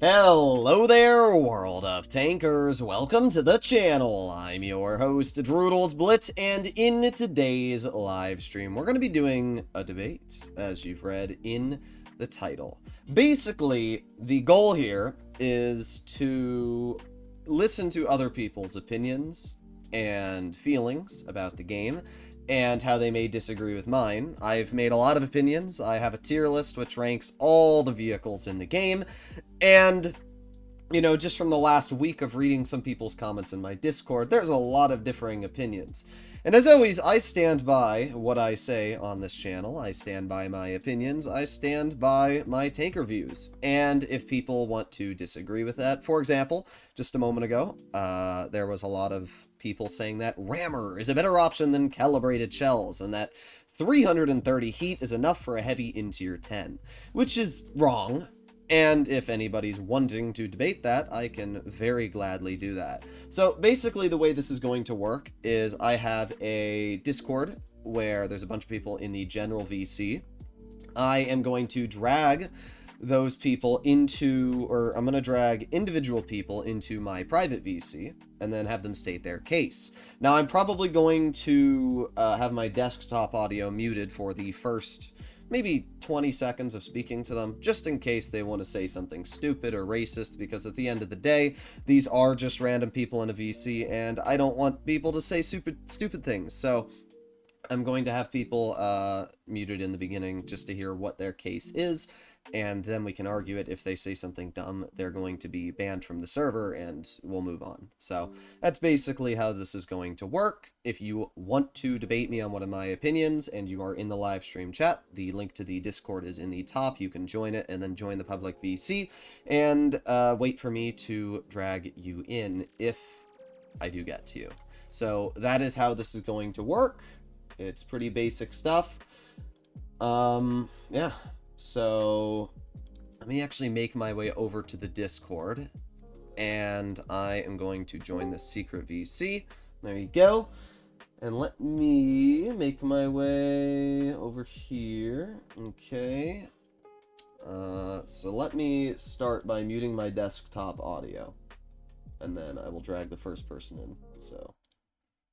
Hello there, world of tankers. Welcome to the channel. I'm your host, Droodles Blitz, and in today's live stream, we're going to be doing a debate, as you've read in the title. Basically, the goal here is to listen to other people's opinions and feelings about the game, and how they may disagree with mine. I've made a lot of opinions. I have a tier list which ranks all the vehicles in the game, and, you know, just from the last week of reading some people's comments in my Discord, there's a lot of differing opinions. And as always, I stand by what I say on this channel. I stand by my opinions. I stand by my tanker views. And if people want to disagree with that, for example, just a moment ago, there was a lot of people saying that rammer is a better option than calibrated shells, and that 330 heat is enough for a heavy in tier 10, which is wrong. And if anybody's wanting to debate that, I can very gladly do that. So basically the way this is going to work is I have a Discord where there's a bunch of people in the general VC. I am going to drag those people into, or I'm going to drag individual people into my private VC and then have them state their case. Now I'm probably going to have my desktop audio muted for the first maybe 20 seconds of speaking to them, just in case they want to say something stupid or racist, because at the end of the day, these are just random people in a VC, and I don't want people to say stupid things. So I'm going to have people muted in the beginning just to hear what their case is, and then we can argue it. If they say something dumb, they're going to be banned from the server, and we'll move on. So that's basically how this is going to work. If you want to debate me on one of my opinions, and you are in the live stream chat, the link to the Discord is in the top. You can join it, and then join the public VC, and wait for me to drag you in if I do get to you. So that is how this is going to work. It's pretty basic stuff. Yeah. So let me actually make my way over to the Discord, and I am going to join the secret VC. There you go. And let me make my way over here. Okay. So let me start by muting my desktop audio, and then I will drag the first person in. So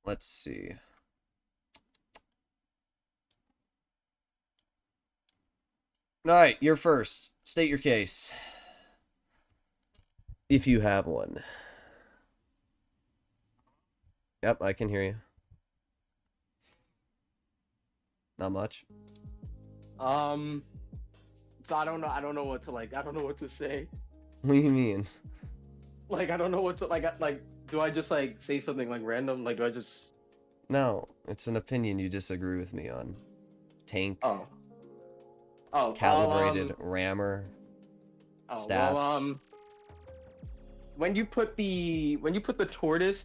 let's see. Alright, you're first. State your case. If you have one. Yep, I can hear you. Not much. So I don't know what to I don't know what to say. What do you mean? I don't know what to do I just say something random? Do I just No, it's an opinion you disagree with me on. Tank. Calibrated rammer. Stats. Well, when you put the tortoise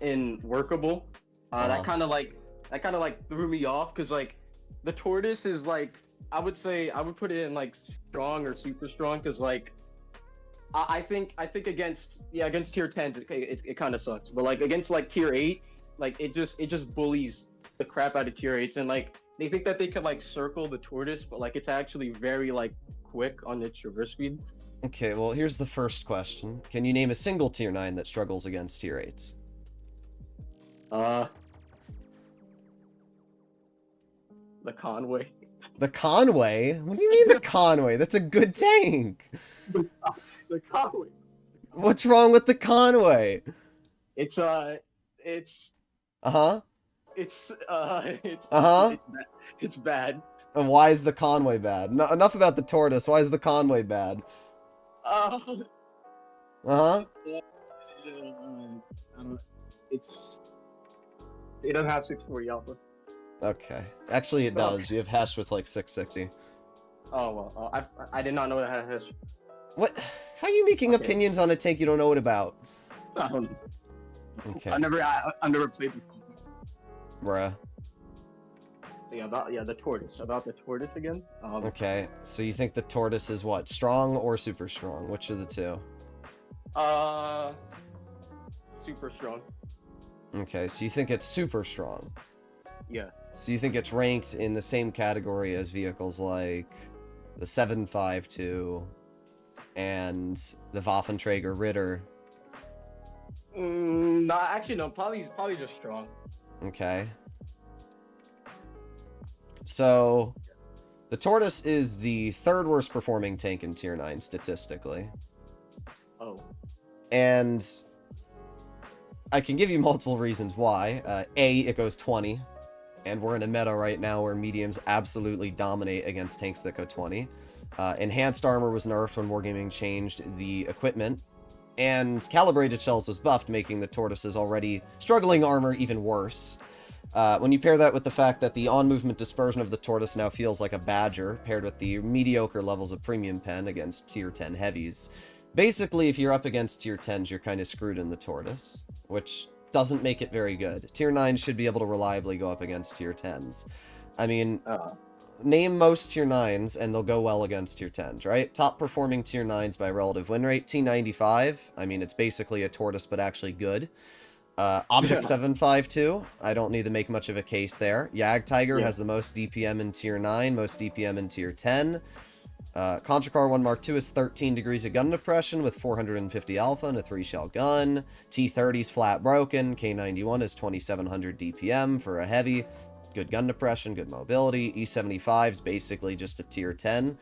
in workable, that kind of threw me off, because the tortoise is I would put it in strong or super strong, because I think against tier 10s it kind of sucks, but against tier 8, it just bullies the crap out of tier 8s, and they think that they could circle the tortoise, but it's actually very quick on its traverse speed. Okay, well here's the first question. Can you name a single tier 9 that struggles against tier 8s? The Conway. The Conway? What do you mean the Conway? That's a good tank. The Conway. What's wrong with the Conway? It's Uh-huh. It's bad. And why is the Conway bad? No, enough about the tortoise. Why is the Conway bad? It doesn't have 640 alpha. Okay. Actually, it does. You have hash with 660. Oh well, I did not know that had hash. What? How are you making opinions on a tank you don't know what about? I don't know. Okay. I never played before. Bruh. The tortoise. About the tortoise again. Okay, so you think the tortoise is what? Strong or super strong? Which of the two? Super strong. Okay, so you think it's super strong. Yeah. So you think it's ranked in the same category as vehicles like the 752, and the Waffenträger Ritter. No, actually no. Probably just strong. Okay. So, the Tortoise is the third worst performing tank in Tier 9 statistically. Oh. And I can give you multiple reasons why. A, it goes 20. And we're in a meta right now where mediums absolutely dominate against tanks that go 20. Enhanced armor was nerfed when Wargaming changed the equipment. And calibrated shells was buffed, making the Tortoise's already struggling armor even worse. When you pair that with the fact that the on-movement dispersion of the Tortoise now feels like a Badger, paired with the mediocre levels of Premium Pen against Tier 10 heavies, basically, if you're up against Tier 10s, you're kind of screwed in the Tortoise, which doesn't make it very good. Tier 9s should be able to reliably go up against Tier 10s. I mean, name most Tier 9s, and they'll go well against Tier 10s, right? Top performing Tier 9s by relative win rate, T95. I mean, it's basically a Tortoise, but actually good. Object 752, I don't need to make much of a case there. Jagdtiger has the most DPM in Tier 9, most DPM in Tier 10. Conqueror 1 Mark II is 13 degrees of gun depression with 450 alpha and a 3-shell gun. T30's flat broken. K91 is 2700 DPM for a heavy. Good gun depression, good mobility. E75 is basically just a Tier 10.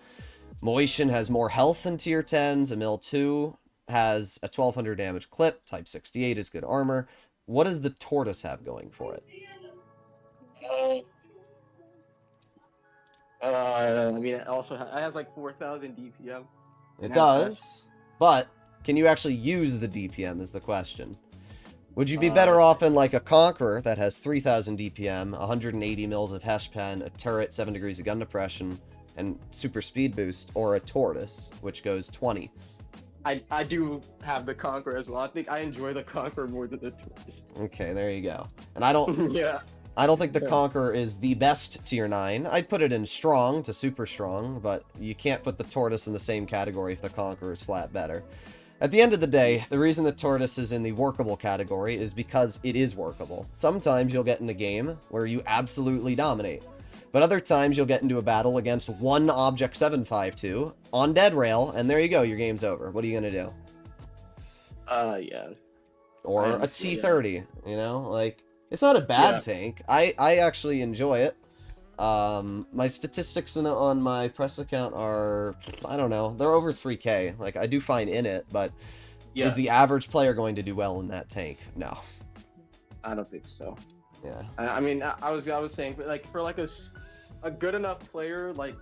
Moishin has more health than Tier 10s. Emil 2 has a 1200 damage clip. Type 68 is good armor. What does the Tortoise have going for it? I mean, it also has like 4,000 DPM. It does, but can you actually use the DPM is the question. Would you be better off in like a Conqueror that has 3,000 DPM, 180 mils of Hesh Pen, a turret, 7 degrees of gun depression, and super speed boost, or a Tortoise, which goes 20? I do have the Conqueror as well. I think I enjoy the Conqueror more than the Tortoise. Okay, there you go. And I don't... Yeah. I don't think the Conqueror is the best Tier 9. I'd put it in strong to super strong, but you can't put the Tortoise in the same category if the Conqueror is flat better. At the end of the day, the reason the Tortoise is in the workable category is because it is workable. Sometimes you'll get in a game where you absolutely dominate, but other times you'll get into a battle against one Object 752 on dead rail, and there you go, your game's over. What are you gonna do? Yeah. Or a T30, you know? Like, it's not a bad tank. I actually enjoy it. My statistics on my press account are, I don't know, they're over 3K. Like, I do fine in it, but is the average player going to do well in that tank? No. I don't think so. Yeah. I mean, I was saying, like, for like a good enough player, like,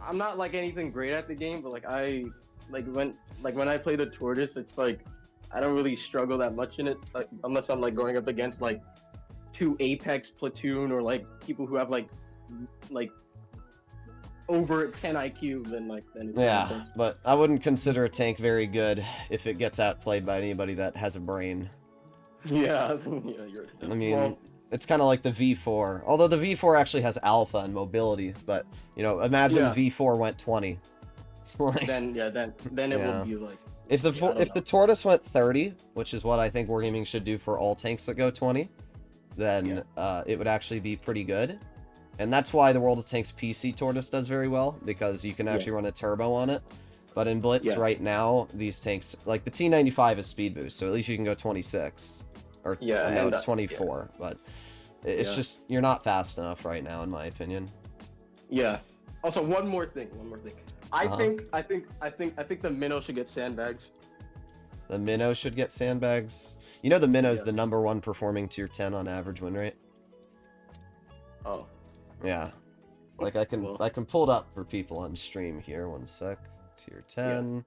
I'm not like anything great at the game, but like when I play the Tortoise, it's like I don't really struggle that much in it, like, unless I'm like going up against like 2 Apex platoon or like people who have like over 10 IQ, then it's yeah, but I wouldn't consider a tank very good if it gets outplayed by anybody that has a brain. Yeah, I mean, it's kind of like the V4, although the V4 actually has alpha and mobility, but you know, imagine V4 went 20. Like, then it will be like, if the Tortoise went 30, which is what I think Wargaming should do for all tanks that go 20, then it would actually be pretty good. And that's why the World of Tanks PC Tortoise does very well, because you can actually run a turbo on it. But in Blitz right now, these tanks, like the T95 is speed boost, so at least you can go 26. Or no, it's 24, but it's just, you're not fast enough right now, in my opinion. Yeah. Also, one more thing. I think the Minnow should get sandbags. The Minnow should get sandbags. You know the Minnow's the #1 performing Tier 10 on average win rate. Oh. Yeah. Like I can pull it up for people on stream here. One sec. Tier 10.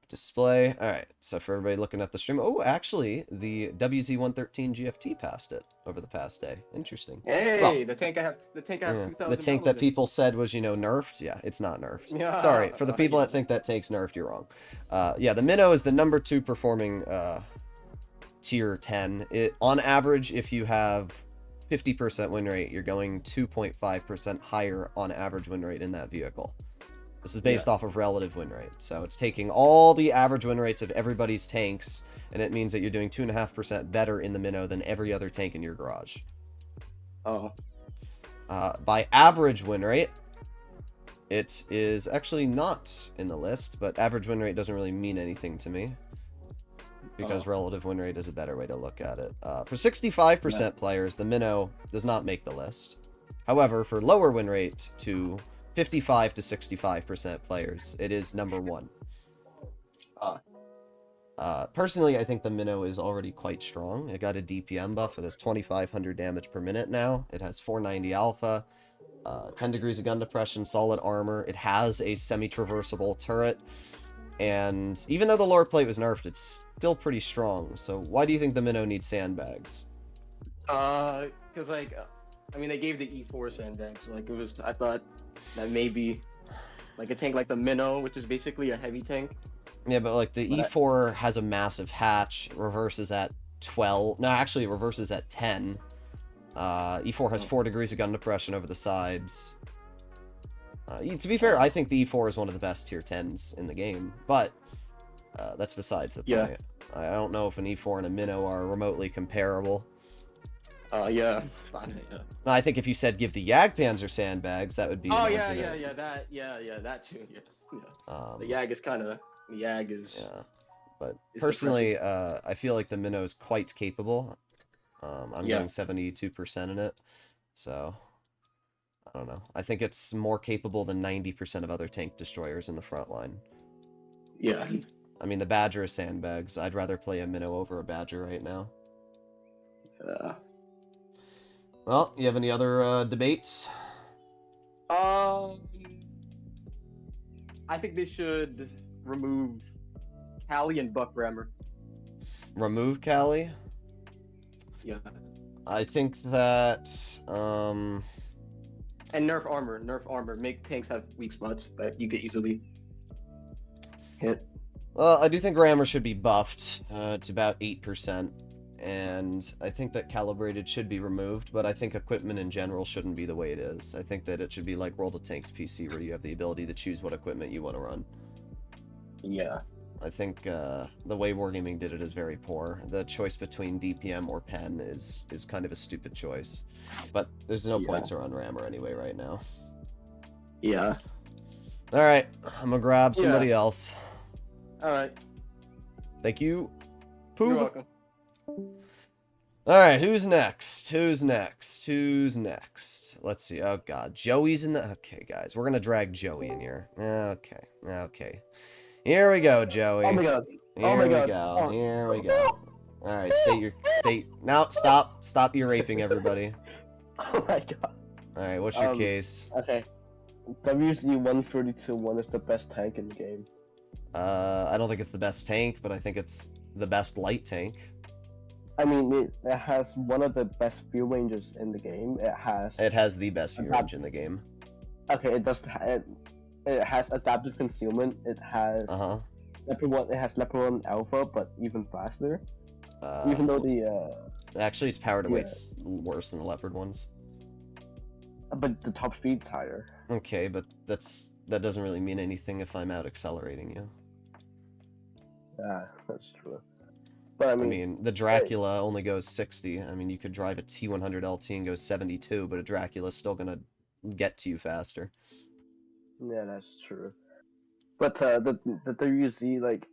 Display. Alright, so for everybody looking at the stream, oh, actually, the WZ-113 GFT passed it over the past day. Interesting. Hey, well, the tank I have 2,000. The tank that people said was, you know, nerfed. Yeah, it's not nerfed. Yeah, sorry, for the people that think that tank's nerfed, you're wrong. Yeah, the Minnow is the #2 performing Tier 10. On average, if you have 50% win rate, you're going 2.5% higher on average win rate in that vehicle. This is based off of relative win rate. So it's taking all the average win rates of everybody's tanks, and it means that you're doing 2.5% better in the Minnow than every other tank in your garage. Oh. By average win rate, It is actually not in the list, but average win rate doesn't really mean anything to me, because relative win rate is a better way to look at it. For 65% players, the minnow does not make the list. However, for lower win rate to 55 to 65% players, it is number 1. Personally, I think the minnow is already quite strong. It got a DPM buff. It has 2,500 damage per minute now. It has 490 alpha, 10 degrees of gun depression, solid armor. It has a semi-traversable turret. And even though the lower plate was nerfed, it's still pretty strong. So why do you think the minnow needs sandbags? Because like, I mean, they gave the E4 sandbags. So, like, I thought that maybe, like a tank like the minnow, which is basically a heavy tank. Yeah, but like the E4 has a massive hatch, reverses at 12. No, actually it reverses at 10. E4 has 4 degrees of gun depression over the sides. To be fair, I think the E4 is one of the best tier 10s in the game, but that's besides the point. I don't know if an E4 and a minnow are remotely comparable. Yeah. No, I think if you said give the Jagdpanzer sandbags, that would be. Oh yeah, that too. Yeah. The Jag is kind of. Yeah, but personally, I feel like the minnow is quite capable. I'm getting 72% in it, so I don't know. I think it's more capable than 90% of other tank destroyers in the front line. Yeah. I mean, the Badger is sandbags. I'd rather play a minnow over a Badger right now. Well, you have any other debates? I think they should remove Callie and Buck Rammer. Remove Callie? Yeah. I think that, And nerf armor. Make tanks have weak spots that you could easily hit. Well, I do think Rammer should be buffed to about 8%. And I think that calibrated should be removed, but I think equipment in general shouldn't be the way it is. I think that it should be like World of Tanks PC, where you have the ability to choose what equipment you want to run. Yeah. I think the way Wargaming did it is very poor. The choice between DPM or pen is kind of a stupid choice. But there's no point to run Rammer anyway right now. Yeah. Alright, I'm gonna grab somebody else. Alright. Thank you. Poob. You're welcome. Alright, who's next? Who's next? Let's see. Oh god, Joey's in the... Okay, guys, we're gonna drag Joey in here. Okay. Here we go, Joey. Oh my god. Here we go. Alright, now stop your raping everybody. Oh my god. Alright, what's your case? Okay. WZ-132-1 is the best tank in the game. I don't think it's the best tank, but I think it's the best light tank. I mean, it has one of the best view ranges in the game. It has the best view range in the game. Okay, it has adaptive concealment. It has Leopard 1. It has Leopard 1 Alpha, but even faster. Even though actually, its power to weight's worse than the Leopard ones. But the top speed's higher. Okay, but that doesn't really mean anything if I'm out accelerating you. Yeah, that's true. But I mean, the Dracula only goes 60. I mean, you could drive a T100 LT and go 72, but a Dracula's still gonna get to you faster. Yeah, that's true. But the WZ, like,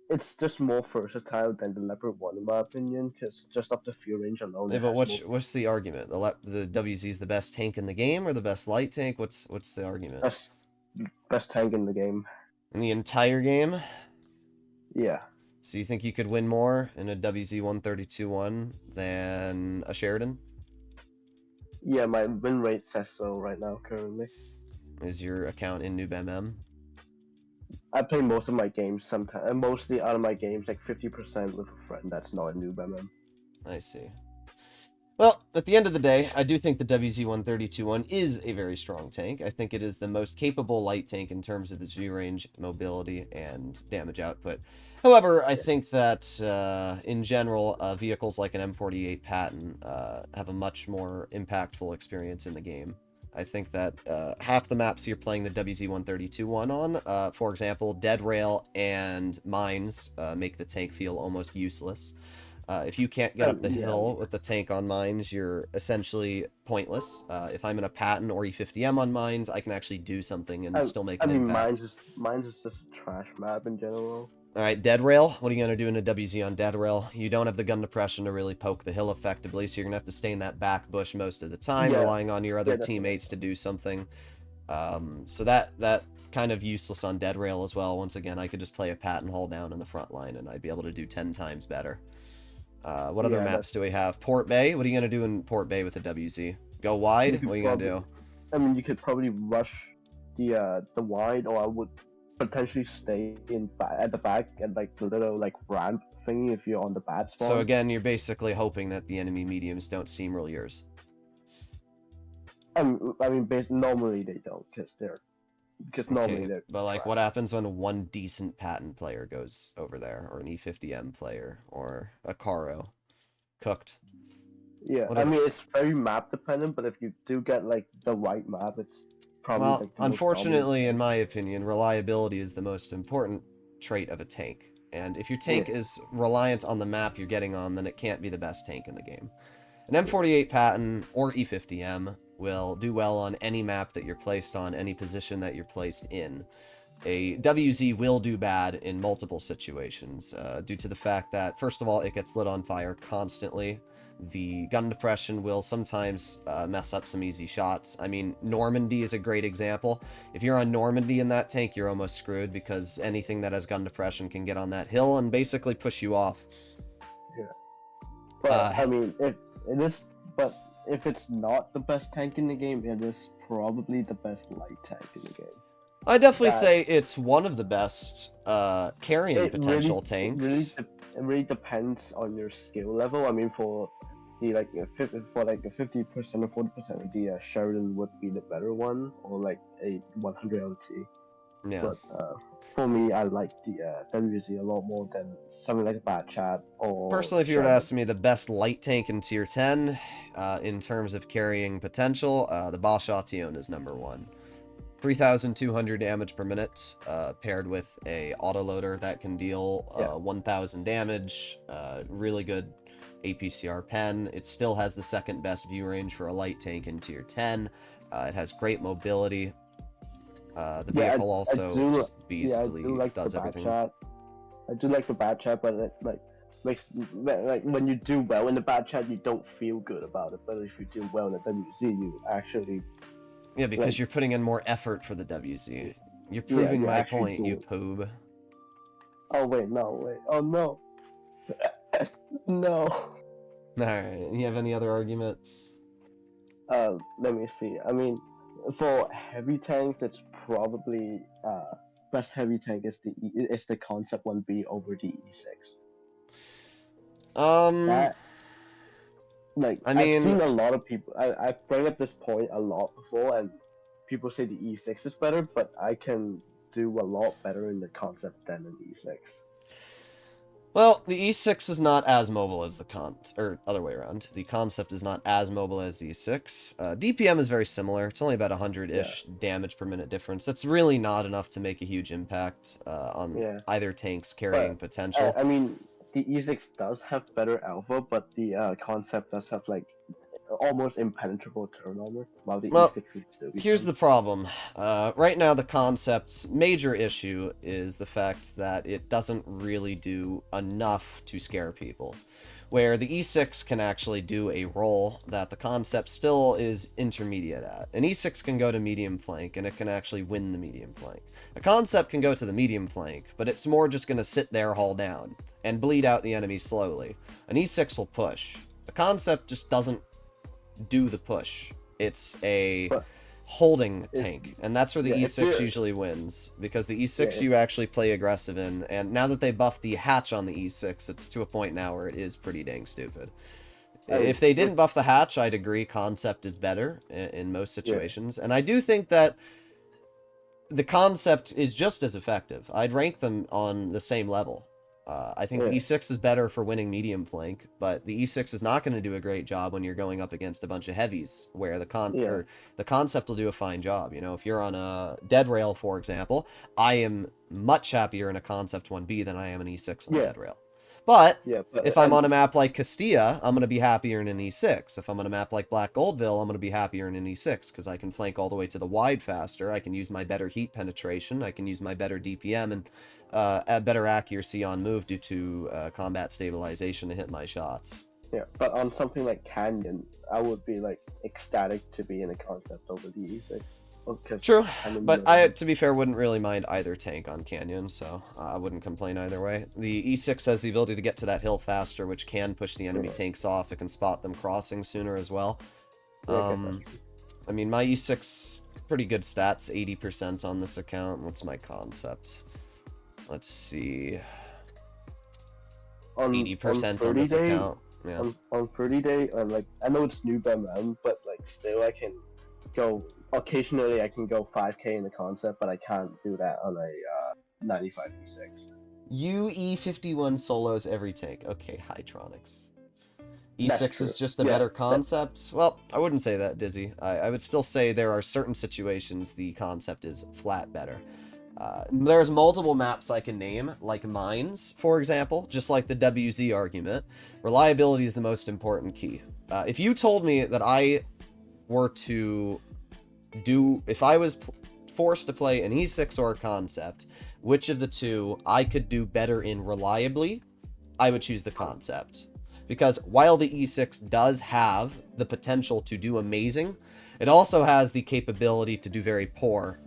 it's just more versatile than the Leopard 1 in my opinion, because just up the fuel range alone. Yeah, but what's the argument? The WZ is the best tank in the game, or the best light tank? What's the argument? Best tank in the game. In the entire game? Yeah. So you think you could win more in a WZ-132-1 than a Sheridan? Yeah, my win rate says so right now, currently. Is your account in Noob MM? I play most of my games sometimes, mostly out of my games, like 50% with a friend that's not a Noob MM. I see. Well, at the end of the day, I do think the WZ-132-1 is a very strong tank. I think it is the most capable light tank in terms of its view range, mobility, and damage output. However, I think that, in general, vehicles like an M48 Patton have a much more impactful experience in the game. I think that half the maps you're playing the WZ-132-1 on, for example, Dead Rail and Mines make the tank feel almost useless. If you can't get up the Yeah. hill with the tank on mines, you're essentially pointless. If I'm in a pattern or E50M on mines, I can actually do something and still make an impact. mine's is just a trash map in general. All right, dead rail. What are you going to do in a WZ on dead rail? You don't have the gun depression to really poke the hill effectively, so you're going to have to stay in that back bush most of the time, Yeah. relying on your other Yeah, teammates to do something. So that kind of useless on dead rail as well. Once again, I could just play a pat and hold down in the front line, and I'd be able to do 10 times better. What other maps do we have? Port Bay. What are you going to do in Port Bay with a WZ? Go wide? What are you going to do? I mean, you could probably rush the wide, or I would potentially stay at the back and like the little like ramp thingy if you're on the bad spot. So again, you're basically hoping that the enemy mediums don't steamroll yours. I mean, normally they don't, normally they're. But like, what happens when one decent patent player goes over there, or an E50M player, or a Caro? Cooked. Yeah, I mean, it's very map dependent, but if you do get like the right map, it's probably. Well, like, unfortunately, in my opinion, reliability is the most important trait of a tank. And if your tank is reliant on the map you're getting on, then it can't be the best tank in the game. An M48 Patton or E50M will do well on any map that you're placed on, any position that you're placed in. A WZ will do bad in multiple situations, due to the fact that, first of all, it gets lit on fire constantly. The gun depression will sometimes mess up some easy shots. I mean, Normandy is a great example. If you're on Normandy in that tank, you're almost screwed, because anything that has gun depression can get on that hill and basically push you off. Yeah. But, I mean, if it's not the best tank in the game, it is probably the best light tank in the game. I definitely say it's one of the best carrying potential tanks. It really depends on your skill level. I mean, for the like a 50% or 40% of the Sheridan would be the better one, or like a 100 LT. Yeah. But for me, I like the WZ a lot more than something like a Bad Chat or. Personally, if you were to ask me the best light tank in tier 10, in terms of carrying potential, the Bosch Ation is #1. 3,200 damage per minute, paired with a autoloader that can deal 1,000 damage. Really good APCR pen. It still has the second best view range for a light tank in tier 10. It has great mobility. The vehicle also just beastly does everything. I do like the Bad Chat, but it makes when you do well in the Bad Chat, you don't feel good about it. But if you do well in the WZ, you actually. Yeah, because you're putting in more effort for the WZ. You're proving my point, you poob. Oh wait, oh no. No. Alright, you have any other argument? Let me see. I mean, for heavy tanks, it's probably best heavy tank is the Concept 1B over the E6. I mean, I've seen a lot of people. I bring up this point a lot before, and people say the E6 is better, but I can do a lot better in the Concept than an E6. Well, the E6 is not as mobile as or other way around. The Concept is not as mobile as the E6. DPM is very similar. It's only about 100-ish damage per minute difference. That's really not enough to make a huge impact on either tank's carrying potential. I mean, the E6 does have better alpha, but the Concept does have like almost impenetrable turn armor, while the E6 is still. Here's the problem. Right now, the Concept's major issue is the fact that it doesn't really do enough to scare people, where the E6 can actually do a role that the Concept still is intermediate at. An E6 can go to medium flank, and it can actually win the medium flank. A Concept can go to the medium flank, but it's more just going to sit there hull down and bleed out the enemy slowly. An E6 will push. A Concept just doesn't do the push. It's a holding tank, and that's where the E6 usually wins, because the E6 you actually play aggressive in, and now that they buffed the hatch on the E6, it's to a point now where it is pretty dang stupid. If they didn't buff the hatch, I'd agree Concept is better in most situations, and I do think that the Concept is just as effective. I'd rank them on the same level. I think the E6 is better for winning medium flank, but the E6 is not going to do a great job when you're going up against a bunch of heavies, where the Concept will do a fine job. You know, if you're on a dead rail, for example, I am much happier in a Concept 1B than I am an E6 on dead rail. But, Yeah, if I'm on a map like Castilla, I'm going to be happier in an E6. If I'm on a map like Black Goldville, I'm going to be happier in an E6 because I can flank all the way to the wide faster. I can use my better heat penetration. I can use my better DPM and better accuracy on move due to combat stabilization to hit my shots. Yeah, but on something like Canyon, I would be like ecstatic to be in a concept over the E6. True, but I, to be fair, wouldn't really mind either tank on Canyon, so I wouldn't complain either way. The E6 has the ability to get to that hill faster, which can push the enemy tanks off. It can spot them crossing sooner as well. I mean, my E6, pretty good stats, 80% on this account. What's my concept? Let's see. 80% on this account. Yeah. On 30 day, like, I know it's new MM, but like still I can go. Occasionally, I can go 5k in the concept, but I can't do that on a 95 E6. UE51 solos every tank. Okay, Hytronics. E6 is just a better concept. Well, I wouldn't say that, Dizzy. I would still say there are certain situations the concept is flat better. There's multiple maps I can name, like mines, for example, just like the WZ argument. Reliability is the most important key. If you told me that I were to if I was forced to play an E6 or a concept, which of the two I could do better in reliably, I would choose the concept. Because while the E6 does have the potential to do amazing, it also has the capability to do very poor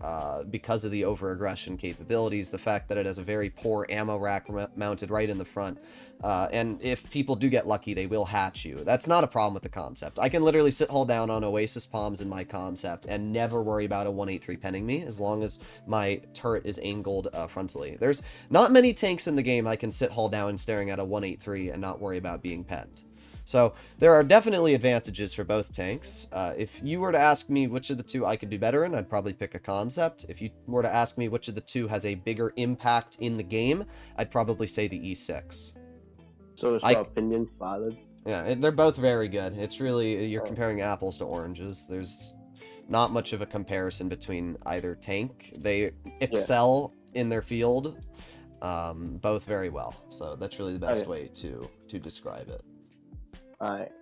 because of the over-aggression capabilities, the fact that it has a very poor ammo rack mounted right in the front, and if people do get lucky, they will hatch you. That's not a problem with the concept. I can literally sit hull down on Oasis Palms in my concept and never worry about a 183 penning me as long as my turret is angled frontally. There's not many tanks in the game I can sit hull down staring at a 183 and not worry about being penned. So there are definitely advantages for both tanks. If you were to ask me which of the two I could do better in, I'd probably pick a concept. If you were to ask me which of the two has a bigger impact in the game, I'd probably say the E6. So is your opinion valid? Yeah, they're both very good. It's really, you're comparing apples to oranges. There's not much of a comparison between either tank. They excel in their field, both very well. So that's really the best way to describe it. Alright.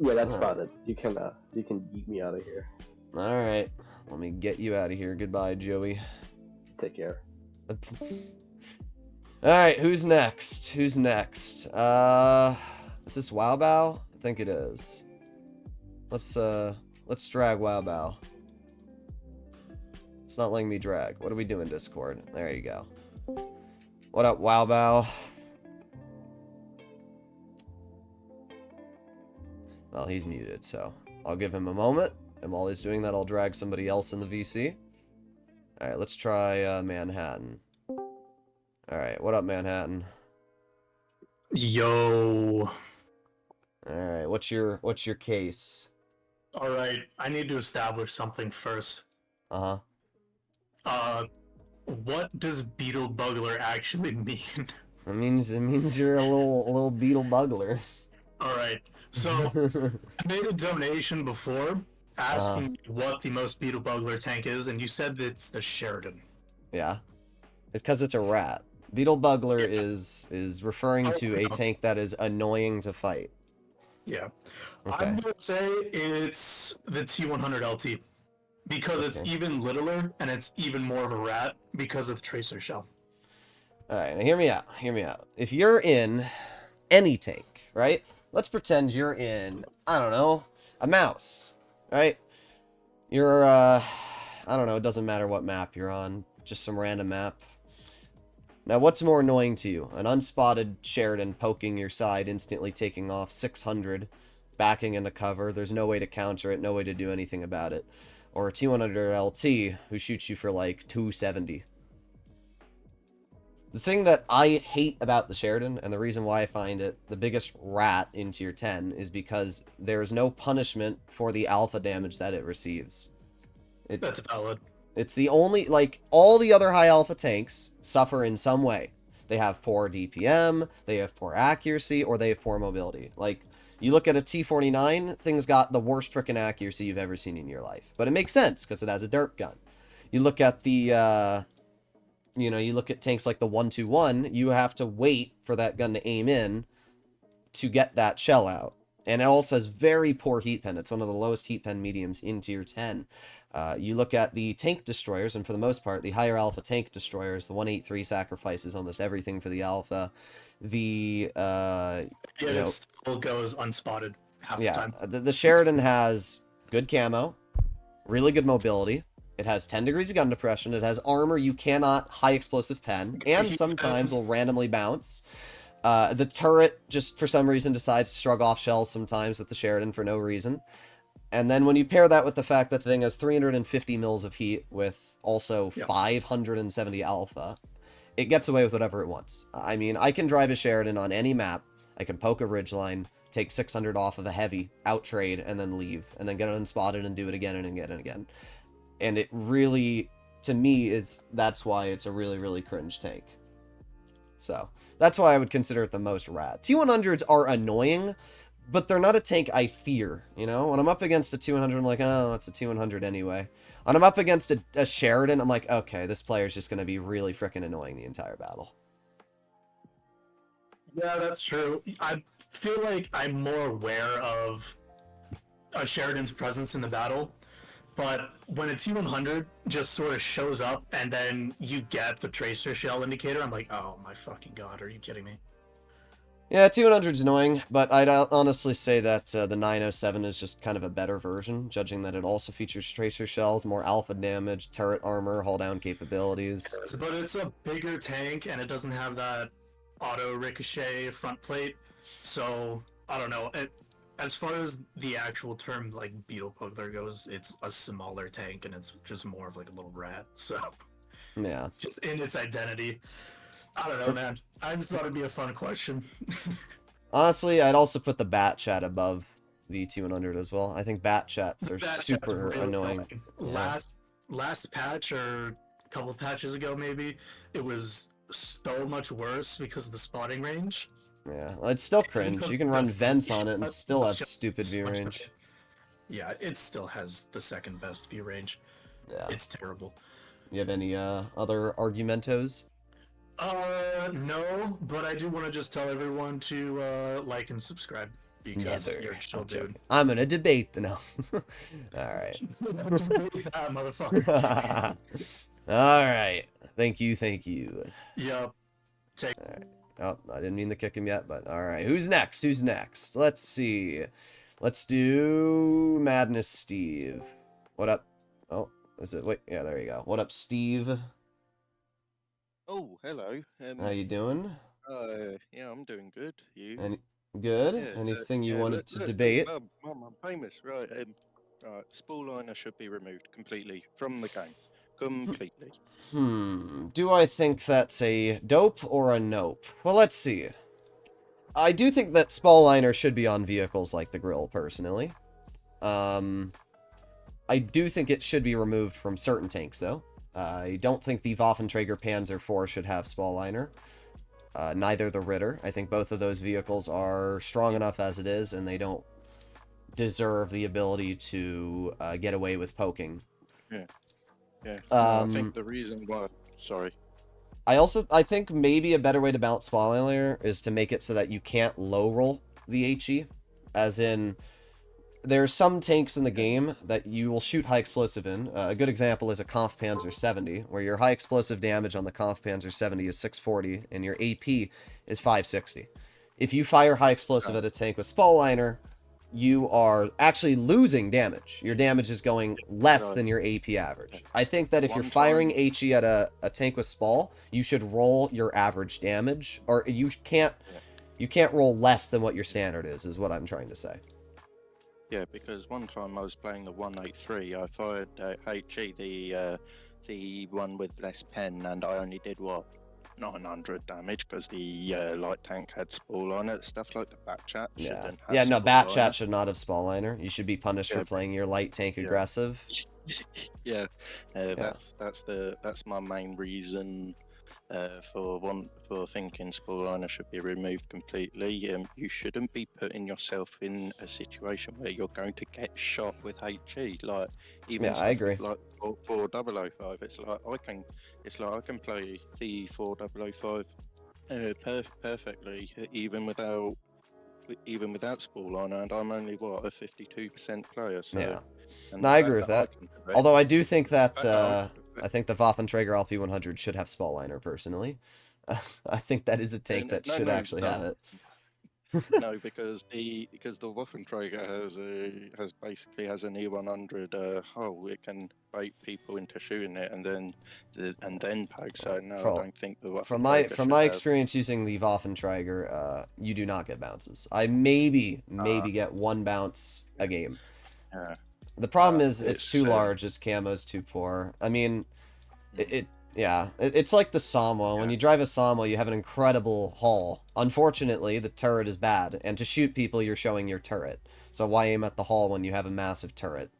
Yeah, that's about it. You can yeet me out of here. Alright. Let me get you out of here. Goodbye, Joey. Take care. Alright, who's next? Who's next? Is this Wow Bao? I think it is. Let's drag Wow Bao. It's not letting me drag. What are we doing, Discord? There you go. What up, Wow Bao? Well, he's muted, so I'll give him a moment, and while he's doing that, I'll drag somebody else in the VC. Alright, let's try Manhattan. Alright, what up, Manhattan? Yo. Alright, what's your case? Alright, I need to establish something first. What does beetle bugler actually mean? It means you're a little beetle bugler. Alright, so I made a donation before asking what the most beetle bugler tank is, and you said that it's the Sheridan. Yeah. It's because it's a rat. Beetle bugler is referring to a tank that is annoying to fight. Yeah. Okay. I'm gonna say it's the T100 LT. Because it's even littler, and it's even more of a rat because of the tracer shell. Alright, now hear me out. Hear me out. If you're in any tank, right? Let's pretend you're in, I don't know, a mouse, right? You're, I don't know, it doesn't matter what map you're on. Just some random map. Now, what's more annoying to you? An unspotted Sheridan poking your side, instantly taking off 600, backing into cover. There's no way to counter it, no way to do anything about it. Or a T100 LT who shoots you for like 270. The thing that I hate about the Sheridan, and the reason why I find it the biggest rat in tier 10, is because there's no punishment for the alpha damage that it receives. That's valid. It's the only, like, all the other high alpha tanks suffer in some way. They have poor DPM, they have poor accuracy, or they have poor mobility. Like, you look at a T49, thing's got the worst frickin' accuracy you've ever seen in your life. But it makes sense, because it has a derp gun. You look at the you know, you look at tanks like the 121, you have to wait for that gun to aim in to get that shell out. And it also has very poor heat pen. It's one of the lowest heat pen mediums in tier 10. You look at the tank destroyers, and for the most part, the higher alpha tank destroyers, the 183 sacrifices almost everything for the alpha. The it still goes unspotted half the time. The Sheridan has good camo, really good mobility. It has 10 degrees of gun depression. It has armor you cannot high explosive pen, and sometimes will randomly bounce. The turret just for some reason decides to shrug off shells sometimes with the Sheridan for no reason. And then when you pair that with the fact that the thing has 350 mils of heat with also 570 alpha, it gets away with whatever it wants. I mean, I can drive a Sheridan on any map. I can poke a ridgeline, take 600 off of a heavy, outtrade, and then leave, and then get it unspotted and do it again and again and again. And it really, to me, that's why it's a really, really cringe tank. So, that's why I would consider it the most rad. T100s are annoying, but they're not a tank I fear, you know? When I'm up against a 200, I'm like, oh, it's a 200 anyway. When I'm up against a Sheridan, I'm like, okay, this player's just going to be really freaking annoying the entire battle. Yeah, that's true. I feel like I'm more aware of a Sheridan's presence in the battle, but when a T100 just sort of shows up and then you get the tracer shell indicator, I'm like, oh my fucking god, are you kidding me? Yeah, T100's annoying, but I'd honestly say that the 907 is just kind of a better version, judging that it also features tracer shells, more alpha damage, turret armor, hull down capabilities. But it's a bigger tank, and it doesn't have that auto ricochet front plate, so I don't know. As far as the actual term like beetle bugler goes, it's a smaller tank, and it's just more of like a little rat. So yeah, just in its identity. I don't know, man. I just thought it'd be a fun question. Honestly, I'd also put the bat chat above the T100 as well. I think bat chats are super really annoying. Yeah. Last patch, or a couple patches ago maybe, it was so much worse because of the spotting range. Yeah, well, it's still cringe. You can run vents on it and still have stupid view range. Yeah, it still has the second best view range. Yeah. It's terrible. You have any other argumentos? No, but I do want to just tell everyone to like and subscrib because you're so dude. I'm gonna debate the no. All right. That motherfucker. All right. Thank you. Yep. All right. Oh, I didn't mean to kick him yet, but all right. Who's next? Let's see. Let's do Madness Steve. What up? Oh, is it? Wait, yeah, there you go. What up, Steve? Oh, hello. How you doing? Yeah, I'm doing good. You? Good? Yeah, anything you wanted to debate? I'm famous, right? Right, Spall liner should be removed completely from the game. Completely. Do I think that's a dope or a nope? Well, let's see. I do think that Spall liner should be on vehicles like the Grill, personally. I do think it should be removed from certain tanks, though. I don't think the Waffenträger Panzer IV should have Spall liner. Neither the Ritter. I think both of those vehicles are strong enough as it is, and they don't deserve the ability to get away with poking. Yeah. I think the reason why... Sorry. I think maybe a better way to balance Spall liner is to make it so that you can't low roll the HE. As in... There's some tanks in the game that you will shoot high explosive in. A good example is a Conf Panzer 70, where your high explosive damage on the Conf Panzer 70 is 640, and your AP is 560. If you fire high explosive at a tank with Spall liner, you are actually losing damage. Your damage is going less than your AP average. I think that if you're firing HE at a tank with Spall, you should roll your average damage, or you can't roll less than what your standard is what I'm trying to say. Yeah, because one time I was playing the 183, I fired HE, the one with less pen, and I only did, 900 damage, because the light tank had Spall liner. Stuff like the bat chat shouldn't have no, bat chat should not have Spall liner. You should be punished for playing your light tank aggressive. That's my main reason for thinking Spall liner should be removed completely. You shouldn't be putting yourself in a situation where you're going to get shot with HE. Like even Yeah, I agree. like 4005. It's like I can play the 4005 perfectly even without Spall liner, and I'm only what a 52% player. So Yeah. and No, the I fact agree with that. I can do it- Although I do think that the fact I can do I think the Waffenträger Alpha 100 should have Spall liner personally. I think that is a tank that should actually have it. No, because the Waffenträger has an E100 hull. It can bait people into shooting it and then poke. So no, I don't think the Waffenträger From my experience using the Waffenträger, you do not get bounces. I maybe get one bounce a game. Yeah. The problem is it's too large. Its camo's too poor. I mean, it's like the Samo. When you drive a Samo, you have an incredible hull. Unfortunately, the turret is bad, and to shoot people, you're showing your turret. So why aim at the hull when you have a massive turret?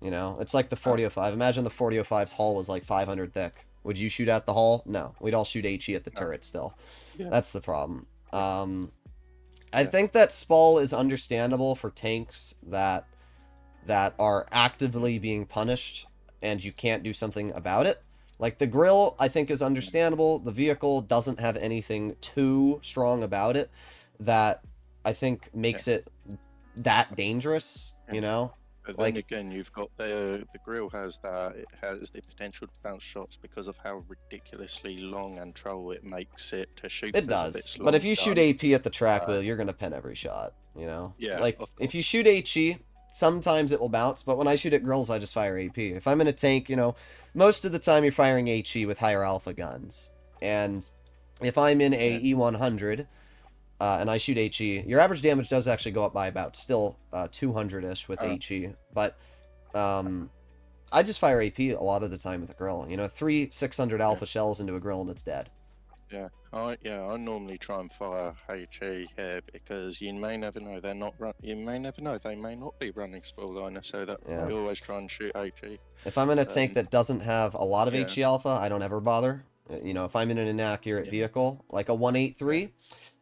You know, it's like the 4005. Imagine the 4005's hull was like 500 thick. Would you shoot at the hull? No, we'd all shoot HE at the turret still. Yeah. That's the problem. I think that Spall is understandable for tanks that are actively being punished, and you can't do something about it. Like the grill, I think is understandable. The vehicle doesn't have anything too strong about it that I think makes it that dangerous, you know? But then again, you've got the grill has it has the potential to bounce shots because of how ridiculously long and troll it makes it to shoot. It does, but if you shoot AP at the track wheel, you're gonna pen every shot, you know? Yeah. Like if you shoot HE, sometimes it will bounce, but when I shoot at grills, I just fire AP. If I'm in a tank, you know, most of the time you're firing HE with higher alpha guns. And if I'm in a E100 and I shoot HE, your average damage does actually go up by about still 200-ish with HE. But I just fire AP a lot of the time with a grill. You know, 3 600 alpha shells into a grill and it's dead. Yeah, I normally try and fire HE here because you may never know they may not be running Spall liner, so that I always try and shoot HE. If I'm in a tank that doesn't have a lot of HE alpha, I don't ever bother. You know, if I'm in an inaccurate vehicle, like a 183,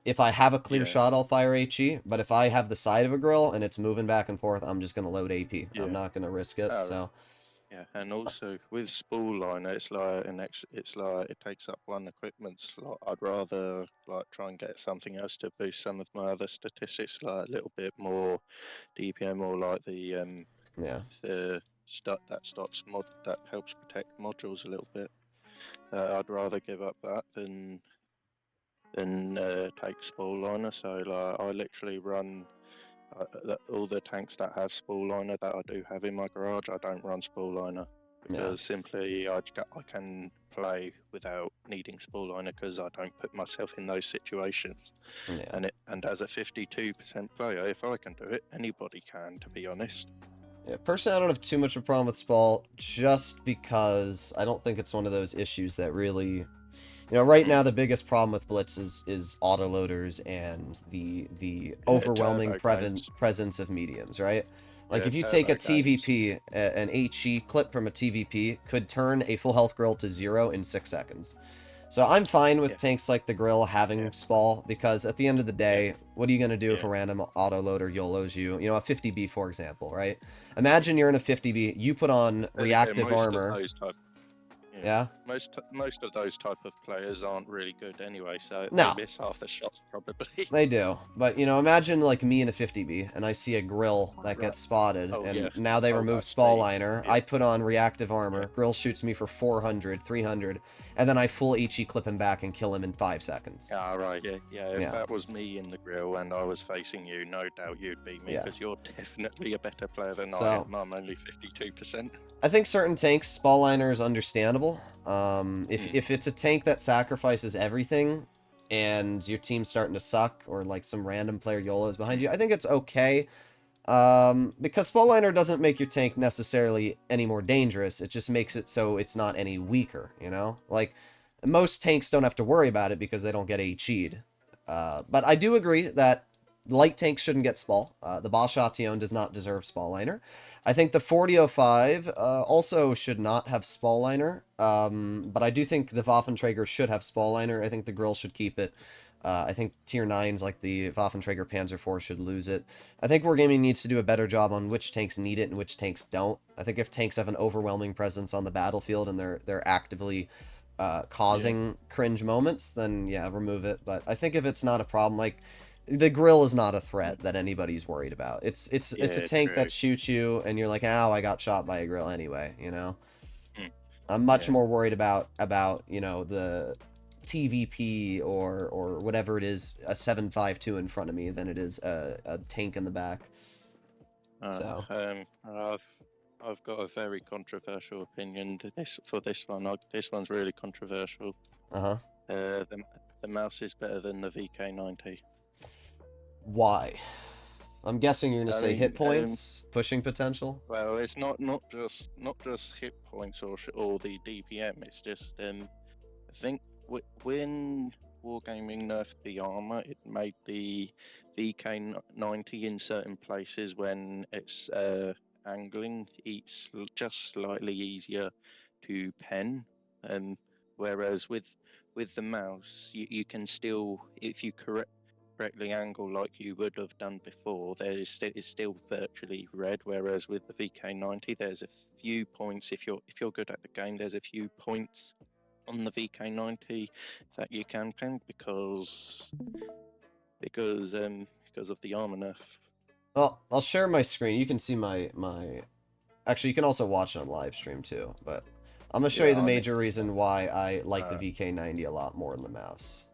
if I have a clear shot, I'll fire HE. But if I have the side of a grill and it's moving back and forth, I'm just going to load AP. I'm not going to risk it. So. Yeah, and also with Spall liner, it's like it takes up one equipment slot. I'd rather like try and get something else to boost some of my other statistics, like a little bit more DPM or like the that helps protect modules a little bit. I'd rather give up that than take Spall liner. So like I literally run. All the tanks that have Spall liner that I do have in my garage, I don't run Spall liner because simply I can play without needing Spall liner because I don't put myself in those situations. And as a 52% player, if I can do it, anybody can, to be honest. Yeah, personally, I don't have too much of a problem with Spall, just because I don't think it's one of those issues that really... You know, right now the biggest problem with Blitz is autoloaders and the overwhelming presence of mediums, right? Like if you take a TVP, an HE clip from a TVP could turn a full health grill to 0 in 6 seconds. So I'm fine with tanks like the grill having Spall, because at the end of the day, what are you going to do if a random autoloader YOLOs you? You know, a 50B, for example, right? Imagine you're in a 50B, you put on reactive armor. Yeah. Most of those type of players aren't really good anyway, so no. They miss half the shots probably. They do, but you know, imagine like me in a 50B, and I see a grill that gets spotted, now they remove Spall liner. I put on reactive armor. Grill shoots me for 400, 300, and then I full HE clip him back and kill him in 5 seconds. Ah, right, If that was me in the grill and I was facing you, no doubt you'd beat me because you're definitely a better player than I am. I'm only 52%. I think certain tanks, Spall liner is understandable. If it's a tank that sacrifices everything and your team's starting to suck, or like some random player YOLO is behind you, I think it's okay. Because Spall liner doesn't make your tank necessarily any more dangerous, it just makes it so it's not any weaker, you know? Like, most tanks don't have to worry about it because they don't get HE'd. But I do agree that light tanks shouldn't get Spall. The Boschation does not deserve Spall liner. I think the 4005 also should not have Spall liner, but I do think the Waffenträger should have Spall liner. I think the Grill should keep it. I think tier 9s like the Waffenträger Panzer IV should lose it. I think Wargaming needs to do a better job on which tanks need it and which tanks don't. I think if tanks have an overwhelming presence on the battlefield and they're actively causing cringe moments, then yeah, remove it. But I think if it's not a problem, like the Grill is not a threat that anybody's worried about. It's a tank that shoots you and you're like, ow, I got shot by a Grill anyway, you know? I'm much more worried about, you know, the TVP or whatever it is, a 7.52 in front of me than it is a tank in the back. So I've got a very controversial opinion for this one. This one's really controversial. The mouse is better than the VK90. Why? I'm guessing you're gonna say hit points, pushing potential. Well, it's not just hit points or the DPM. It's just I think when Wargaming nerfed the armor, it made the VK90 in certain places when it's angling, it's just slightly easier to pen, whereas with the mouse, you can still, if you correctly angle like you would have done before, it's still virtually red. Whereas with the VK90, there's a few points, if you're good at the game, there's a few points on the VK90 that you can pen because of the armor nerf. Well, I'll share my screen. You can see my... Actually, you can also watch it on live stream too, but I'm going to show you the major reason why I like the VK90 a lot more than the mouse.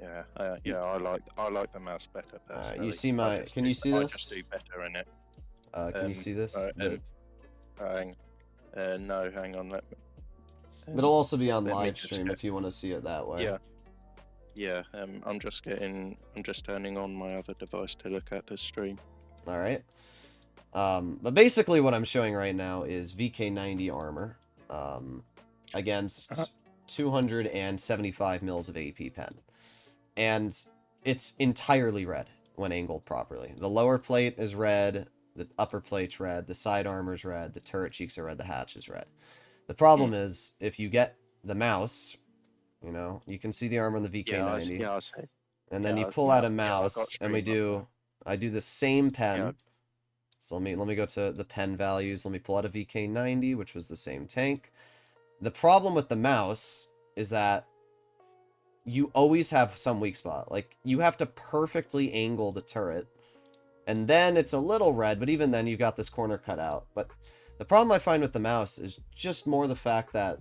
Yeah, I like the mouse better personally. You see my... Can you see this? I just do better in it. Can you see this? No, hang on. It'll also be on live stream if you want to see it that way. Yeah. I'm just turning on my other device to look at the stream. All right. But basically what I'm showing right now is VK90 armor against 275 mils of AP pen. And it's entirely red when angled properly. The lower plate is red, the upper plate's red, the side armor's red, the turret cheeks are red, the hatch is red. The problem is, if you get the mouse, you know, you can see the armor on the VK90. I'll say. And then you pull out a mouse, and I do the same pen. Yeah. So let me go to the pen values. Let me pull out a VK90, which was the same tank. The problem with the mouse is that you always have some weak spot. Like, you have to perfectly angle the turret, and then it's a little red, but even then you've got this corner cut out. But the problem I find with the mouse is just more the fact that,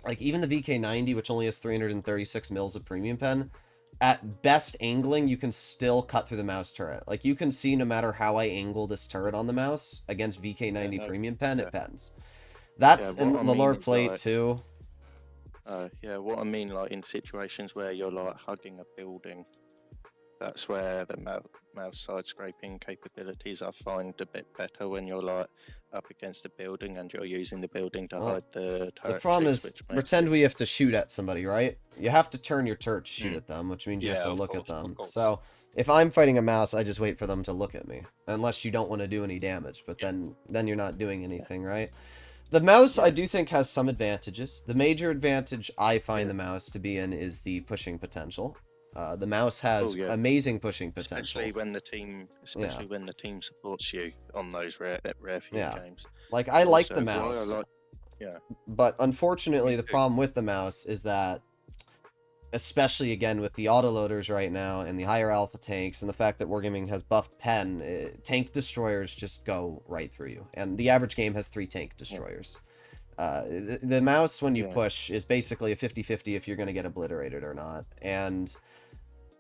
like, even the VK90, which only has 336 mils of premium pen, at best angling, you can still cut through the mouse turret. Like, you can see no matter how I angle this turret on the mouse against VK90 premium pen, it pens. That's in the lower plate, like, too. Yeah, what I mean, like, in situations where you're, like, hugging a building, that's where the mouse side scraping capabilities I find a bit better when you're, like, up against a building and you're using the building to hide the turret. The problem is, pretend we have to shoot at somebody, right? You have to turn your turret to shoot at them, which means you have to look at them. So, if I'm fighting a mouse, I just wait for them to look at me. Unless you don't want to do any damage, but then you're not doing anything, right? The mouse, I do think, has some advantages. The major advantage I find the mouse to be in is the pushing potential. The mouse has amazing pushing potential, especially when the team supports you on those rare few games. Like, I like the mouse, but unfortunately, the problem with the mouse is that, especially again with the autoloaders right now and the higher alpha tanks, and the fact that Wargaming has buffed pen, tank destroyers just go right through you, and the average game has 3 tank destroyers. The mouse, when you push, is basically a 50-50 if you're going to get obliterated or not, and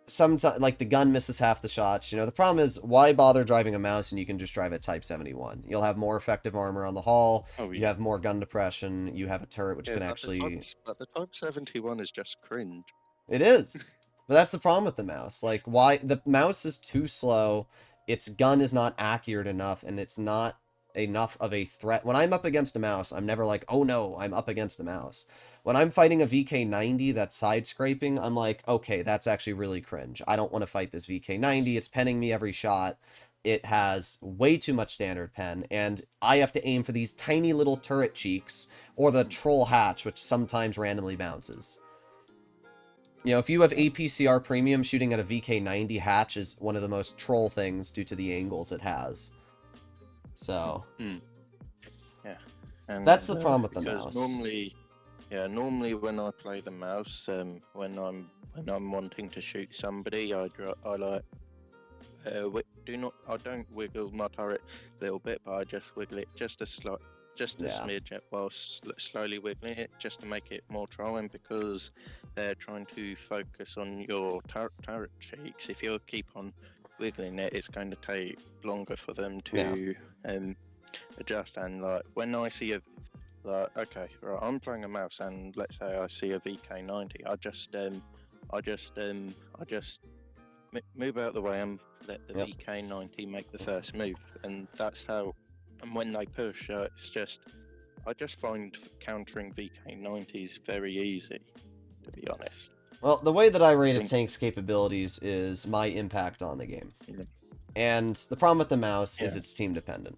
sometimes, like, the gun misses half the shots. You know, the problem is, why bother driving a mouse and you can just drive a Type 71? You'll have more effective armor on the hull, you have more gun depression, you have a turret which can actually... But the Type 71 is just cringe. It is. But that's the problem with the mouse. Like, why... The mouse is too slow, its gun is not accurate enough, and it's not enough of a threat. When I'm up against a mouse, I'm never like, oh no, I'm up against a mouse. When I'm fighting a VK90 that's side scraping, I'm like, okay, that's actually really cringe. I don't want to fight this VK90. It's penning me every shot. It has way too much standard pen, and I have to aim for these tiny little turret cheeks or the troll hatch, which sometimes randomly bounces. You know, if you have APCR premium, shooting at a VK90 hatch is one of the most troll things due to the angles it has. So, yeah, and that's the problem with the mouse. Normally when I play the mouse, when I'm wanting to shoot somebody, I don't wiggle my turret a little bit, but I just wiggle it just a smidge while slowly wiggling it, just to make it more trolling, because they're trying to focus on your turret cheeks. If you keep on wiggling it, it's going to take longer for them to adjust. And like when I see okay, right, I'm playing a mouse, and let's say I see a VK90, I just move out of the way and let the VK90 make the first move, and that's how. And when they push, I just find countering VK90s very easy, to be honest. Well, the way that I rate a tank's capabilities is my impact on the game. And the problem with the mouse is it's team dependent.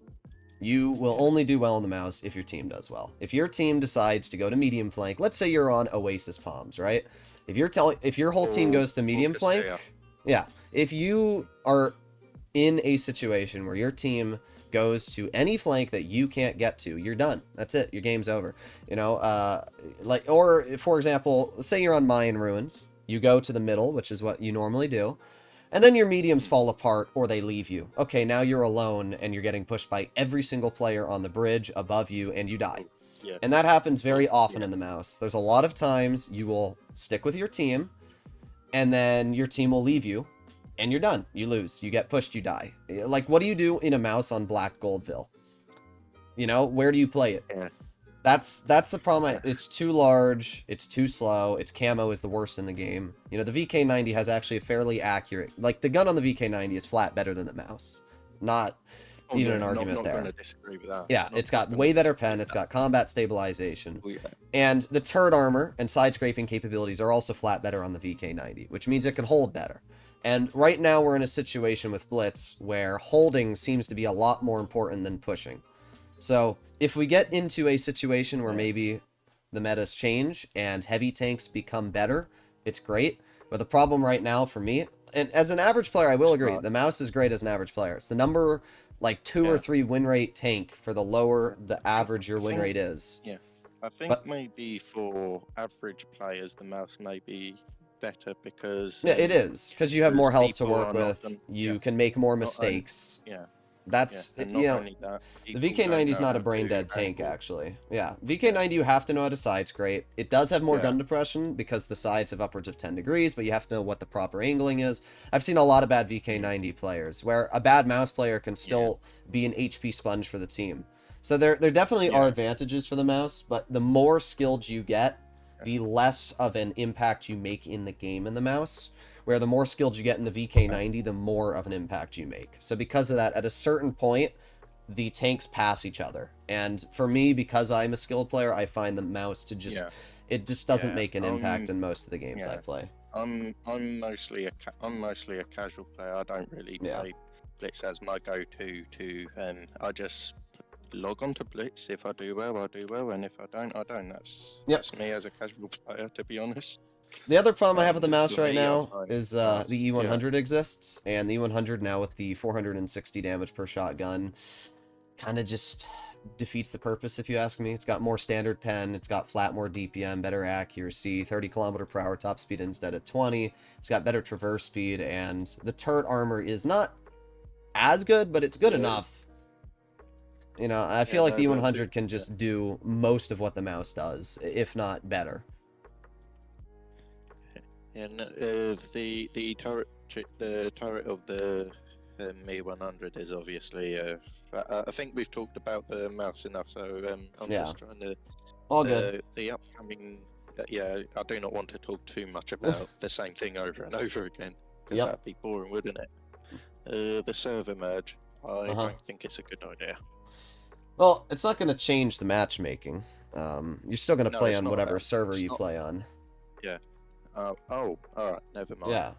You will only do well on the mouse if your team does well. If your team decides to go to medium flank, let's say you're on Oasis Palms, right? If your whole team goes to medium flank, if you are in a situation where your team goes to any flank that you can't get to, you're done. That's it. Your game's over. You know, or for example, say you're on Mayan Ruins, you go to the middle, which is what you normally do, and then your mediums fall apart or they leave you. Okay, now you're alone and you're getting pushed by every single player on the bridge above you, and you die. Yeah. And that happens very often in the mouse. There's a lot of times you will stick with your team, and then your team will leave you, and you're done. You lose. You get pushed, you die. Like, what do you do in a mouse on Black Goldville? You know, where do you play it? Yeah. That's the problem. It's too large. It's too slow. Its camo is the worst in the game. You know, the VK90 has actually a fairly accurate... Like, the gun on the VK90 is flat better than the mouse. Not even an argument not there. Gonna disagree with that. Yeah, it's got way better pen. It's got combat stabilization. And the turret armor and side scraping capabilities are also flat better on the VK90, which means it can hold better. And right now we're in a situation with Blitz where holding seems to be a lot more important than pushing. So if we get into a situation where maybe the metas change and heavy tanks become better, it's great. But the problem right now for me, and as an average player, I will agree, the mouse is great as an average player. It's the number like 2 or 3 win rate tank for the lower the average your win rate is. Yeah, I think maybe for average players, the mouse may be better because it is, because you have more health to work with. Often, you can make more mistakes. That's and you know, only that, the VK90 is not a brain dead tank actually. VK90 you have to know how to side scrape. It does have more gun depression because the sides have upwards of 10 degrees, but you have to know what the proper angling is. I've seen a lot of bad VK90 players where a bad mouse player can still be an HP sponge for the team. So there definitely are advantages for the mouse, but the more skilled you get, the less of an impact you make in the game in the mouse, where the more skilled you get in the VK90, the more of an impact you make. So because of that, at a certain point, the tanks pass each other. And for me, because I'm a skilled player, I find the mouse to just, it just doesn't make an impact in most of the games I play. I'm mostly a casual player. I don't really play Blitz as my go-to I just log on to Blitz. If I do well, I do well, and if I don't, I don't. That's me as a casual player, to be honest. The other problem I have with the mouse right now is the E100 exists, and the E100 now with the 460 damage per shot gun kind of just defeats the purpose, if you ask me. It's got more standard pen, it's got flat more DPM, better accuracy, 30 km/h top speed instead of 20. It's got better traverse speed, and the turret armor is not as good, but it's good enough. You know, I feel like the E100 can just do most of what the mouse does, if not better. And the turret of the E100 is obviously. I think we've talked about the mouse enough, so I'm just trying to. All good. The upcoming. I do not want to talk too much about the same thing over and over again, because that'd be boring, wouldn't it? The server merge. I don't think it's a good idea. Well, it's not going to change the matchmaking. You're still going to No, play it's on not whatever that. server It's you not- play on. Yeah. Oh, alright, never mind. Yeah.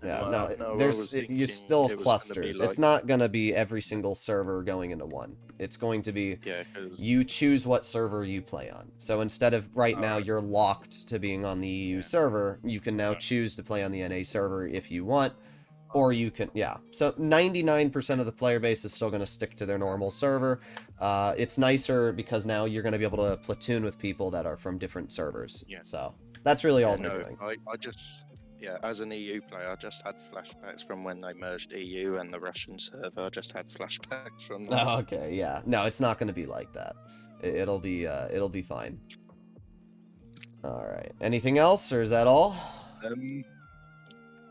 Yeah, Well, no, no, I there's was you thinking still it was gonna be clusters. It's like- not going to be every single server going into one. It's going to be Yeah, because you choose what server you play on. So instead of right now Alright. you're locked to being on the EU Yeah. server, you can now Yeah. choose to play on the NA server if you want, or you can, yeah. So 99% of the player base is still going to stick to their normal server. It's nicer because now you're going to be able to platoon with people that are from different servers. Yeah. So that's really all yeah, they're no, doing. I just, yeah, as an EU player, I just had flashbacks from when they merged EU and the Russian server. I just had flashbacks from that. Oh, okay, yeah. No, it's not going to be like that. It'll be fine. All right. Anything else, or is that all?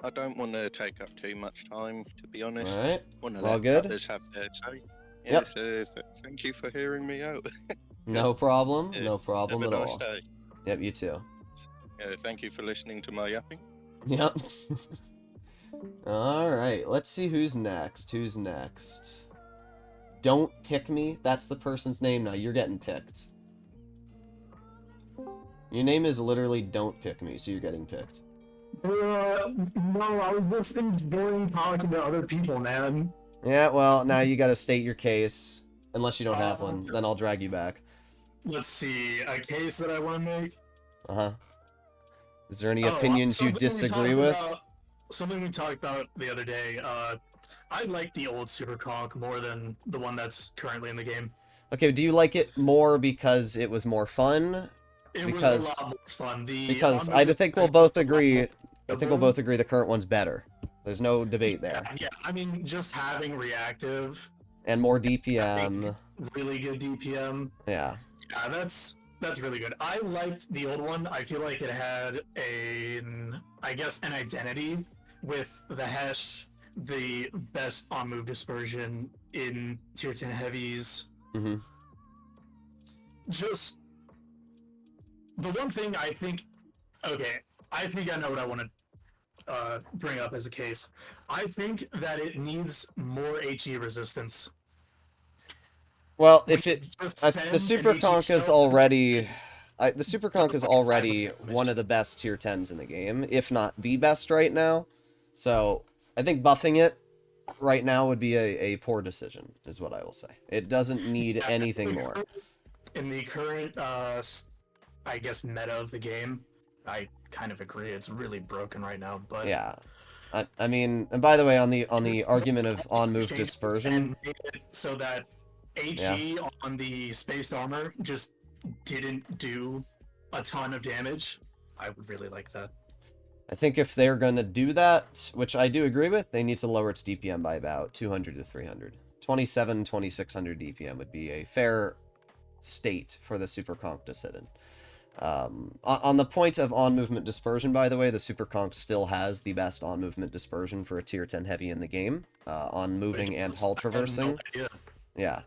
I don't want to take up too much time, to be honest. All right. Want to all let good? others have their say. Yeah, Yep. so thank you for hearing me out. No problem. Yeah, No problem Have at a nice all. day. Yep, you too. Yeah, thank you for listening to my yapping. Yep. All right. Let's see who's next. Who's next? Don't pick me. That's the person's name now. You're getting picked. Your name is literally Don't Pick Me, so you're getting picked. No, I was just enjoying talking to other people, man. Yeah, well, now you gotta state your case. Unless you don't have one, Okay. then I'll drag you back. Let's see, a case that I want to make. Uh-huh. Is there any Oh, opinions you something we disagree talked with? about- something we talked about the other day. I like the old Super Conk more than the one that's currently in the game. Okay, do you like it more because it was more fun? It Because- was a lot more fun. Because I think we'll both agree. I think we'll both agree the current one's better. There's no debate there. Yeah, I mean, just having reactive, And more DPM. really good DPM. Yeah. Yeah, that's really good. I liked the old one. I feel like it had an identity with the Hesh, the best on-move dispersion in tier 10 heavies. Mm-hmm. Just the one thing I think I know what I want to bring up as a case. I think that it needs more HE resistance. Well, We if it could just the send Super an HE Conk is shell- already the Super Conk is like already 500 damage. one of the best tier 10s in the game, if not the best right now. So I think buffing it right now would be a poor decision, is what I will say. It doesn't need Yeah, anything more. In the current, I guess, meta of the game, I kind of agree. It's really broken right now, but Yeah. I mean, and by the way, on the argument of on-move changed dispersion, and made it so that HE on the spaced armor just didn't do a ton of damage. I would really like that. I think if they're going to do that, which I do agree with, they need to lower its DPM by about 200 to 300. 2600 DPM would be a fair state for the Super Conk to sit in. On the point of on-movement dispersion, by the way, the Super Conk still has the best on-movement dispersion for a tier 10 heavy in the game, on moving and hull traversing. Yeah.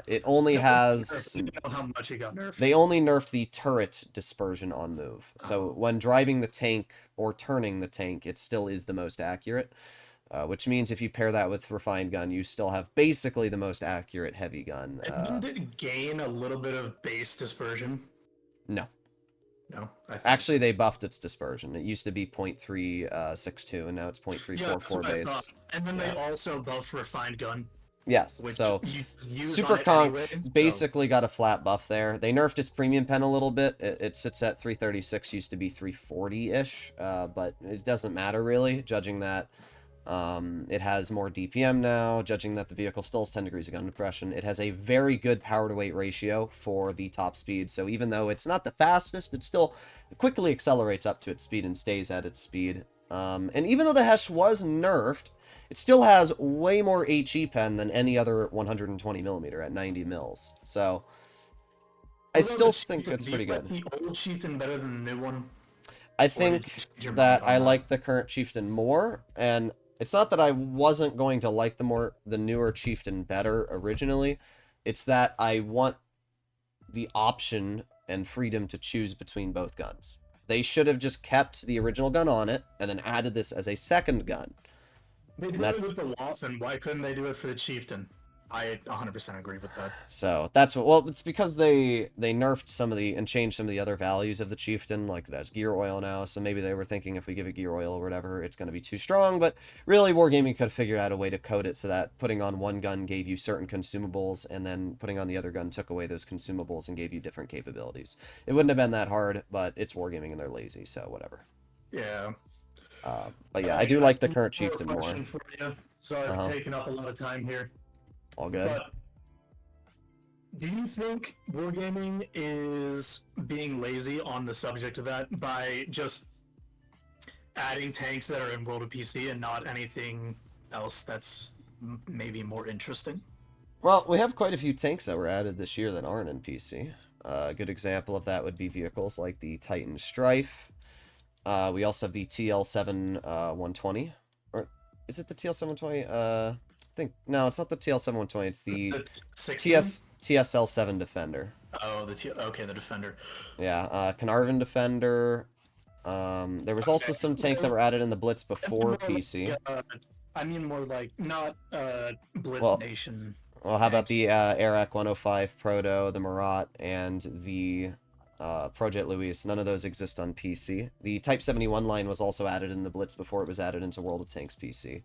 It only has... I don't know how much it got nerfed. They only nerfed the turret dispersion on move. So when driving the tank or turning the tank, it still is the most accurate. Which means if you pair that with refined gun, you still have basically the most accurate heavy gun. And didn't it gain a little bit of base dispersion? No. No, I think. Actually, they buffed its dispersion. It used to be 0.362, and now it's 0.344 yeah, that's what I base. thought. And then Yeah. they also buffed refined gun, Yes, which so you use Super on it Conk anyway, so- basically got a flat buff there. They nerfed its premium pen a little bit. It sits at 336, used to be 340-ish, but it doesn't matter really, judging that it has more DPM now, judging that the vehicle still has 10 degrees of gun depression. It has a very good power-to-weight ratio for the top speed, so even though it's not the fastest, it still quickly accelerates up to its speed and stays at its speed. And even though the Hesh was nerfed, it still has way more HE pen than any other 120mm at 90 mils. So I Although still the think Chieftain, it's do pretty you like good. the old Chieftain better than the new one? I Or think did you change your that mind on I like the current Chieftain more, and it's not that I wasn't going to like the newer Chieftain better originally. It's that I want the option and freedom to choose between both guns. They should have just kept the original gun on it and then added this as a second gun. They did That's- it with the Waffen. Why couldn't they do it for the Chieftain? I 100% agree with that. So that's what. Well, it's because they nerfed some of the and changed some of the other values of the chieftain, like it has gear oil now. So maybe they were thinking if we give it gear oil or whatever, it's going to be too strong. But really, Wargaming could have figured out a way to code it so that putting on one gun gave you certain consumables, and then putting on the other gun took away those consumables and gave you different capabilities. It wouldn't have been that hard, but it's Wargaming and they're lazy, so whatever. Yeah. But yeah, I do like the current chieftain more. For you. So I've taken up a lot of time here. All good. But do you think Wargaming is being lazy on the subject of that by just adding tanks that are in World of PC and not anything else that's maybe more interesting? Well, we have quite a few tanks that were added this year that aren't in PC. A good example of that would be vehicles like the Titan Strife. We also have the TL7 120. Or is it the TL7 120? No, it's not the TL7 120. It's the TSL7 Defender. Oh, the Defender. Yeah, Carnarvon Defender. There was also some tanks that were added in the Blitz before PC. I mean more like not Blitz Nation. Well, how about the Arak 105 Proto, the Marat, and the Projet Luis? None of those exist on PC. The Type 71 line was also added in the Blitz before it was added into World of Tanks PC.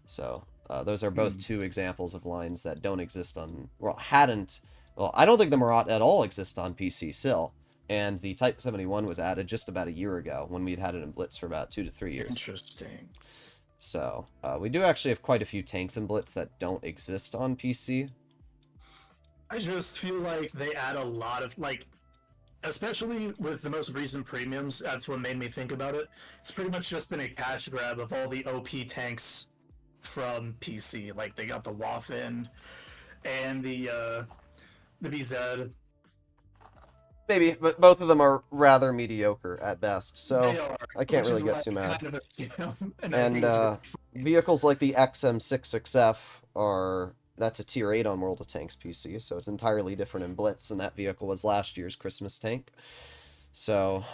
So those are both two examples of lines that don't exist on... Well, I don't think the Marat at all exists on PC still. And the Type 71 was added just about a year ago when we'd had it in Blitz for about 2 to 3 years. Interesting. So we do actually have quite a few tanks in Blitz that don't exist on PC. I just feel like they add a lot of, like, especially with the most recent premiums, that's what made me think about it. It's pretty much just been a cash grab of all the OP tanks from PC. Like, they got the Waffen and the BZ. Maybe, but both of them are rather mediocre at best, so I can't really get too mad. Kind of a scam, and vehicles like the XM66F that's a tier 8 on World of Tanks PC, so it's entirely different in Blitz, and that vehicle was last year's Christmas tank. So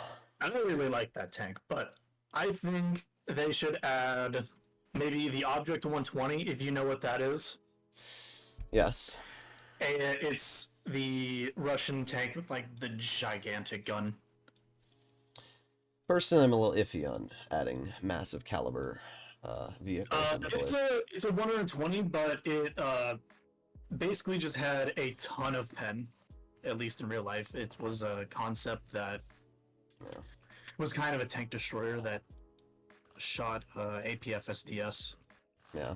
I don't really like that tank, but I think they should add maybe the Object 120, if you know what that is. Yes. And it's the Russian tank with, like, the gigantic gun. Personally, I'm a little iffy on adding massive caliber vehicles. It's a 120, but it basically just had a ton of pen, at least in real life. It was a concept that was kind of a tank destroyer that shot APF SDS. Yeah.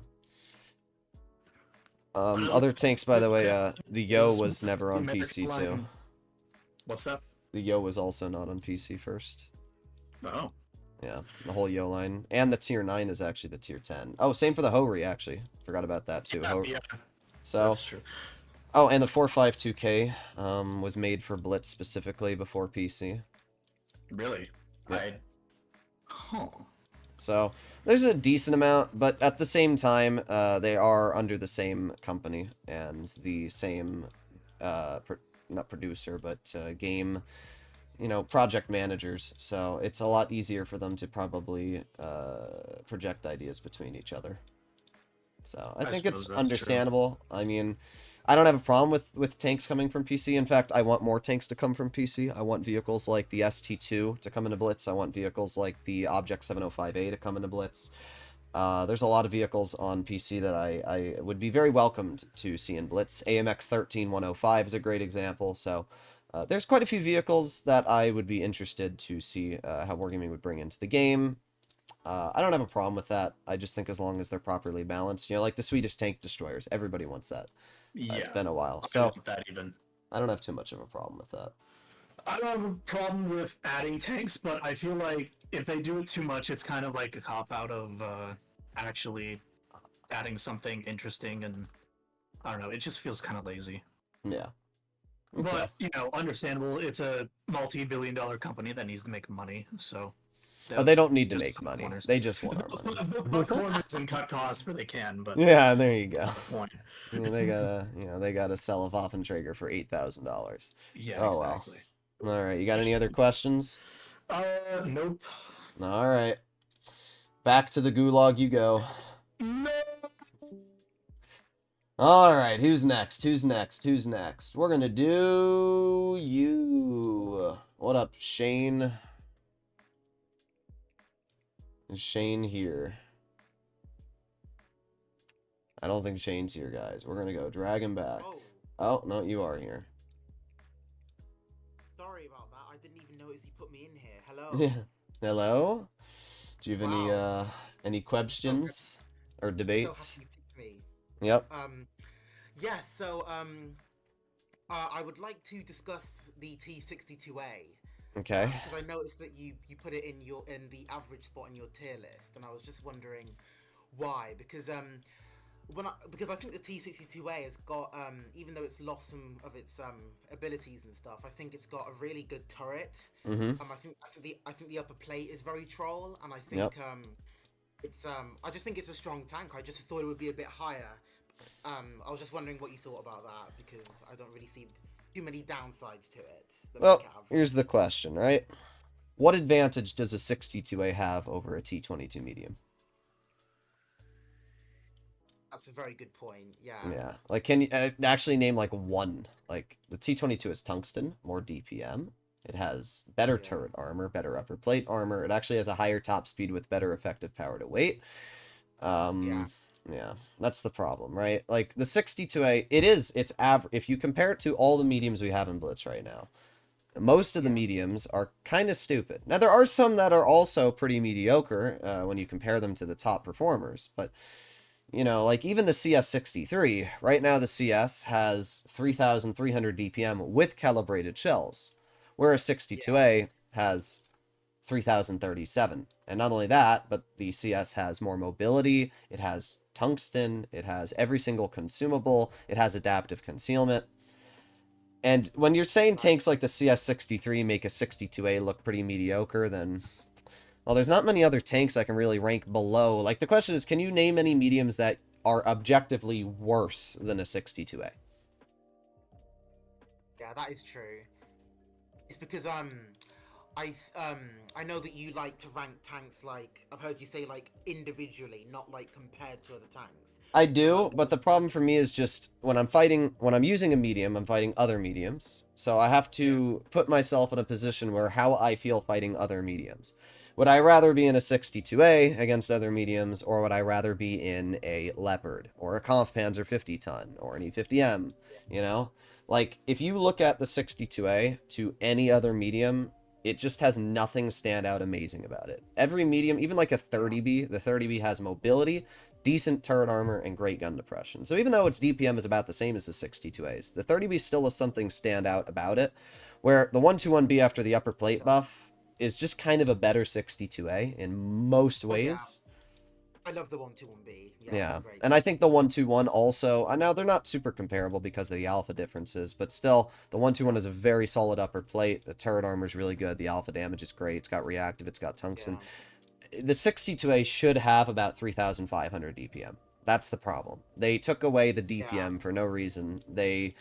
Other tanks, by the way, the Yo was never on PC too. What's that? The Yo was also not on PC first. Oh. Yeah, the whole Yo line. And the tier 9 is actually the tier 10. Oh, same for the Hori, actually. Forgot about that too. Yeah, so, that's true. Oh, and the 452K was made for Blitz specifically before PC. Really? Yeah. Huh. So, there's a decent amount, but at the same time, they are under the same company and the same, not producer, but game, project managers. So, it's a lot easier for them to probably project ideas between each other. So, I think it's understandable. True. I mean, I don't have a problem with tanks coming from PC. In fact, I want more tanks to come from PC. I want vehicles like the ST2 to come into Blitz. I want vehicles like the Object 705A to come into Blitz. There's a lot of vehicles on PC that I would be very welcomed to see in Blitz. AMX 13105 is a great example. So there's quite a few vehicles that I would be interested to see how Wargaming would bring into the game. I don't have a problem with that. I just think as long as they're properly balanced, like the Swedish tank destroyers, everybody wants that. Yeah, it's been a while, so I don't have too much of a problem with that. I don't have a problem with adding tanks, but I feel like if they do it too much, it's kind of like a cop-out of actually adding something interesting, and I don't know, it just feels kind of lazy. Yeah. Okay. But, understandable, it's a multi-billion-dollar company that needs to make money, so... they don't need to make money. Corners. They just want our money. Cut corners and cut costs where they can, but yeah, there you go. That's the point. They gotta sell a Waffenträger for $8,000. Yeah, exactly. Well. All right, you got any other questions? Nope. All right, back to the gulag you go. No. Alright, who's next? Who's next? Who's next? We're gonna do you. What up, Shane? Is Shane here? I don't think Shane's here, guys. We're gonna go drag him back. Oh, no, you are here. Sorry about that. I didn't even notice he put me in here. Hello. Yeah. Hello? Do you have any questions or debates? So happy you picked me. Yep. Yeah, so I would like to discuss the T62A. Okay. Because I noticed that you put it in the average spot in your tier list, and I was just wondering why. Because I think the T62A has got even though it's lost some of its abilities and stuff, I think it's got a really good turret. Mm-hmm. I think the upper plate is very troll, and I think it's I just think it's a strong tank. I just thought it would be a bit higher. I was just wondering what you thought about that, because I don't really see too many downsides to it. Well, here's the question, right? What advantage does a 62A have over a T22 medium? That's a very good point. Yeah. Yeah. Like, can you actually name like one? Like, the T22 is tungsten, more DPM. It has better turret armor, better upper plate armor. It actually has a higher top speed with better effective power to weight. Yeah, that's the problem, right? Like, the 62A, it's average. If you compare it to all the mediums we have in Blitz right now, most of the mediums are kind of stupid. Now, there are some that are also pretty mediocre when you compare them to the top performers, but, you know, like, even the CS63, right now the CS has 3,300 DPM with calibrated shells, whereas 62A has 3,037. And not only that, but the CS has more mobility, it has tungsten, it has every single consumable, it has adaptive concealment. And when you're saying tanks like the CS63 make a 62A look pretty mediocre, then, well, there's not many other tanks I can really rank below. Like, the question is, can you name any mediums that are objectively worse than a 62A? Yeah, that is true. It's because I know that you like to rank tanks, like, I've heard you say, like, individually, not like compared to other tanks. I do, but the problem for me is just when I'm using a medium, I'm fighting other mediums. So I have to put myself in a position where how I feel fighting other mediums. Would I rather be in a 62A against other mediums, or would I rather be in a Leopard, or a Kampfpanzer 50-ton, or an E50M, you know? Like, if you look at the 62A to any other medium, it just has nothing stand out amazing about it. Every medium, even like a 30B, the 30B has mobility, decent turret armor, and great gun depression. So even though its DPM is about the same as the 62As, the 30B still has something stand out about it, where the 121B after the upper plate buff is just kind of a better 62A in most ways. I love the 121B. Yeah, and I think the 121 also, now they're not super comparable because of the alpha differences, but still, the 121 is a very solid upper plate, the turret armor is really good, the alpha damage is great, it's got reactive, it's got tungsten. The 62A should have about 3,500 DPM. That's the problem. They took away the DPM for no reason. They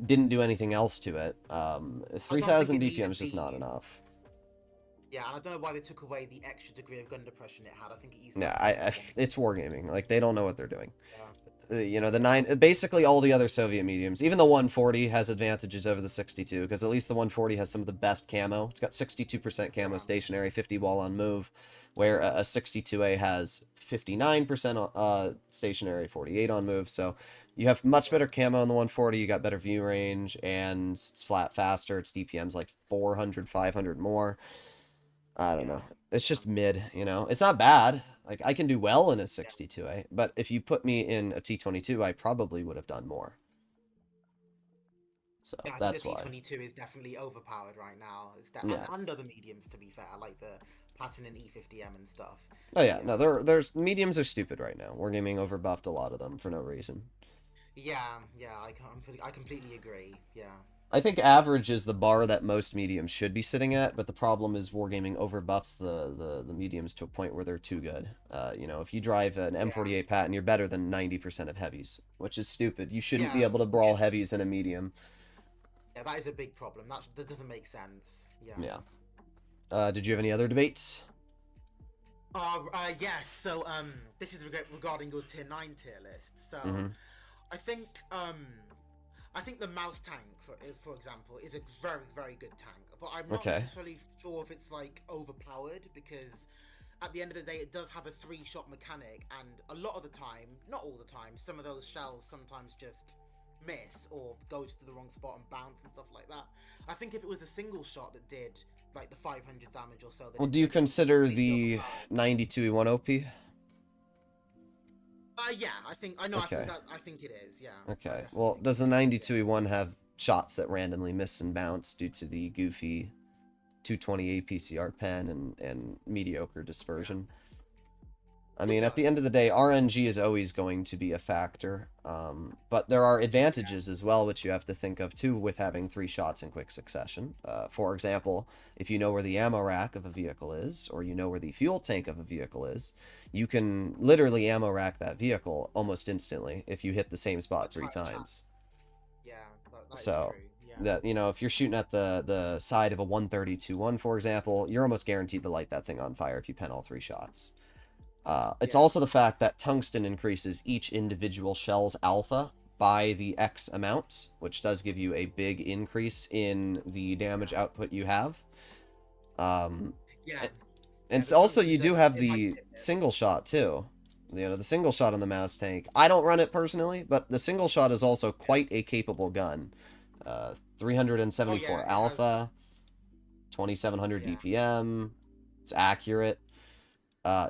didn't do anything else to it. 3,000 DPM is just not enough. Yeah, and I don't know why they took away the extra degree of gun depression it had. I think it used. Yeah, it's wargaming. Like, they don't know what they're doing. You know, basically all the other Soviet mediums, even the 140 has advantages over the 62, because at least the 140 has some of the best camo. It's got 62% camo stationary, 50 wall on move, where a 62A has 59% stationary, 48 on move. So you have much better camo on the 140, you got better view range, and it's flat faster. Its DPM's like 400, 500 more. I don't know. It's just mid, you know? It's not bad. Like, I can do well in a 62A, but if you put me in a T22, I probably would have done more. So yeah, that's the why. T22 is definitely overpowered right now. It's and other mediums, to be fair, like the Platin and E50M and stuff. Oh yeah, no, there's mediums are stupid right now. Wargaming overbuffed a lot of them for no reason. Yeah, I completely agree. Yeah. I think average is the bar that most mediums should be sitting at, but the problem is Wargaming overbuffs the mediums to a point where they're too good. You know, if you drive an M48 Patton, you're better than 90% of heavies, which is stupid. You shouldn't be able to brawl heavies in a medium. Yeah, that is a big problem. That doesn't make sense. Yeah. Did you have any other debates? Yes. So, this is regarding your tier 9 tier list. So, I think the mouse tank, for example, is a very, very good tank. But I'm not necessarily sure if it's like overpowered, because at the end of the day, it does have a 3-shot mechanic, and a lot of the time, not all the time, some of those shells sometimes just miss or go to the wrong spot and bounce and stuff like that. I think if it was a single shot that did like the 500 damage or so, then well, do you consider the 92E1 OP? Yeah, I think it is. Yeah. Okay. Well, does the 92E1 have shots that randomly miss and bounce due to the goofy 220 APCR pen and mediocre dispersion? I mean, at the end of the day, RNG is always going to be a factor, but there are advantages as well, which you have to think of too, with having 3 shots in quick succession. For example, if you know where the ammo rack of a vehicle is, or you know where the fuel tank of a vehicle is, you can literally ammo rack that vehicle almost instantly if you hit the same spot 3 times. Yeah, that's so true. Yeah. that, you know, if you're shooting at the side of a 132-1, for example, you're almost guaranteed to light that thing on fire if you pen all 3 shots. It's also the fact that tungsten increases each individual shell's alpha by the X amount, which does give you a big increase in the damage output you have. And also you do have the single shot too. You know, the single shot on the mouse tank. I don't run it personally, but the single shot is also quite a capable gun. 374 alpha, 2700 DPM. It's accurate.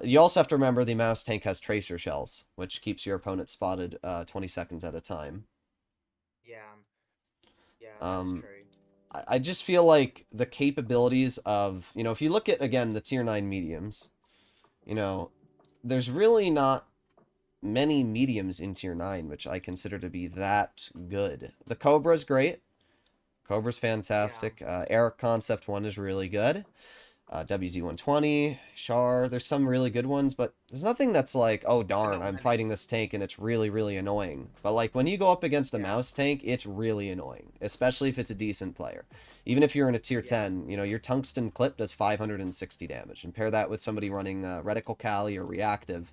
You also have to remember the mouse tank has tracer shells, which keeps your opponent spotted 20 seconds at a time. Yeah, that's true. I just feel like the capabilities of, you know, if you look at, again, the tier 9 mediums, you know, there's really not many mediums in tier 9, which I consider to be that good. The Cobra's great. Cobra's fantastic. Eric Concept 1 is really good. WZ-120, Char, there's some really good ones, but there's nothing that's like, oh darn, I'm fighting this tank and it's really, really annoying. But like when you go up against a mouse tank, it's really annoying, especially if it's a decent player. Even if you're in a tier 10, you know, your tungsten clip does 560 damage, and pair that with somebody running reticle cali or reactive,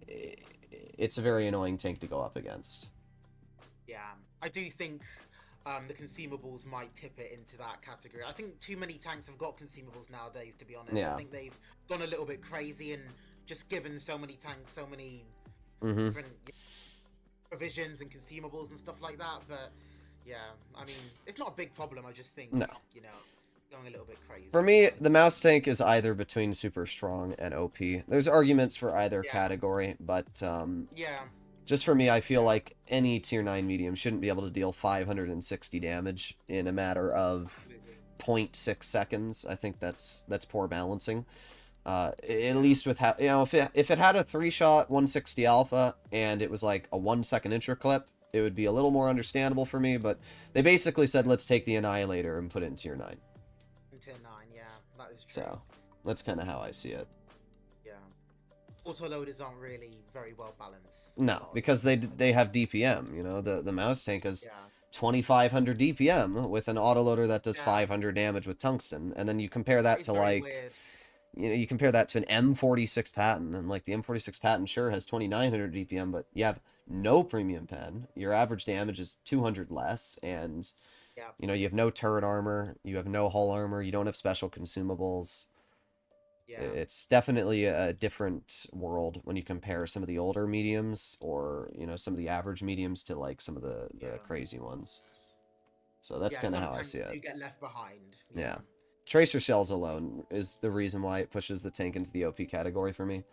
it's a very annoying tank to go up against. Yeah, I do think the consumables might tip it into that category. I think too many tanks have got consumables nowadays, to be honest. Yeah. I think they've gone a little bit crazy and just given so many tanks so many different provisions and consumables and stuff like that. But yeah, I mean, it's not a big problem. I just think, you know, going a little bit crazy. For me, the mouse tank is either between super strong and OP. There's arguments for either category, but just for me, I feel like any tier 9 medium shouldn't be able to deal 560 damage in a matter of 0.6 seconds. I think that's poor balancing. At least with you know, if it had a 3-shot 160 alpha and it was like a 1-second intro clip, it would be a little more understandable for me. But they basically said, let's take the Annihilator and put it in tier 9. In tier 9, yeah, that is true. So that's kind of how I see it. Autoloaders aren't really very well balanced. No, because they have DPM. You know, the mouse tank is 2500 DPM with an autoloader that does 500 damage with tungsten, and then you compare that to like, you know, you compare that to an M46 Patton, and like the M46 Patton sure has 2900 DPM, but you have no premium pen. Your average damage is 200 less, and you know, you have no turret armor, you have no hull armor, you don't have special consumables. It's definitely a different world when you compare some of the older mediums, or, you know, some of the average mediums to like some of the crazy ones. So that's kind of how I see it. You get left behind. Yeah. Tracer shells alone is the reason why it pushes the tank into the OP category for me.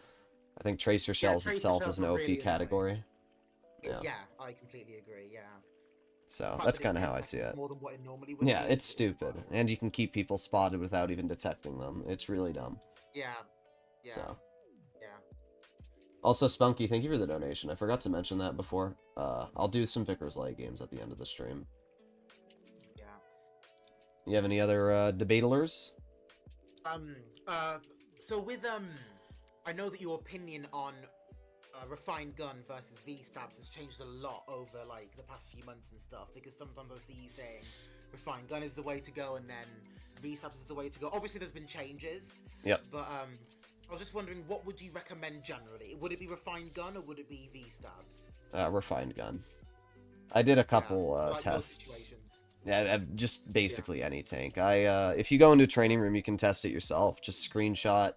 I think Tracer shells itself is an OP category. Yeah, I completely agree. Yeah. So that's kind of how I see it. More than what it normally would be. It's stupid, and you can keep people spotted without even detecting them. It's really dumb. So. Also, Spunky, thank you for the donation. I forgot to mention that before. I'll do some Vickers Light games at the end of the stream. You have any other debatalers? So with I know that your opinion on refined gun versus V-stabs has changed a lot over like the past few months and stuff, because sometimes I see you saying refined gun is the way to go and then V-stabs is the way to go. Obviously there's been changes, but I was just wondering, what would you recommend generally? Would it be refined gun or would it be V-stabs? Refined gun. I did a couple like those tests. situations. Yeah, just basically any tank. If you go into a training room, you can test it yourself. Just screenshot,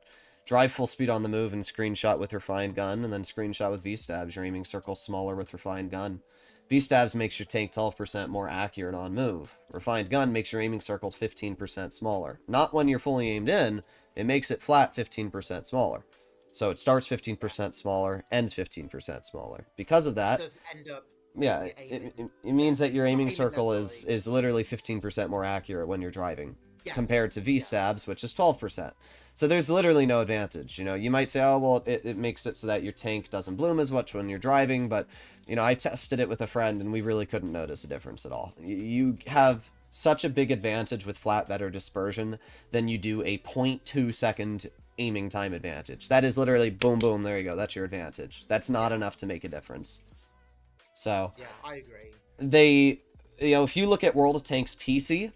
drive full speed on the move, and screenshot with refined gun, and then screenshot with V-stabs. Your aiming circle smaller with refined gun. V-stabs makes your tank 12% more accurate on move. Refined gun makes your aiming circle 15% smaller. Not when you're fully aimed in, it makes it flat 15% smaller. So it starts 15% smaller, ends 15% smaller. Because of that, Does end up yeah, it means that your aiming circle is is literally 15% more accurate when you're driving, Yes, compared to V-stabs, which is 12%. So there's literally no advantage. You know, you might say, oh, well, it makes it so that your tank doesn't bloom as much when you're driving, but, you know, I tested it with a friend, and we really couldn't notice a difference at all. You have such a big advantage with flat better dispersion than you do a 0.2 second aiming time advantage. That is literally boom, boom, there you go. That's your advantage. That's not enough to make a difference. So, yeah, I agree. they, you know, if you look at World of Tanks PC,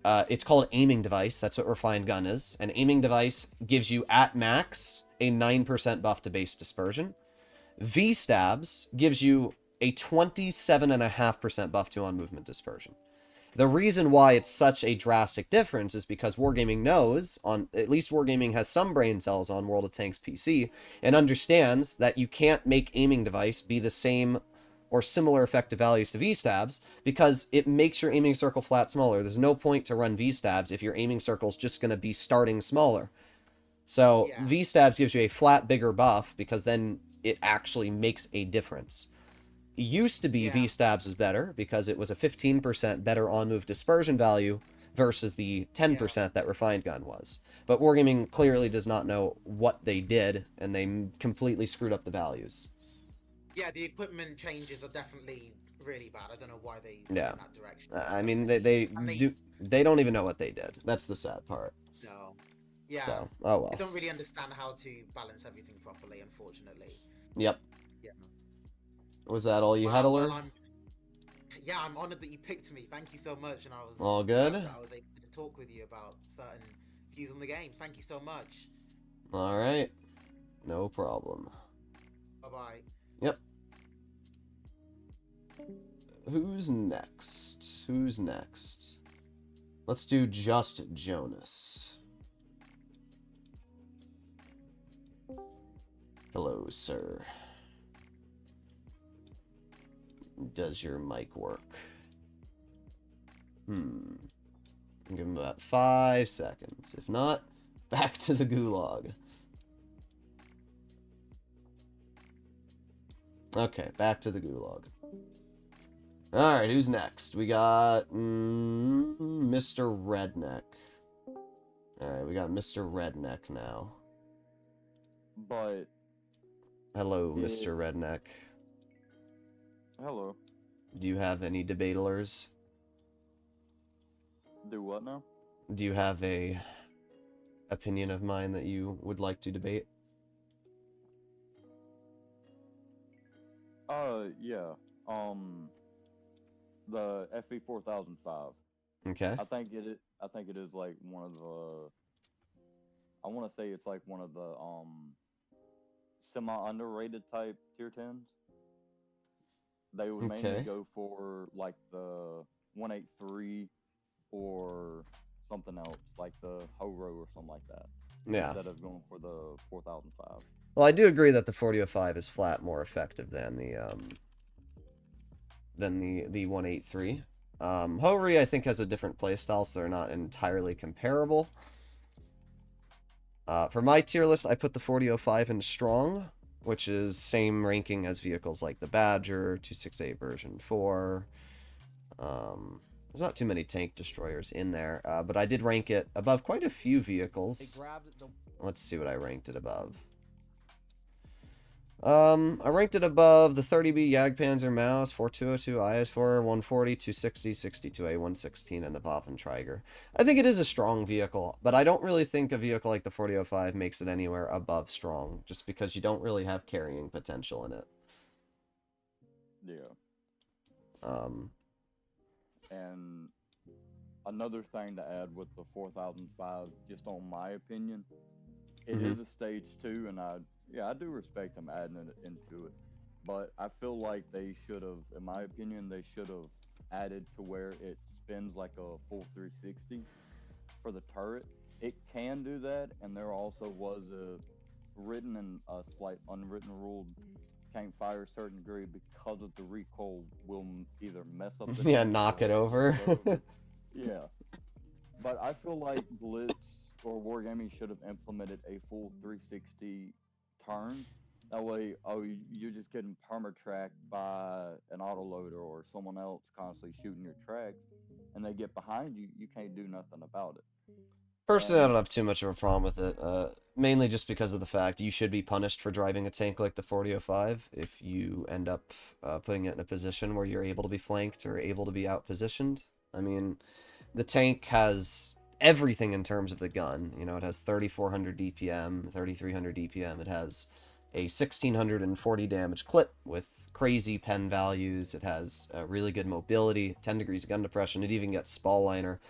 it's called aiming device. That's what refined gun is. An aiming device gives you at max a 9% buff to base dispersion. V-stabs gives you a 27.5% buff to on movement dispersion. The reason why it's such a drastic difference is because Wargaming knows, at least Wargaming has some brain cells on World of Tanks PC, and understands that you can't make aiming device be the same or similar effective values to V-stabs, because it makes your aiming circle flat smaller. There's no point to run V-stabs if your aiming circle is just going to be starting smaller. So Yeah. V-stabs gives you a flat, bigger buff, because then it actually makes a difference. It used to be Yeah. V-stabs is better, because it was a 15% better on-move dispersion value versus the 10% that refined gun was. But Wargaming clearly does not know what they did, and they completely screwed up the values. Yeah, the equipment changes are definitely really bad. I don't know why they Yeah. went in that direction. I mean, they don't even know what they did. That's the sad part. No. Yeah. So, oh They well. don't really understand how to balance everything properly, unfortunately. Yep. Yeah. Was that all you had to learn? I'm honored that you picked me. Thank you so much, and I was All good? glad that I was able to talk with you about certain views on the game. Thank you so much. All right. No problem. Bye bye. Yep. Who's next? Who's next? Let's do just Jonas. Hello, sir. Does your mic work? Give him about 5 seconds. If not, back to the gulag. Okay, back to the gulag. Alright, who's next? We got Mr. Redneck. Alright, we got Mr. Redneck now. But Hello, Mr. Redneck. hello. Do you have any debatalers? Do what now? Do you have a opinion of mine that you would like to debate? Yeah. The FV4005. Okay. I think it is like one of the. I want to say it's like one of the semi underrated type tier 10s. They would mainly go for like the 183 or something else, like the Horo or something like that. Yeah. Instead of going for the 4005. Well, I do agree that the 4005 is flat more effective than the 183. Hori, I think, has a different playstyle, so they're not entirely comparable. For my tier list, I put the 4005 in strong, which is same ranking as vehicles like the Badger, 268 version 4. There's not too many tank destroyers in there, but I did rank it above quite a few vehicles. Let's see what I ranked it above. I ranked it above the 30B Jagdpanzer Maus, 4202 IS4, 140, 260, 62A, 116, and the Waffenträger. I think it is a strong vehicle, but I don't really think a vehicle like the 4005 makes it anywhere above strong, just because you don't really have carrying potential in it. Yeah. And another thing to add with the 4005, just on my opinion, it is a stage 2, and I do respect them adding it into it. but I feel like they should have, in my opinion, they should have added to where it spins like a full 360 for the turret. It can do that, and there also was a written and a slight unwritten rule: can't fire a certain degree because of the recoil will either mess up the Yeah, tank knock or it over. Yeah, but I feel like Blitz or Wargaming should have implemented a full 360 turn. That way, you're just getting perma-tracked by an autoloader or someone else constantly shooting your tracks, and they get behind you, you can't do nothing about it. Personally, I And don't have too much of a problem with it, mainly just because of the fact you should be punished for driving a tank like the 4005 if you end up putting it in a position where you're able to be flanked or able to be out-positioned. I mean, the tank has everything in terms of the gun. You know, it has 3,400 DPM, 3,300 DPM. It has a 1,640 damage clip with crazy pen values. It has really good mobility, 10 degrees of gun depression. It even gets Spall liner.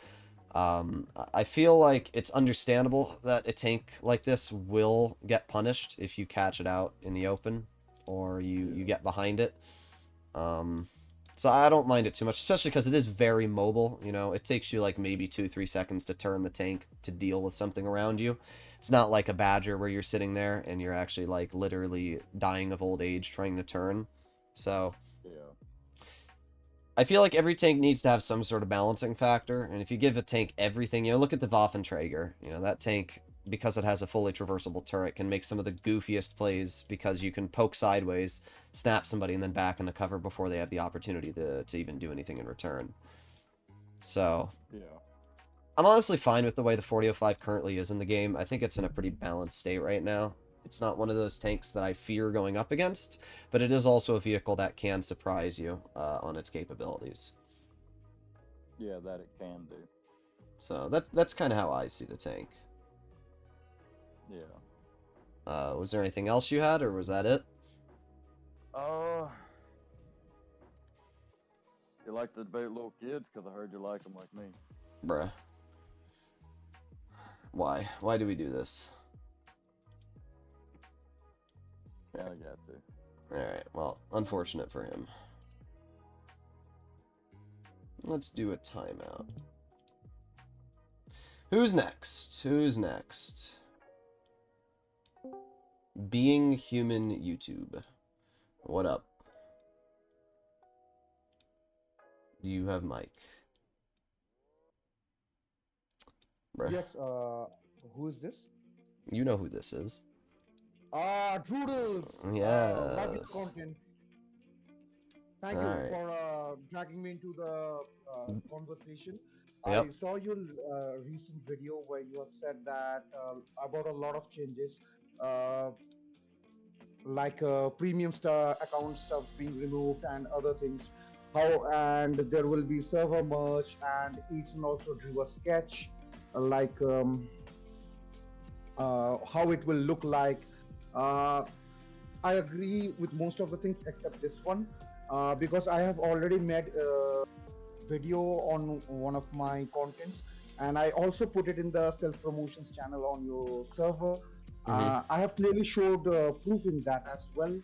I feel like it's understandable that a tank like this will get punished if you catch it out in the open or you get behind it. So I don't mind it too much, especially because it is very mobile. You know, it takes you like maybe 2-3 seconds to turn the tank to deal with something around you. It's not like a Badger where you're sitting there and you're actually like literally dying of old age trying to turn. So yeah, I feel like every tank needs to have some sort of balancing factor, and if you give a tank everything, you know, look at the Waffenträger. You know, that tank, because it has a fully traversable turret, can make some of the goofiest plays because you can poke sideways, snap somebody, and then back into cover before they have the opportunity to even do anything in return. So, yeah, I'm honestly fine with the way the 4005 currently is in the game. I think it's in a pretty balanced state right now. It's not one of those tanks that I fear going up against, but it is also a vehicle that can surprise you on its capabilities. yeah, that it can do. So that's kind of how I see the tank. Yeah. Was there anything else you had, or was that it? You like to debate little kids? Because I heard you like them like me. Bruh. Why? Why do we do this? Yeah, I got to. Alright, well, unfortunate for him. Let's do a timeout. Who's next? Who's next? Being Human YouTube. What up? Do you have mic? Bruh. Yes, who is this? You know who this is. Droodles! Love your Yes. contents. Thank you Alright. for dragging me into the conversation. Yep. I saw your recent video where you have said that about a lot of changes, like premium account stuffs being removed and other things. And there will be server merge, and Ethan also drew a sketch, like how it will look like. I agree with most of the things except this one, because I have already made a video on one of my contents, and I also put it in the self-promotions channel on your server. I have clearly showed proof in that as well,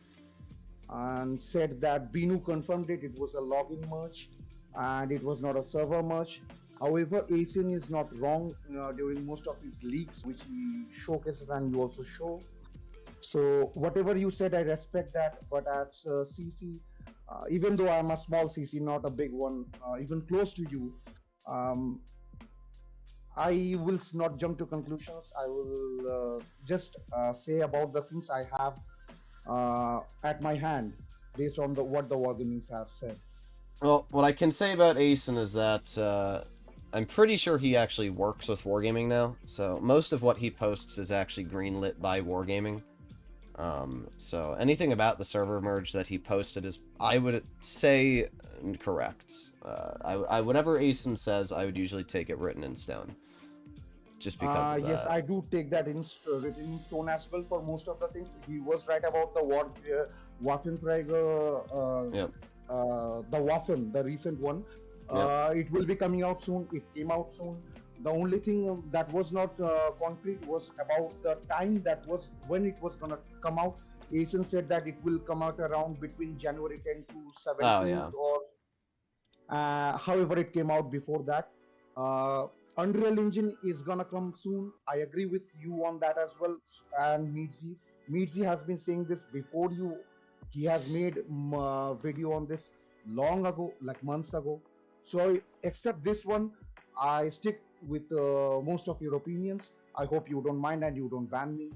and said that Binu confirmed it. It was a login merge, and it was not a server merge. However, Asian is not wrong during most of his leaks, which he showcases and you also show. So whatever you said, I respect that. But as CC, even though I'm a small CC, not a big one, even close to you, I will not jump to conclusions. I will just say about the things I have at my hand based on what the wargamings have said. Well, what I can say about Asen is that I'm pretty sure he actually works with Wargaming now, so most of what he posts is actually greenlit by Wargaming. So anything about the server merge that he posted is, I would say, correct. Whatever Asen says, I would usually take it written in stone. Just because of that. Yes, I do take that written in stone as well for most of the things. He was right about the Waffenträger, Yep. the Waffen, the recent one. Yep. It will be coming out soon. It came out soon. The only thing that was not concrete was about the time that was when it was gonna come out. Asian said that it will come out around between January 10 to 17th, Oh, yeah. or however it came out before that. Unreal Engine is gonna come soon. I agree with you on that as well. And Meetzy has been saying this before you. He has made video on this long ago, like months ago. So except this one, I stick with most of your opinions. I hope you don't mind and you don't ban me.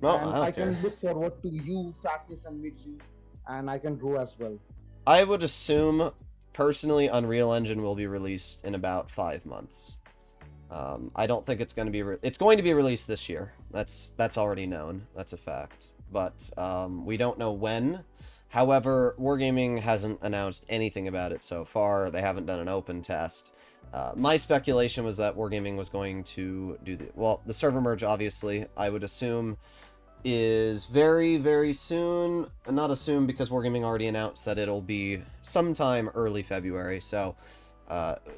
No, And I don't I can care. look forward to you, Fatness and Meetzy, and I can grow as well. I would assume, personally, Unreal Engine will be released in about 5 months. I don't think it's going to be... It's going to be released this year. That's already known. That's a fact. But we don't know when. However, Wargaming hasn't announced anything about it so far. They haven't done an open test. My speculation was that Wargaming was going to do the server merge, obviously, I would assume, is very, very soon. Not assume, because Wargaming already announced that it'll be sometime early February. So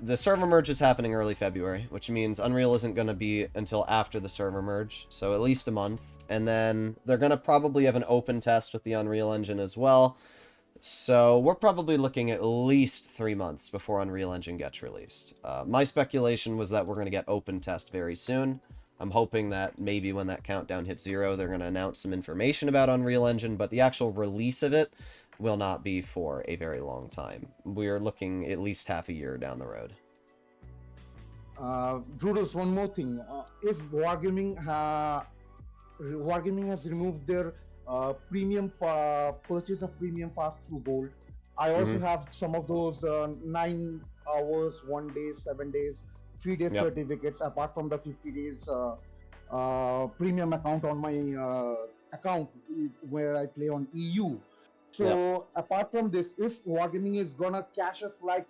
the server merge is happening early February, which means Unreal isn't going to be until after the server merge, so at least a month. And then they're going to probably have an open test with the Unreal Engine as well. So we're probably looking at least 3 months before Unreal Engine gets released. My speculation was that we're going to get open test very soon. I'm hoping that maybe when that countdown hits 0, they're going to announce some information about Unreal Engine, but the actual release of it will not be for a very long time. We're looking at least half a year down the road. Droodles, one more thing. If Wargaming has removed their premium purchase of premium pass through gold, I also have some of those 9 hours, 1 day, 7 days, 3 days certificates, apart from the 50 days premium account on my account where I play on EU. So apart from this, if Wargaming is gonna cash us like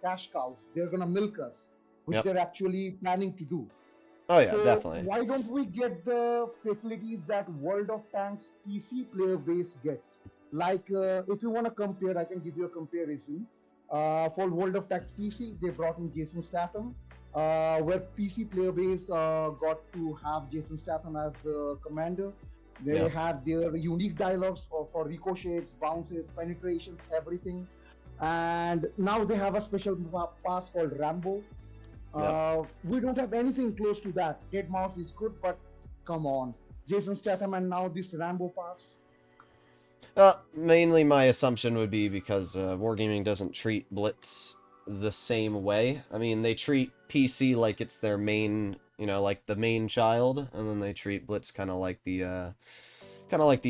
cash cows, they're gonna milk us, which they're actually planning to do. Oh yeah, So definitely. why don't we get the facilities that World of Tanks PC player base gets? Like if you want to compare, I can give you a comparison. For World of Tanks PC, they brought in Jason Statham, where PC player base got to have Jason Statham as the commander. They had their unique dialogues for ricochets, bounces, penetrations, everything. And now they have a special pass called Rambo. We don't have anything close to that. Dead Mouse is good, but come on. Jason Statham and now this Rambo pass. Mainly my assumption would be because Wargaming doesn't treat Blitz the same way. I mean, they treat PC like it's their main, you know, like the main child, and then they treat Blitz kind of like the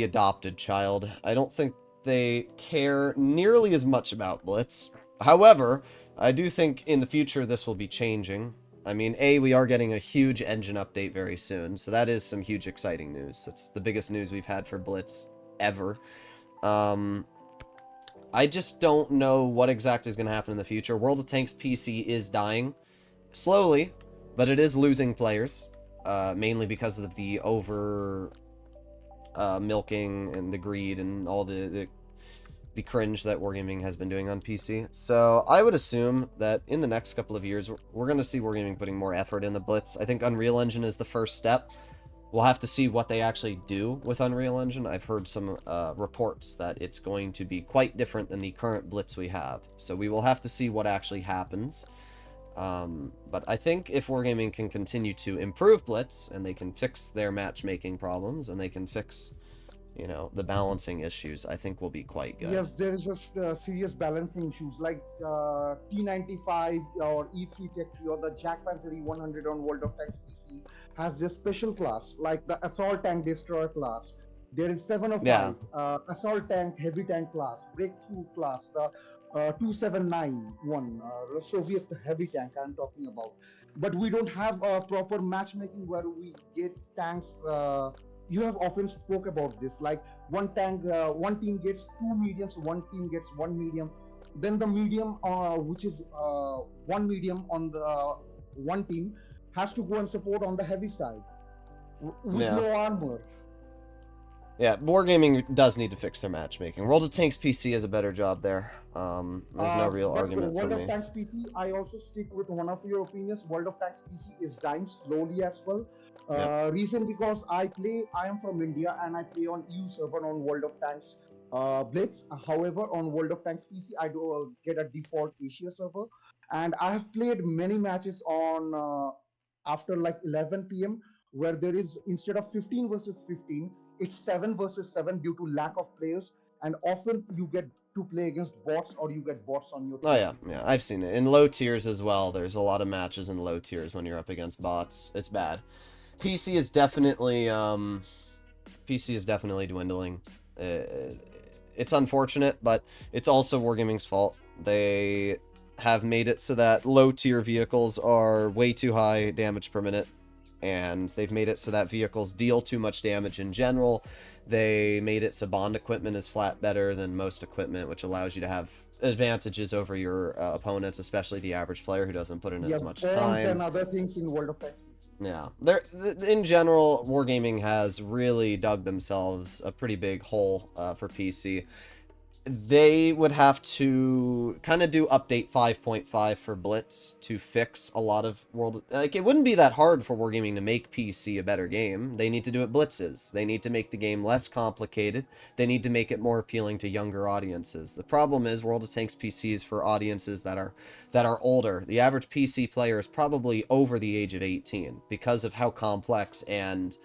adopted child. I don't think they care nearly as much about Blitz. However, I do think in the future this will be changing. I mean, we are getting a huge engine update very soon, so that is some huge exciting news. That's the biggest news we've had for Blitz ever. I just don't know what exactly is going to happen in the future. World of Tanks PC is dying. Slowly, but it is losing players. Mainly because of the milking and the greed and all the cringe that Wargaming has been doing on PC. So I would assume that in the next couple of years, we're going to see Wargaming putting more effort in the Blitz. I think Unreal Engine is the first step. We'll have to see what they actually do with Unreal Engine. I've heard some reports that it's going to be quite different than the current Blitz we have. So we will have to see what actually happens. But I think if Wargaming can continue to improve Blitz, and they can fix their matchmaking problems, and they can fix, you know, the balancing issues, I think we'll be quite good. Yes, there is a serious balancing issues like T95 or E3 Tech 3 or the Jack Panzer E100 on World of Tanks PC has this special class like the Assault Tank Destroyer class. There is 7 of 5 Assault Tank Heavy Tank class, Breakthrough class, the 2791 Soviet Heavy Tank I'm talking about. But we don't have a proper matchmaking where we get tanks. You have often spoke about this, like one team gets 2 mediums, one team gets 1 medium, then the medium which is 1 medium on the one team has to go and support on the heavy side with no armor. Yeah, Wargaming does need to fix their matchmaking. World of Tanks PC has a better job there. There's no real argument for me. World of Tanks PC, I also stick with one of your opinions. World of Tanks PC is dying slowly as well. Reason because I am from India and I play on EU server on World of Tanks Blitz. However, on World of Tanks PC, I do get a default Asia server, and I have played many matches on after like 11 p.m. where there is, instead of 15 versus 15, it's 7 versus 7 due to lack of players, and often you get to play against bots or you get bots on your team. Oh yeah, I've seen it in low tiers as well. There's a lot of matches in low tiers when you're up against bots. It's bad. PC is definitely dwindling. It's unfortunate, but it's also Wargaming's fault. They have made it so that low tier vehicles are way too high damage per minute, and they've made it so that vehicles deal too much damage in general. They made it so bond equipment is flat better than most equipment, which allows you to have advantages over your opponents, especially the average player who doesn't put in as much time. And other things in World of Tanks. Yeah, in general, Wargaming has really dug themselves a pretty big hole for PC. They would have to kind of do update 5.5 for Blitz to fix a lot of it wouldn't be that hard for Wargaming to make PC a better game. They need to do it Blitzes. They need to make the game less complicated. They need to make it more appealing to younger audiences. The problem is World of Tanks PC is for audiences that are older. The average PC player is probably over the age of 18 because of how complex and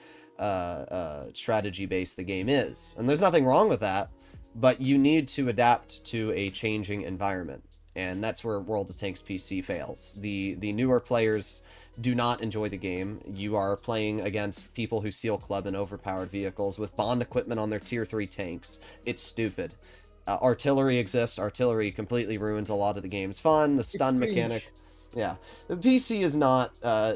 strategy-based the game is. And there's nothing wrong with that. But you need to adapt to a changing environment, and that's where World of Tanks PC fails. The newer players do not enjoy the game. You are playing against people who seal club in overpowered vehicles with bond equipment on their tier 3 tanks. It's stupid. Artillery exists. Artillery completely ruins a lot of the game's fun. The stun mechanic... Yeah, the PC is not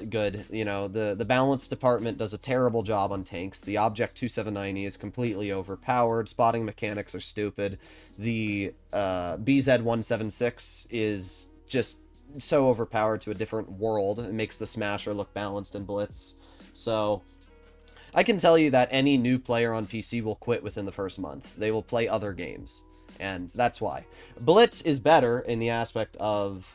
good. You know, the balance department does a terrible job on tanks. The Object 2790 is completely overpowered. Spotting mechanics are stupid. The BZ176 is just so overpowered to a different world. It makes the Smasher look balanced in Blitz. So I can tell you that any new player on PC will quit within the first month. They will play other games, and that's why. Blitz is better in the aspect of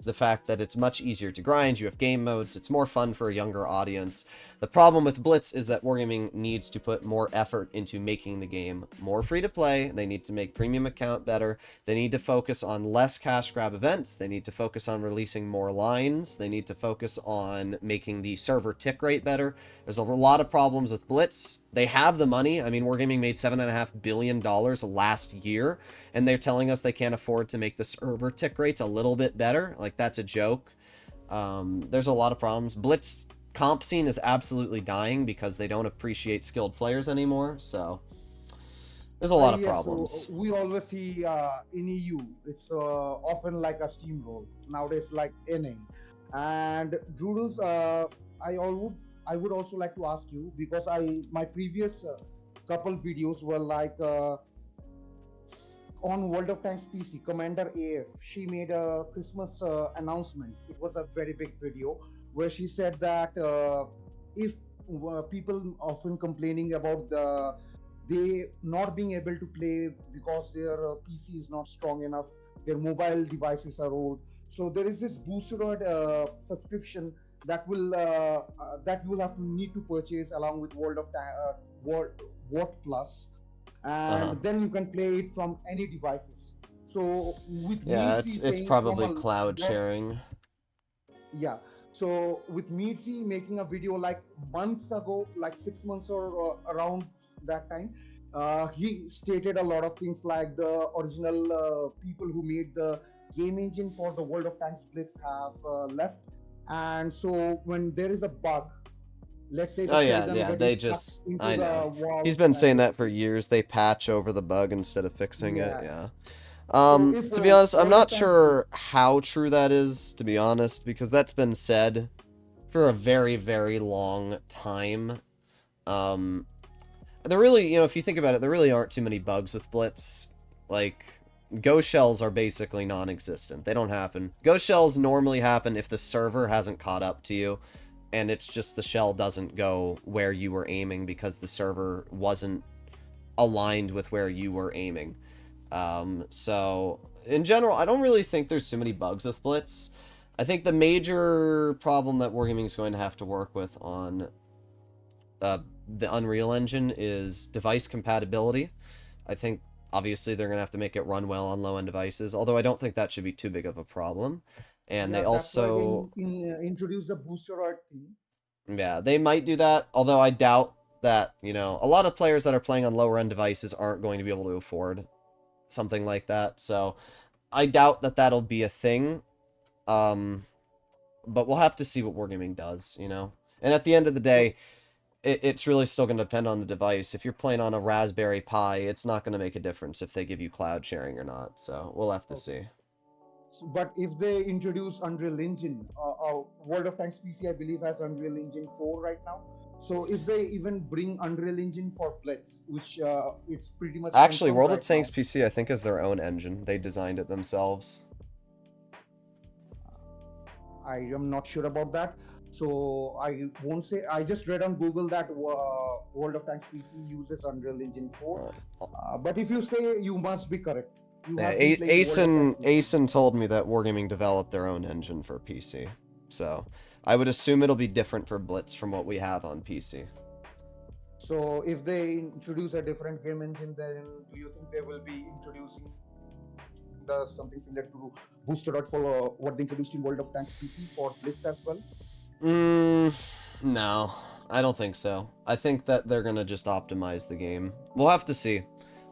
the fact that it's much easier to grind, you have game modes, it's more fun for a younger audience. The problem with Blitz is that Wargaming needs to put more effort into making the game more free to play. They need to make premium account better. They need to focus on less cash grab events. They need to focus on releasing more lines. They need to focus on making the server tick rate better. There's a lot of problems with Blitz. They have the money. I mean, Wargaming made $7.5 billion last year, and they're telling us they can't afford to make the server tick rates a little bit better. Like, that's a joke. There's a lot of problems. Blitz comp scene is absolutely dying because they don't appreciate skilled players anymore, so there's a lot of problems. So we always see in EU, it's often like a steamroll. Nowadays, like inning. And Droodles, I would also like to ask you, because my previous couple videos were like on World of Tanks PC, Commander AF, she made a Christmas announcement. It was a very big video where she said that if people often complaining about they not being able to play because their PC is not strong enough, their mobile devices are old. So there is this boosted subscription that will that you will have to need to purchase along with World of War Plus, and then you can play it from any devices. So with it's probably cloud sharing. Yeah. So with Meadsy making a video like months ago, like 6 months or around that time, he stated a lot of things like the original people who made the game engine for the World of Tanks Blitz have left. And so when there is a bug, let's say they just, I know, he's been saying that for years. They patch over the bug instead of fixing it. To be honest, I'm not sure how true that is, to be honest, because that's been said for a very, very long time. There really, if you think about it, there really aren't too many bugs with Blitz. Like, ghost shells are basically non-existent. They don't happen. Ghost shells normally happen if the server hasn't caught up to you, and it's just the shell doesn't go where you were aiming because the server wasn't aligned with where you were aiming. So, in general, I don't really think there's too many bugs with Blitz. I think the major problem that Wargaming is going to have to work with on the Unreal Engine is device compatibility. I think obviously they're going to have to make it run well on low-end devices, although I don't think that should be too big of a problem. And Yeah, they that's why they also, introduced the booster art thing. yeah, they might do that, although I doubt that, you know, a lot of players that are playing on lower-end devices aren't going to be able to afford something like that, so I doubt that that'll be a thing. But we'll have to see what Wargaming does, you know? And at the end of the day, it's really still going to depend on the device. If you're playing on a Raspberry Pi, it's not going to make a difference if they give you cloud sharing or not. So we'll have to see. But if they introduce Unreal Engine, World of Tanks PC, I believe, has Unreal Engine 4 right now. So if they even bring Unreal Engine for Blitz, which it's pretty much... Actually, World of right Tanks now. PC, I think, has their own engine. They designed it themselves. I am not sure about that. So I won't say. I just read on Google that World of Tanks PC uses Unreal Engine 4. But if you say, you must be correct. You Yeah, have been playing World of Tanks PC. Asen told me that Wargaming developed their own engine for PC. So I would assume it'll be different for Blitz from what we have on PC. So if they introduce a different game engine, then do you think they will be introducing something similar to Booster Dot for what they introduced in World of Tanks PC for Blitz as well? No, I don't think so. I think that they're gonna just optimize the game. We'll have to see,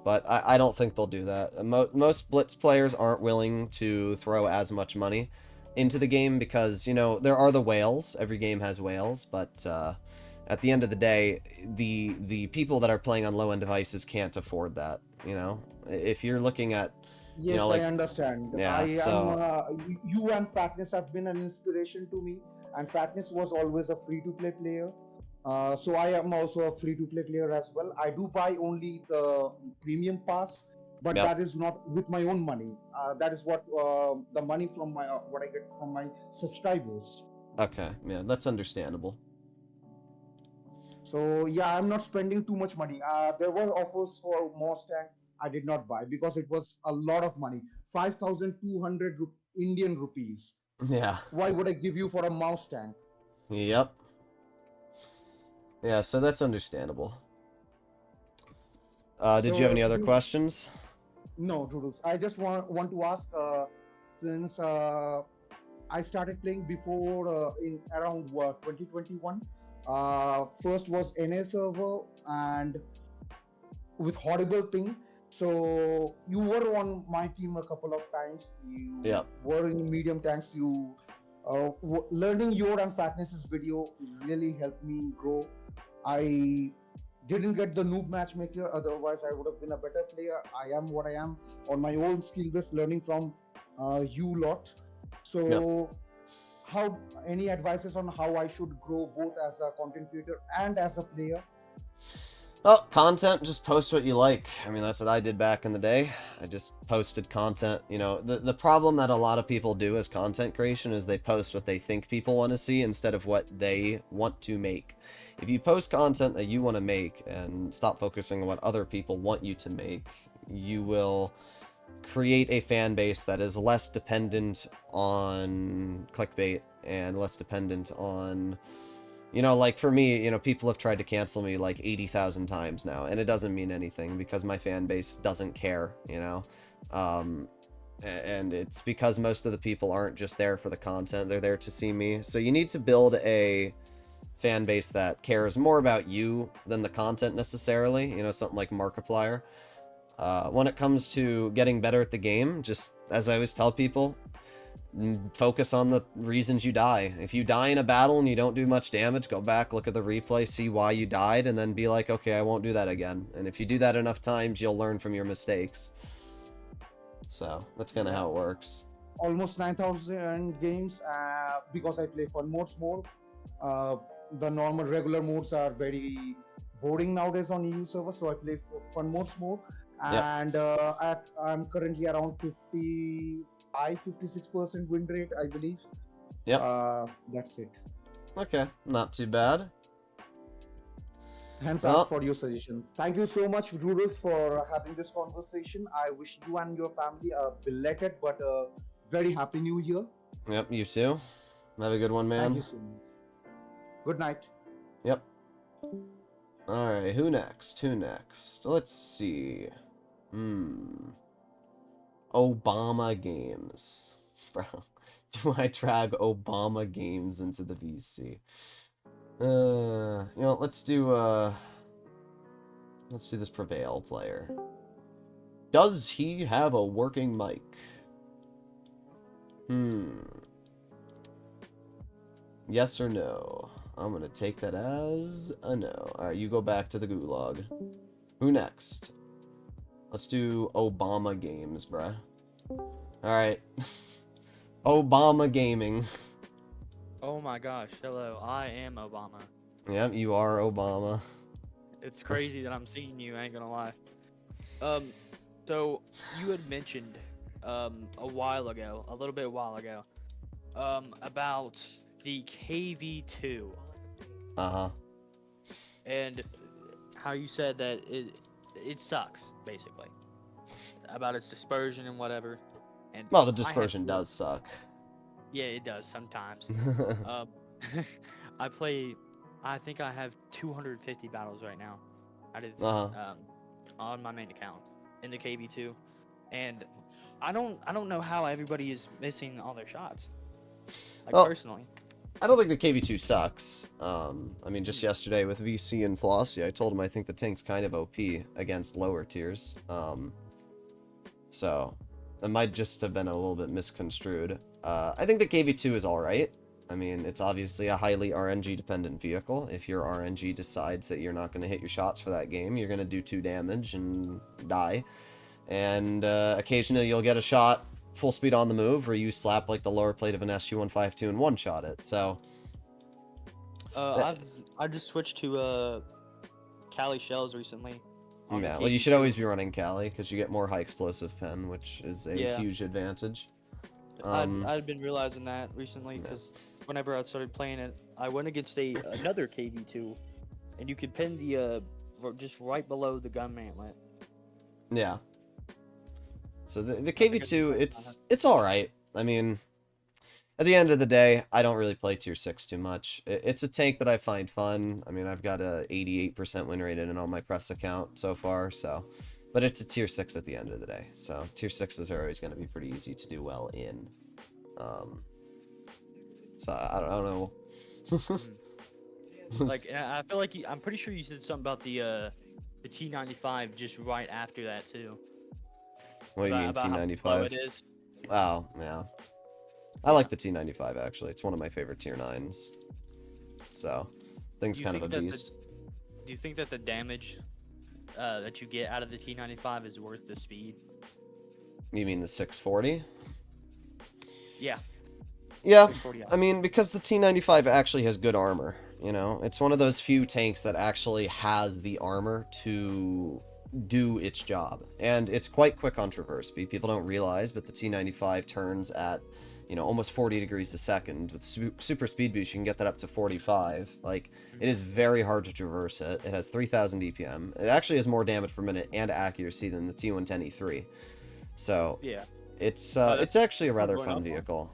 but I don't think they'll do that. Most Blitz players aren't willing to throw as much money into the game because, you know, there are the whales. Every game has whales, but at the end of the day, the people that are playing on low-end devices can't afford that, you know? If you're looking at, Yes, you know, like, I understand. yeah, You and Fatness have been an inspiration to me, and Fatness was always a free-to-play player. So I am also a free-to-play player as well. I do buy only the premium pass, but Yep. that is not with my own money. That is what the money from my what I get from my subscribers. Okay, yeah, that's understandable. So yeah, I'm not spending too much money. There were offers for Mustang. I did not buy because it was a lot of money. 5,200 Indian rupees. Yeah. Why would I give you for a Mustang? Yep. Yeah, so that's understandable. Did you have any other questions? No, Droodles. I just want to ask, since I started playing before in around 2021. First was NA server and with horrible ping. So you were on my team a couple of times. You were in medium tanks. You learning your and Fatness's video really helped me grow. I didn't get the noob matchmaker, otherwise I would have been a better player. I am what I am on my own skill base, learning from you lot. So how, any advices on how I should grow both as a content creator and as a player? Well, content, just post what you like. I mean, that's what I did back in the day. I just posted content. You know, the problem that a lot of people do as content creation is they post what they think people want to see instead of what they want to make. If you post content that you want to make and stop focusing on what other people want you to make, you will create a fan base that is less dependent on clickbait and less dependent on, you know, like for me, you know, people have tried to cancel me like 80,000 times now, and it doesn't mean anything because my fan base doesn't care, you know. And it's because most of the people aren't just there for the content, they're there to see me. So you need to build a fan base that cares more about you than the content necessarily, you know, something like Markiplier. When it comes to getting better at the game, just as I always tell people, focus on the reasons you die. If you die in a battle and you don't do much damage, go back, look at the replay, see why you died, and then be like, okay, I won't do that again. And if you do that enough times, you'll learn from your mistakes. So that's kind of how it works. Almost 9,000 games because I play fun modes more. The normal regular modes are very boring nowadays on EU servers, so I play fun modes more. And I'm currently around 56% win rate, I believe. That's it. Okay, not too bad. Hands up for your suggestion. Thank you so much, Droodles, for having this conversation. I wish you and your family a belated but very happy new year. Yep, you too. Have a good one, man. Thank you so much. Good night. Yep. Alright, who next? Who next? Let's see. Obama games. Bro, do I drag Obama games into the VC? You know, let's do this Prevail player. Does he have a working mic? Yes or no? I'm gonna take that as a no. Alright, you go back to the gulag. Who next? Let's do Obama games, bruh. Alright. Obama gaming. Oh my gosh, hello, I am Obama. Yep, you are Obama. It's crazy that I'm seeing you, I ain't gonna lie. So you had mentioned a while ago, a while ago, about the KV2. Uh-huh. And how you said that it sucks, basically. About its dispersion and whatever. And Well, the dispersion does suck. Yeah, it does sometimes. I think I have 250 battles right now out of on my main account in the KV2, and I don't know how everybody is missing all their shots. Like, well, personally, I don't think the KV2 sucks. I mean, just yesterday with VC and Flossie, I told him I think the tank's kind of OP against lower tiers. So it might just have been a little bit misconstrued. I think the KV2 is alright. I mean, it's obviously a highly RNG dependent vehicle. If your RNG decides that you're not going to hit your shots for that game, you're going to do 2 damage and die. And occasionally you'll get a shot full speed on the move where you slap like the lower plate of an SU-152 and one-shot it. So I just switched to Cali shells recently. Yeah, well, you should always be running Cali because you get more high explosive pen, which is a huge advantage. I've been realizing that recently because whenever I started playing it, I went against another KV2, and you could pin the just right below the gun mantlet. Yeah. So the KV2, it's all right. I mean, at the end of the day, I don't really play tier 6 too much. It's a tank that I find fun. I mean, I've got a 88% win rate in it on my press account so far, so. But it's a tier 6 at the end of the day. So tier 6s are always going to be pretty easy to do well in. So I don't know. Like, I feel like I'm pretty sure you said something about the T95 just right after that too. What do you mean T95? How low it is. Oh, yeah. I like the T95 actually. It's one of my favorite tier 9s. So, thing's kind of a beast. Do you think that the damage that you get out of the T95 is worth the speed? You mean the 640? Yeah. Yeah, I mean, because the T95 actually has good armor, you know? It's one of those few tanks that actually has the armor to do its job. And it's quite quick on traverse speed. People don't realize, but the T95 turns at, you know, almost 40 degrees a second. With super speed boost, you can get that up to 45. Like, it is very hard to traverse it. It has 3,000 DPM. It actually has more damage per minute and accuracy than the T110E3. So, yeah, it's actually a rather fun vehicle.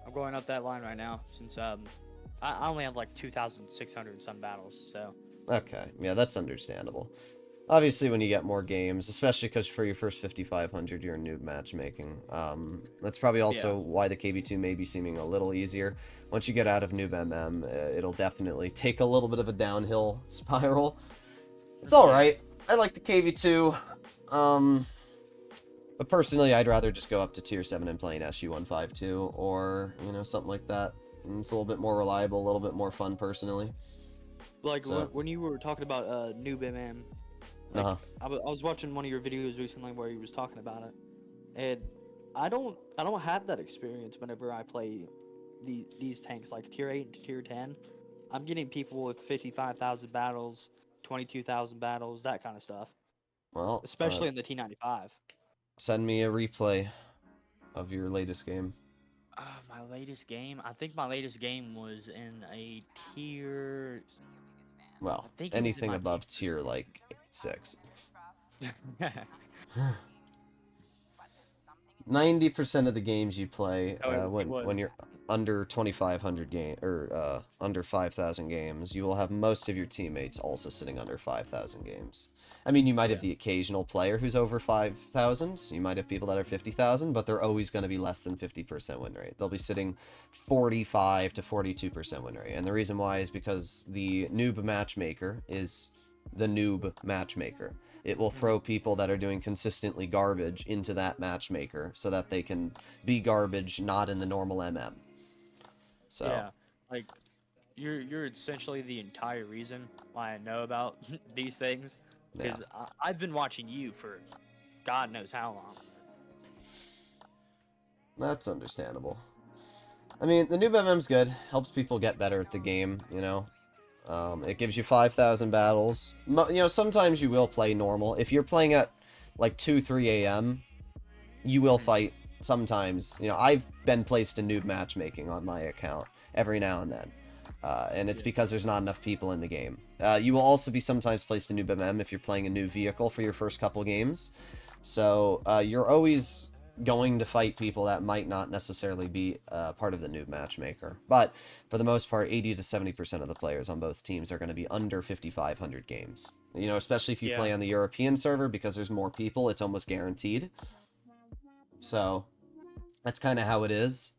I'm going up that line right now since I only have like 2,600 some battles, so. Okay, yeah, that's understandable. Obviously, when you get more games, especially because for your first 5,500, you're in noob matchmaking. That's probably also why the KV2 may be seeming a little easier. Once you get out of noob MM, it'll definitely take a little bit of a downhill spiral. It's alright. I like the KV2. But personally, I'd rather just go up to tier 7 and play an SU-152 or, you know, something like that. It's a little bit more reliable, a little bit more fun personally. Like, so, when you were talking about noob MM, like, I was watching one of your videos recently where he was talking about it, and I don't have that experience whenever I play these tanks like tier 8 and tier 10. I'm getting people with 55,000 battles, 22,000 battles, that kind of stuff. Well, especially in the T95. Send me a replay of your latest game. My latest game? I think my latest game was in a tier... Well, anything above tier, like, 6. 90% of the games you play it when you're under 2,500 game or under 5,000 games, you will have most of your teammates also sitting under 5,000 games. I mean, you might have the occasional player who's over 5,000. You might have people that are 50,000, but they're always going to be less than 50% win rate. They'll be sitting 45 to 42% win rate. And the reason why is because the noob matchmaker is the noob matchmaker. It will throw people that are doing consistently garbage into that matchmaker so that they can be garbage, not in the normal MM. So yeah, like you're essentially the entire reason why I know about these things, because I've been watching you for God knows how long. That's understandable. I mean, the noob MM's good. Helps people get better at the game, you know. It gives you 5,000 battles. You know, sometimes you will play normal. If you're playing at like 2, 3 a.m., you will fight sometimes. You know, I've been placed in noob matchmaking on my account every now and then. And it's because there's not enough people in the game. You will also be sometimes placed in noob MM if you're playing a new vehicle for your first couple games. So you're always going to fight people that might not necessarily be part of the noob matchmaker. But for the most part, 80 to 70% of the players on both teams are going to be under 5,500 games. You know, especially if you play on the European server, because there's more people, it's almost guaranteed. So that's kind of how it is.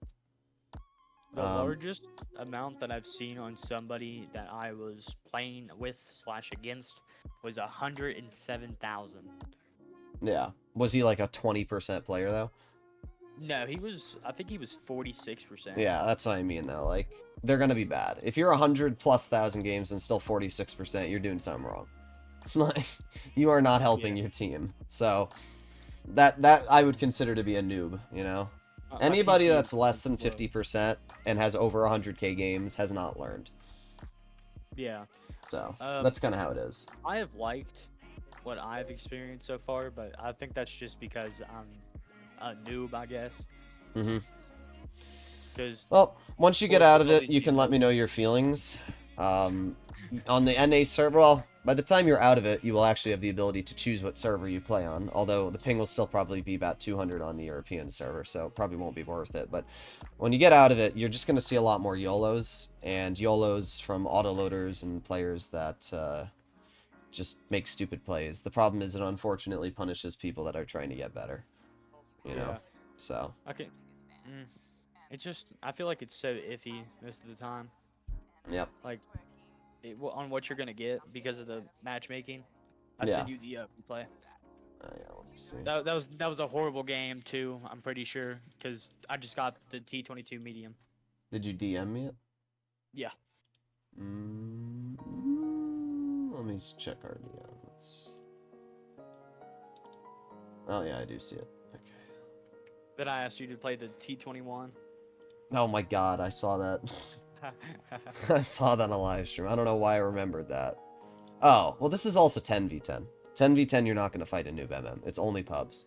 The largest amount that I've seen on somebody that I was playing with / against was 107,000. Yeah. Was he like a 20% player though? No, he was. I think he was 46%. Yeah, that's what I mean though. Like, they're gonna be bad. If you're 100,000+ games and still 46%, you're doing something wrong. Like, you are not helping your team. So that I would consider to be a noob. You know, anybody that's less than 50% and has over 100k games has not learned. Yeah. So that's kind of how it is. I have liked what I've experienced so far, but I think that's just because I'm a noob, I guess. Mm-hmm. Because well, once you get out of it, you can let me know your feelings. On the NA server, well, by the time you're out of it, you will actually have the ability to choose what server you play on, although the ping will still probably be about 200 on the European server, so it probably won't be worth it. But when you get out of it, you're just going to see a lot more YOLOs, and YOLOs from autoloaders and players that just make stupid plays. The problem is it unfortunately punishes people that are trying to get better, you know? So okay. It's just, I feel like it's so iffy most of the time. Yep. Like, on what you're gonna get because of the matchmaking. I sent you the replay. Yeah, let me see. That was a horrible game too. I'm pretty sure because I just got the T22 medium. Did you DM me it? Yeah. Let me check our DMs. Oh yeah, I do see it. Okay. Then I asked you to play the T21. Oh my god, I saw that. I saw that on a live stream. I don't know why I remembered that. Oh, well this is also 10v10. 10v10 you're not going to fight a noob MM. It's only pubs.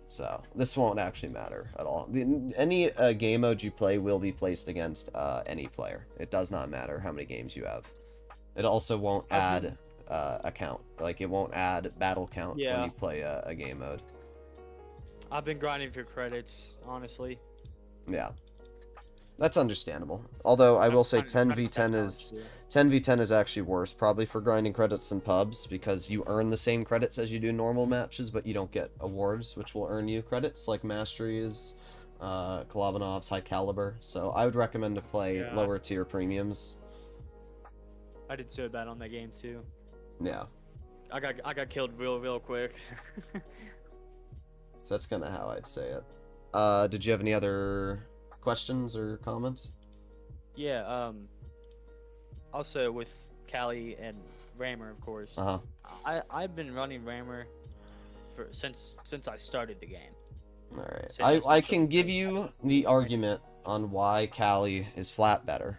So, this won't actually matter at all. Any game mode you play will be placed against any player. It does not matter how many games you have. It also won't add a count. Like, it won't add battle count when you play a game mode. I've been grinding for credits, honestly. Yeah. That's understandable. Although I will say 10v10 is actually worse probably for grinding credits than pubs, because you earn the same credits as you do normal matches, but you don't get awards which will earn you credits like Masteries, Kalabanov's, High Caliber. So I would recommend to play lower tier premiums. I did so bad on that game too. Yeah. I got killed real quick. So that's kind of how I'd say it. Did you have any other questions or comments? Yeah, also with Callie and Rammer, of course. I've been running Rammer since I started the game. All right. I can give you the argument on why Callie is flat better.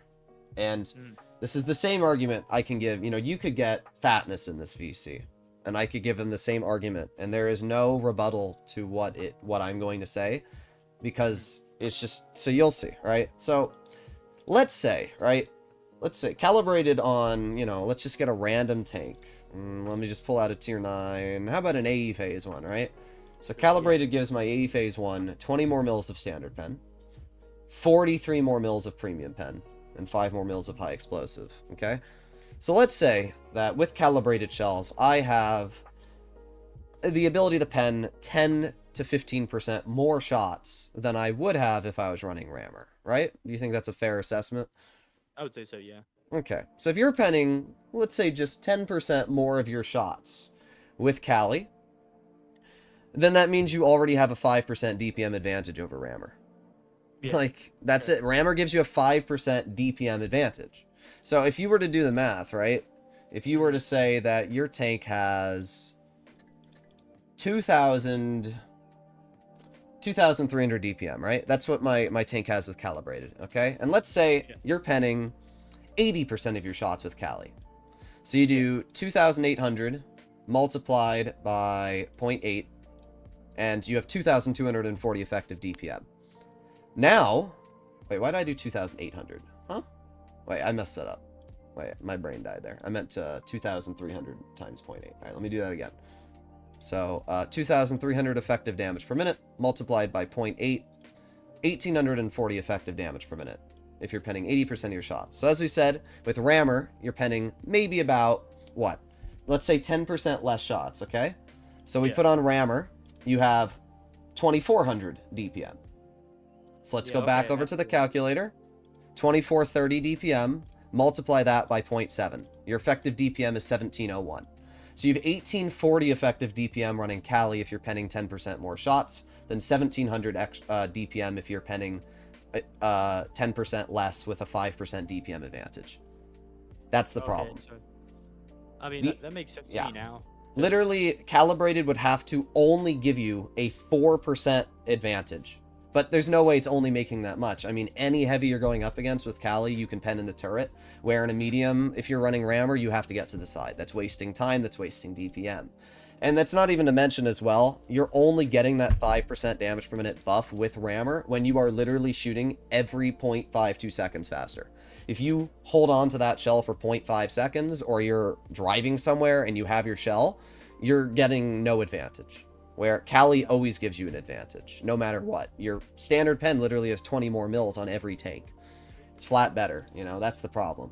And this is the same argument I can give. You know, you could get fatness in this VC, and I could give them the same argument, and there is no rebuttal to what I'm going to say, because it's just, so you'll see, right? So let's say calibrated on, you know, let's just get a random tank. Let me just pull out a tier 9. How about an AE phase one, right? So calibrated gives my AE phase 1 20 more mils of standard pen, 43 more mils of premium pen, and 5 more mils of high explosive, okay? So let's say that with calibrated shells, I have the ability to pen 10 to 15% more shots than I would have if I was running rammer, right? Do you think that's a fair assessment? I would say so, yeah. Okay, so if you're penning, let's say just 10% more of your shots with Cali, then that means you already have a 5% DPM advantage over rammer. Yeah. Like, that's it. Rammer gives you a 5% DPM advantage. So if you were to do the math, right? If you were to say that your tank has 2,300 DPM, right? That's what my tank has with calibrated, okay? And let's say you're penning 80% of your shots with Cali. So you do 2,800 multiplied by 0.8, and you have 2,240 effective DPM. Now, wait, why did I do 2,800? Huh? Wait, I messed that up. Wait, my brain died there. I meant 2,300 times 0.8. All right, let me do that again. So 2,300 effective damage per minute multiplied by 0.8, 1,840 effective damage per minute if you're penning 80% of your shots. So as we said, with rammer, you're penning maybe about, what? Let's say 10% less shots, okay? So we put on rammer, you have 2,400 DPM. So let's go back over to the calculator. 2,430 DPM, multiply that by 0.7. Your effective DPM is 1,701. So you have 1,840 effective DPM running Cali if you're penning 10% more shots, than 1,700 DPM if you're penning 10% less with a 5% DPM advantage. That's the problem. So, I mean, that makes sense to me now. Literally, calibrated would have to only give you a 4% advantage. But there's no way it's only making that much. I mean, any heavy you're going up against with Cali, you can pen in the turret, where in a medium, if you're running rammer, you have to get to the side. That's wasting time, that's wasting DPM. And that's not even to mention as well, you're only getting that 5% damage per minute buff with rammer when you are literally shooting every 0.52 seconds faster. If you hold on to that shell for 0.5 seconds, or you're driving somewhere and you have your shell, you're getting no advantage. Where Cali always gives you an advantage, no matter what. Your standard pen literally has 20 more mils on every tank. It's flat better, you know, that's the problem.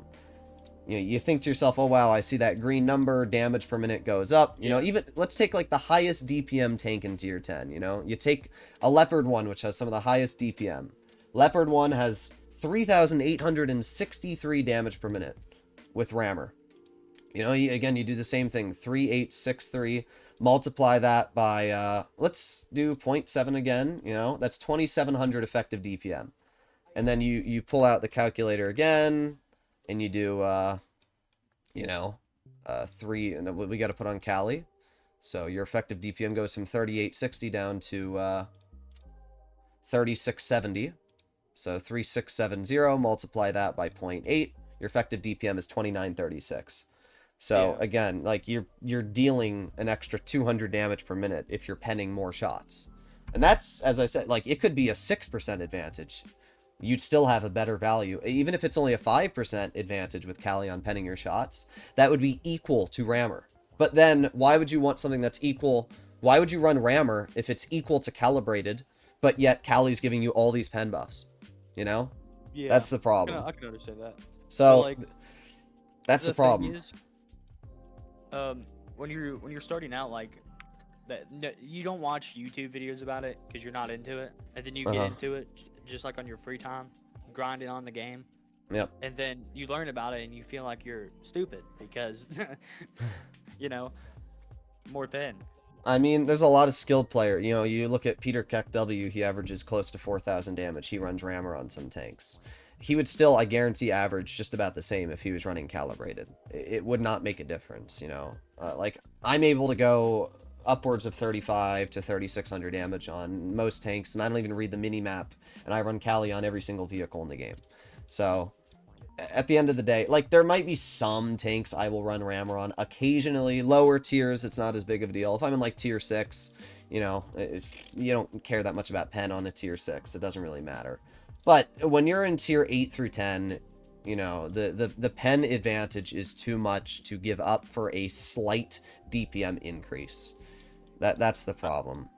You know, you think to yourself, oh wow, I see that green number, damage per minute goes up. You know, even, let's take like the highest DPM tank in tier 10, you know? You take a Leopard 1, which has some of the highest DPM. Leopard 1 has 3,863 damage per minute with rammer. You know, again, you do the same thing, 3,863. Multiply that by, let's do 0.7 again, you know, that's 2,700 effective DPM. And then you pull out the calculator again, and you do, you know, 3, and we got to put on Cali. So your effective DPM goes from 3,860 down to 3,670. So 3,670, multiply that by 0.8. Your effective DPM is 2,936. So again, like you're dealing an extra 200 damage per minute if you're penning more shots. And that's, as I said, like it could be a 6% advantage. You'd still have a better value. Even if it's only a 5% advantage with Cali on penning your shots, that would be equal to rammer. But then why would you want something that's equal? Why would you run rammer if it's equal to calibrated, but yet Cali's giving you all these pen buffs? You know? Yeah. That's the problem. I can understand that. So like, that's the problem. When you're starting out, like that, you don't watch YouTube videos about it because you're not into it, and then you get into it just like on your free time, grinding on the game. Yep. And then you learn about it and you feel like you're stupid because, you know, more pen. I mean, there's a lot of skilled player. You know, you look at Peter Keck W, he averages close to 4,000 damage. He runs rammer on some tanks. He would still, I guarantee, average just about the same if he was running calibrated. It would not make a difference, you know. Like, I'm able to go upwards of 35 to 3,600 damage on most tanks, and I don't even read the mini-map, and I run Cali on every single vehicle in the game. So, at the end of the day, like, there might be some tanks I will run rammer on. Occasionally, lower tiers, it's not as big of a deal. If I'm in, like, tier 6, you know, you don't care that much about pen on a tier 6. It doesn't really matter. But when you're in tier 8 through 10, you know, the pen advantage is too much to give up for a slight DPM increase. That's the problem.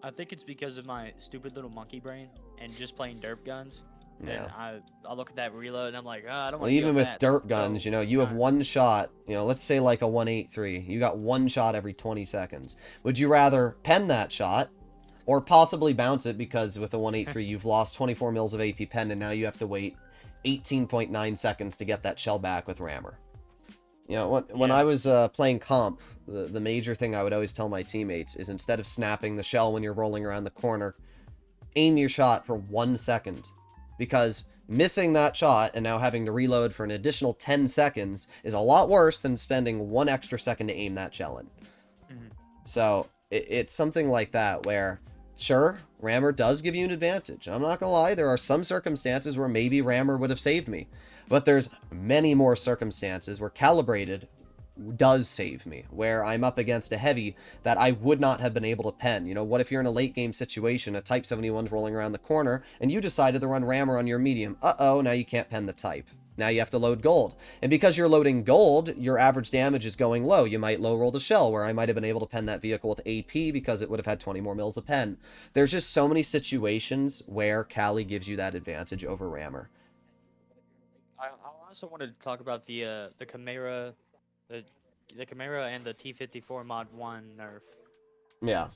I think it's because of my stupid little monkey brain and just playing derp guns. Yeah. And I look at that reload and I'm like, I don't Well, want to even with that. derp guns, So, you know, you have one shot, you know, let's say like a 183. You got one shot every 20 seconds. Would you rather pen that shot or possibly bounce it because with a 183 you've lost 24 mils of AP pen and now you have to wait 18.9 seconds to get that shell back with rammer? You know, when I was playing comp, the major thing I would always tell my teammates is instead of snapping the shell when you're rolling around the corner, aim your shot for 1 second. Because missing that shot and now having to reload for an additional 10 seconds is a lot worse than spending 1 extra second to aim that shell in. So it's something like that where, sure, rammer does give you an advantage. I'm not gonna lie, there are some circumstances where maybe rammer would have saved me. But there's many more circumstances where calibrated does save me, where I'm up against a heavy that I would not have been able to pen. You know, what if you're in a late game situation, a Type 71's rolling around the corner, and you decided to run rammer on your medium? Uh-oh, now you can't pen the Type. Now you have to load gold. And because you're loading gold, your average damage is going low. You might low roll the shell, where I might have been able to pen that vehicle with AP because it would have had 20 more mils of pen. There's just so many situations where Cali gives you that advantage over rammer. I also wanted to talk about the Chimera, the Chimera and the T54 Mod 1 nerf. Yeah.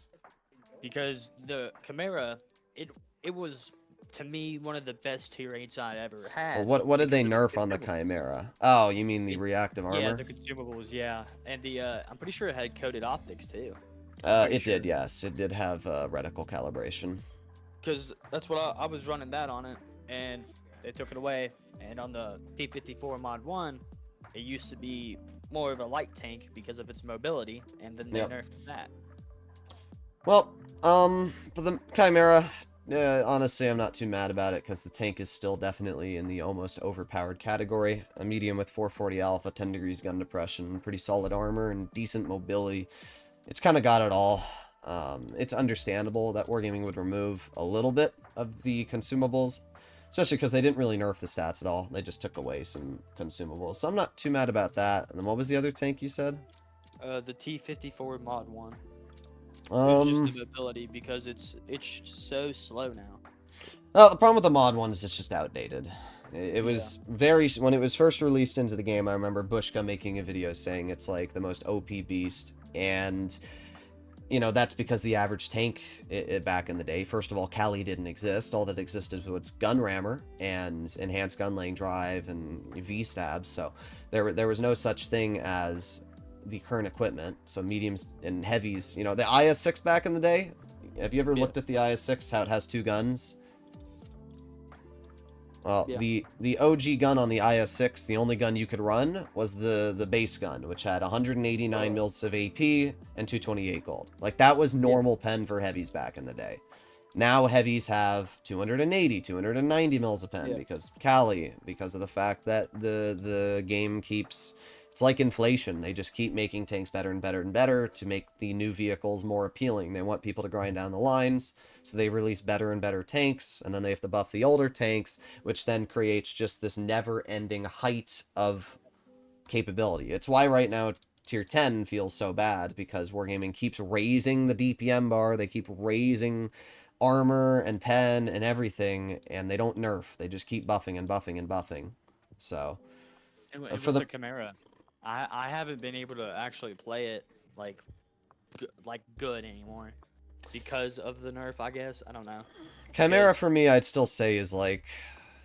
Because the Chimera, it was, to me, one of the best tier 8s I ever had. Well, what did they nerf on the Chimera? Oh, you mean the reactive armor? Yeah, the consumables, yeah. And the, I'm pretty sure it had coded optics, too. It did, yes. It did have reticle calibration. Because that's what I was running that on it, and they took it away. And on the T54 Mod 1, it used to be more of a light tank because of its mobility, and then they nerfed that. Well, for the Chimera, honestly, I'm not too mad about it because the tank is still definitely in the almost overpowered category. A medium with 440 alpha, 10 degrees gun depression, pretty solid armor, and decent mobility. It's kind of got it all. It's understandable that Wargaming would remove a little bit of the consumables, especially because they didn't really nerf the stats at all. They just took away some consumables. So I'm not too mad about that. And then what was the other tank you said? The T54 Mod 1. It's just the mobility because it's so slow now. Well, the problem with the mod one is it's just outdated. It was very, when it was first released into the game, I remember Bushka making a video saying it's like the most OP beast, and you know, that's because the average tank back in the day, first of all, Cali didn't exist. All that existed was gun rammer and enhanced gun lane drive and V-stabs, so there was no such thing as the current equipment. So mediums and heavies, you know, the IS-6 back in the day, have you ever looked at the IS-6, how it has 2 guns? Well, the OG gun on the IS-6, the only gun you could run was the base gun, which had 189 mils of AP and 228 gold. Like, that was normal pen for heavies back in the day. Now heavies have 280, 290 mils of pen because Cali, because of the fact that the game keeps... It's like inflation. They just keep making tanks better and better and better to make the new vehicles more appealing. They want people to grind down the lines, so they release better and better tanks, and then they have to buff the older tanks, which then creates just this never-ending height of capability. It's why right now Tier 10 feels so bad, because Wargaming keeps raising the DPM bar, they keep raising armor and pen and everything, and they don't nerf. They just keep buffing and buffing and buffing. So... And for the Chimera, I haven't been able to actually play it like good anymore because of the nerf, I guess. I don't know. Chimera for me, I'd still say is like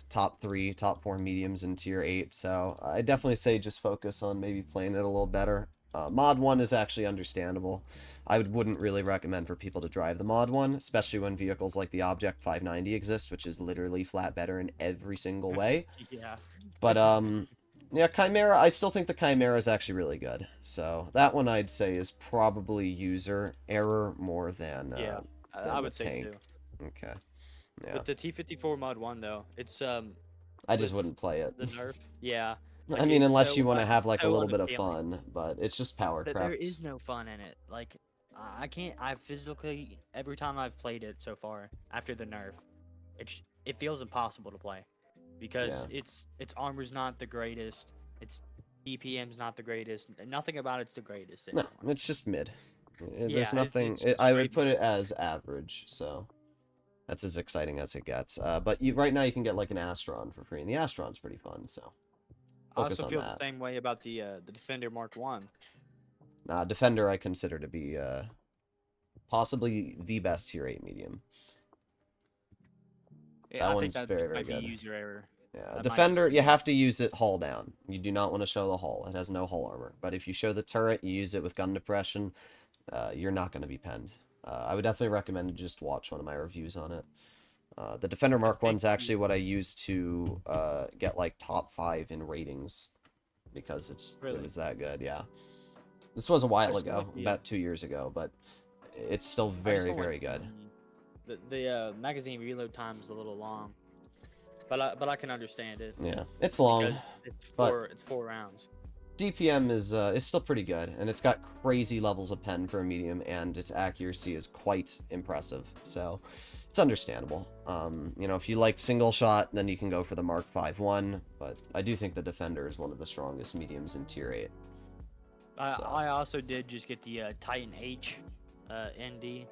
top 3, top 4 mediums in tier 8. So I definitely say just focus on maybe playing it a little better. Mod 1 is actually understandable. I wouldn't really recommend for people to drive the Mod 1, especially when vehicles like the Object 590 exist, which is literally flat better in every single way. But yeah, Chimera, I still think the Chimera is actually really good. So that one I'd say is probably user error more than I would say tank. too. Okay. Yeah. But the T54 Mod 1 though, it's I just wouldn't play it. The nerf, yeah. Like, I mean, unless you want to have like a little bit of fun, but it's just power crept. There is no fun in it. Like, I physically, every time I've played it so far after the nerf, it feels impossible to play. Because its armor's not the greatest, its DPM's not the greatest, nothing about it's the greatest anymore. No, it's just mid. There's nothing. I would put it as average, so that's as exciting as it gets. But right now you can get like an Astron for free, and the Astron's pretty fun. So I also feel the same way about the Defender Mark 1. Nah, Defender I consider to be possibly the best tier 8 medium. Yeah, I think that might be user error. Yeah, Defender, you have to use it hull down. You do not want to show the hull. It has no hull armor. But if you show the turret, you use it with gun depression, you're not going to be penned. I would definitely recommend to just watch one of my reviews on it. The Defender Mark 1's actually what I use to get like top 5 in ratings because it was that good, yeah. This was a while ago, about 2 years ago, but it's still very, very good. The magazine reload time is a little long, but I can understand it. Yeah, it's long. Because it's 4 rounds. DPM is still pretty good, and it's got crazy levels of pen for a medium, and its accuracy is quite impressive. So it's understandable. You know, if you like single shot, then you can go for the Mark 5-1, but I do think the Defender is one of the strongest mediums in tier 8. I also did just get the Titan H ND.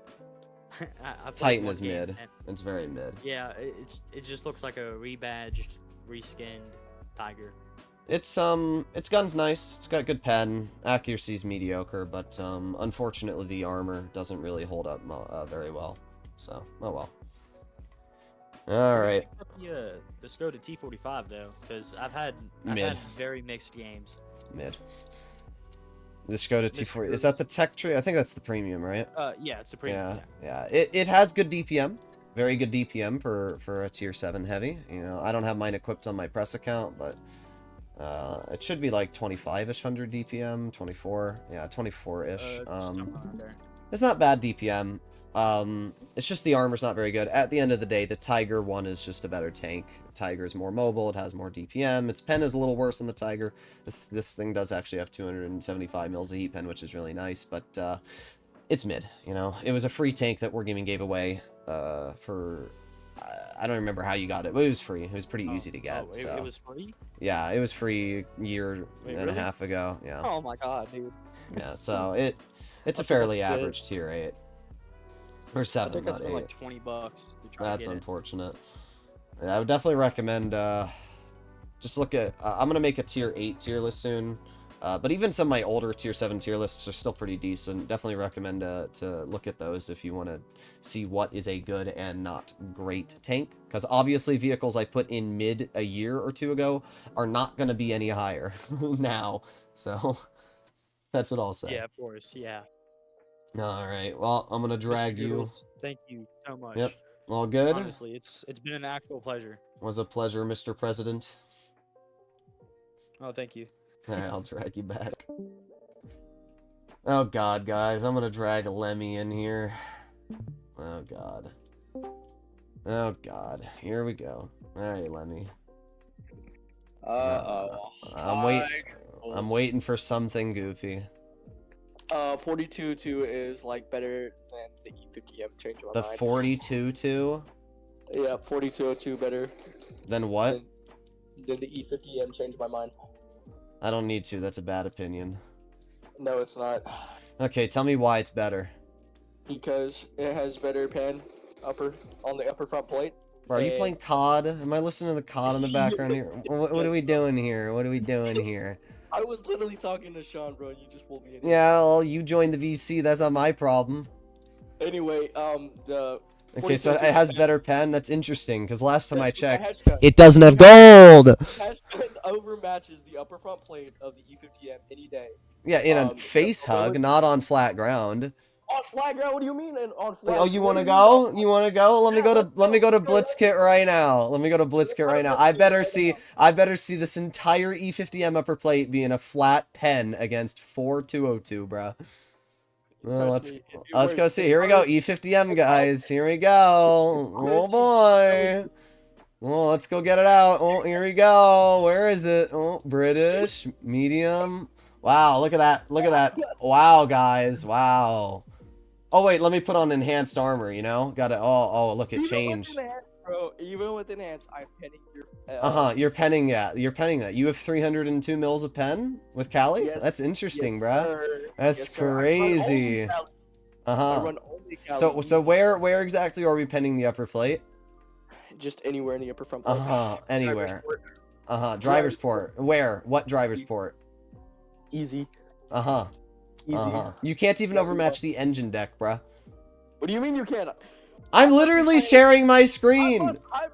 Titan is mid. It's very mid. Yeah, it just looks like a rebadged, reskinned Tiger. Its gun's nice. It's got good pen. Accuracy's mediocre, but unfortunately the armor doesn't really hold up very well. So, oh well. All right. The Skoda T45 though, because I've had very mixed games. Mid. The Skoda T40, is that the tech tree? I think that's the premium, right? Yeah, it's the premium. Yeah. It has good DPM, very good DPM for a tier 7 heavy. You know, I don't have mine equipped on my press account, but it should be like 25-ish hundred DPM, 24, yeah, 24-ish. It's not bad DPM. It's just the armor's not very good. At the end of the day, the Tiger 1 is just a better tank. The Tiger is more mobile, it has more DPM. Its pen is a little worse than the Tiger. This thing does actually have 275 mils of heat pen, which is really nice, but it's mid, you know. It was a free tank that Wargaming gave away for... I don't remember how you got it, but it was free. It was pretty easy to get. So. It was free? Yeah, it was free a year and a half ago. Yeah. Oh my god, dude. Yeah, so it's a fairly average tier 8. Or 7, I think I spent like $20 to try That's to get unfortunate. Yeah, I would definitely recommend just look at I'm gonna make a tier 8 tier list soon. But even some of my older tier 7 tier lists are still pretty decent. Definitely recommend to look at those if you want to see what is a good and not great tank. Because obviously vehicles I put in mid a year or 2 ago are not going to be any higher now. So that's what I'll say. Yeah, of course, yeah. All right, well, I'm going to drag you. Thank you so much. Yep, all good? Honestly, it's been an actual pleasure. It was a pleasure, Mr. President. Oh, thank you. Alright, I'll drag you back. Oh god, guys, I'm gonna drag a Lemmy in here. Oh god. Oh god, here we go. Alright, Lemmy. I'm waiting for something goofy. 42-2 is like better than the E50M change my mind. The 42-2? Yeah, 4202 better. Than what? Than the E50M change my mind. I don't need to, that's a bad opinion. No, it's not. Okay, tell me why it's better. Because it has better pen on the upper front plate. Bro, are you playing COD? Am I listening to the COD in the background here? What are we doing here? What are we doing here? I was literally talking to Sean, bro, and you just pulled me in. Yeah, well, you joined the VC, that's not my problem. Anyway, Okay, so it has better pen? That's interesting, because last time I checked, it doesn't have gold! Overmatches the upper front plate of the E50M any day. Yeah, in a face hug, not on flat ground. On flat ground? What do you mean? On flat? Oh, you want to go? You want to go? Let me go to Blitzkit right now. Let me go to Blitzkit right now. I better see this entire E50M upper plate being a flat pen against 4202, bro. Well, let's go see. Here we go, E50M guys. Here we go. Oh boy. Oh, let's go get it out. Oh, here we go. Where is it? Oh, British, medium. Wow, look at that. Look at that. Wow, guys. Wow. Oh wait, let me put on enhanced armor. You know, got it. Oh, look, it changed. Bro, even with enhanced, I'm penning You're your. You're penning that. You have 302 mils of pen with Cali. Yes. That's interesting, Yes, bro. sir. That's Yes, sir. crazy. I run only Cali. So where exactly are we penning the upper plate? Just anywhere in the upper front plate. Anywhere. Driver's port. Where? What driver's port? Easy. Easy. You can't even overmatch the engine deck, bruh. What do you mean you can't? I'm literally sharing my screen. I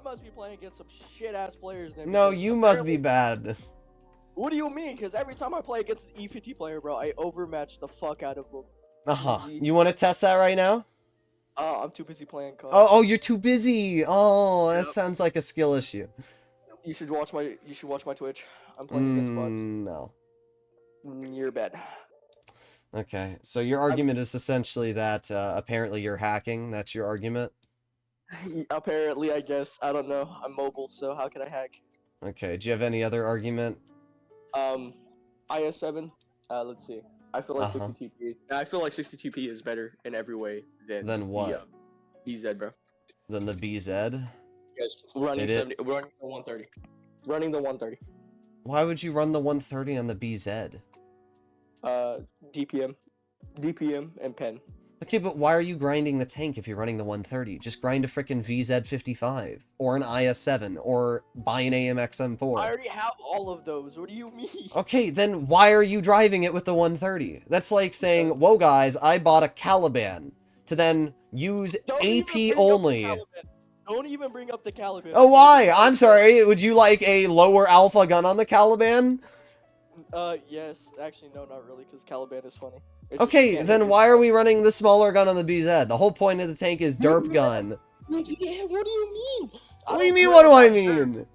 must be playing against some shit ass players then. No, you must be bad. What do you mean? Because every time I play against an E50 player, bro, I overmatch the fuck out of them. You want to test that right now? I'm too busy playing COD. Oh, you're too busy. Oh, that sounds like a skill issue. You should watch my Twitch. I'm playing against bots. No. You're bad. Okay, so your argument is essentially that apparently you're hacking. That's your argument? Apparently, I guess. I don't know. I'm mobile, so how can I hack? Okay, do you have any other argument? IS7. Let's see. I feel like 60 TP is. I feel like 60 TP is better in every way than what? BZ, bro. Than the BZ? Yes. Running 70. Running the 130. Running the 130. Why would you run the 130 on the BZ? DPM and pen. Okay, but why are you grinding the tank if you're running the 130? Just grind a frickin' VZ55 or an IS7 or buy an AMX-M4. I already have all of those. What do you mean? Okay, then why are you driving it with the 130? That's like saying, whoa guys, I bought a Caliban to then use AP only. Don't even bring up the Caliban. Oh, why? I'm sorry. Would you like a lower alpha gun on the Caliban? Yes. Actually, no, not really, because Caliban is funny. Okay, then why are we running the smaller gun on the BZ? The whole point of the tank is derp gun. Yeah, what do you mean? What do you mean, what do I mean? The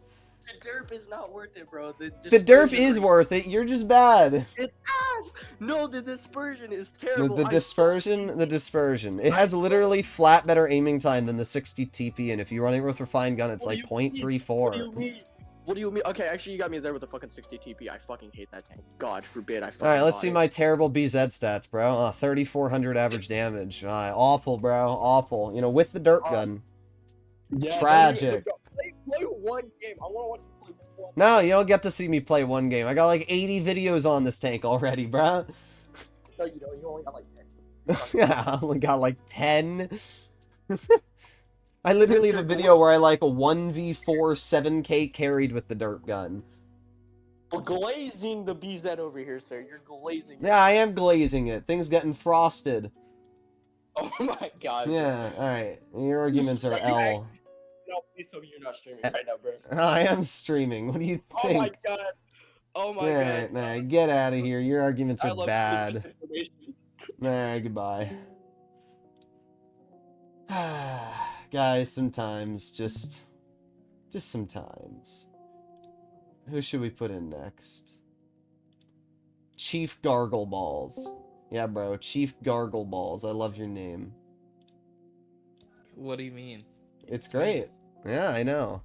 derp is not worth it, bro. The derp is worth it, you're just bad. It's ass! No, the dispersion is terrible. The dispersion. It has literally flat better aiming time than the 60 TP, and if you run it with refined gun, it's like 0.34. What do you mean? Okay, actually, you got me there with the fucking 60 TP. I fucking hate that tank. God forbid I fucking Alright, let's see my terrible BZ stats, bro. 3,400 average damage. Awful, bro. Awful. You know, with the derp gun. Yeah, Tragic. Play one game. I want to watch you play one. No, you don't get to see me play one game. I got like 80 videos on this tank already, bro. No, you don't. You only got like 10. Yeah, I only got like 10. I literally have a video where I like 1v4 7k carried with the derp gun. We're glazing the BZ over here, sir. You're glazing it. Yeah, I am glazing it. Things getting frosted. Oh my god. Yeah, alright. Your arguments are L. No, please tell me you're not streaming right now, bro. I am streaming. What do you think? Oh my god. Oh my god. Nah, get out of here. Your arguments are bad. Nah, goodbye. Guys, sometimes, just sometimes. Who should we put in next? Chief Gargle Balls. Yeah, bro, Chief Gargle Balls. I love your name. What do you mean? It's great. Yeah, I know.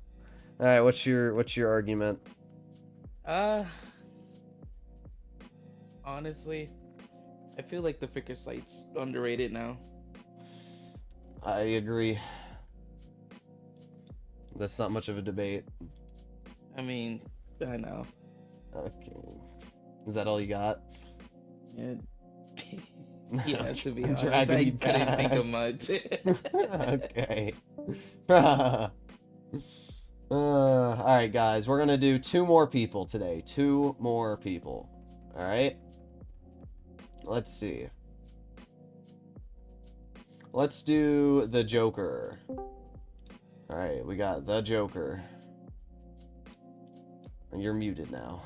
All right, what's your argument? Honestly, I feel like the Ficker site's underrated now. I agree. That's not much of a debate. I mean, I know. Okay. Is that all you got? Yeah. Yeah, to be honest, dragging I you couldn't think back. of much. Okay. Alright, guys. We're going to do 2 more people today. 2 more people. Alright? Let's see. Let's do the Joker. Alright, we got the Joker. You're muted now.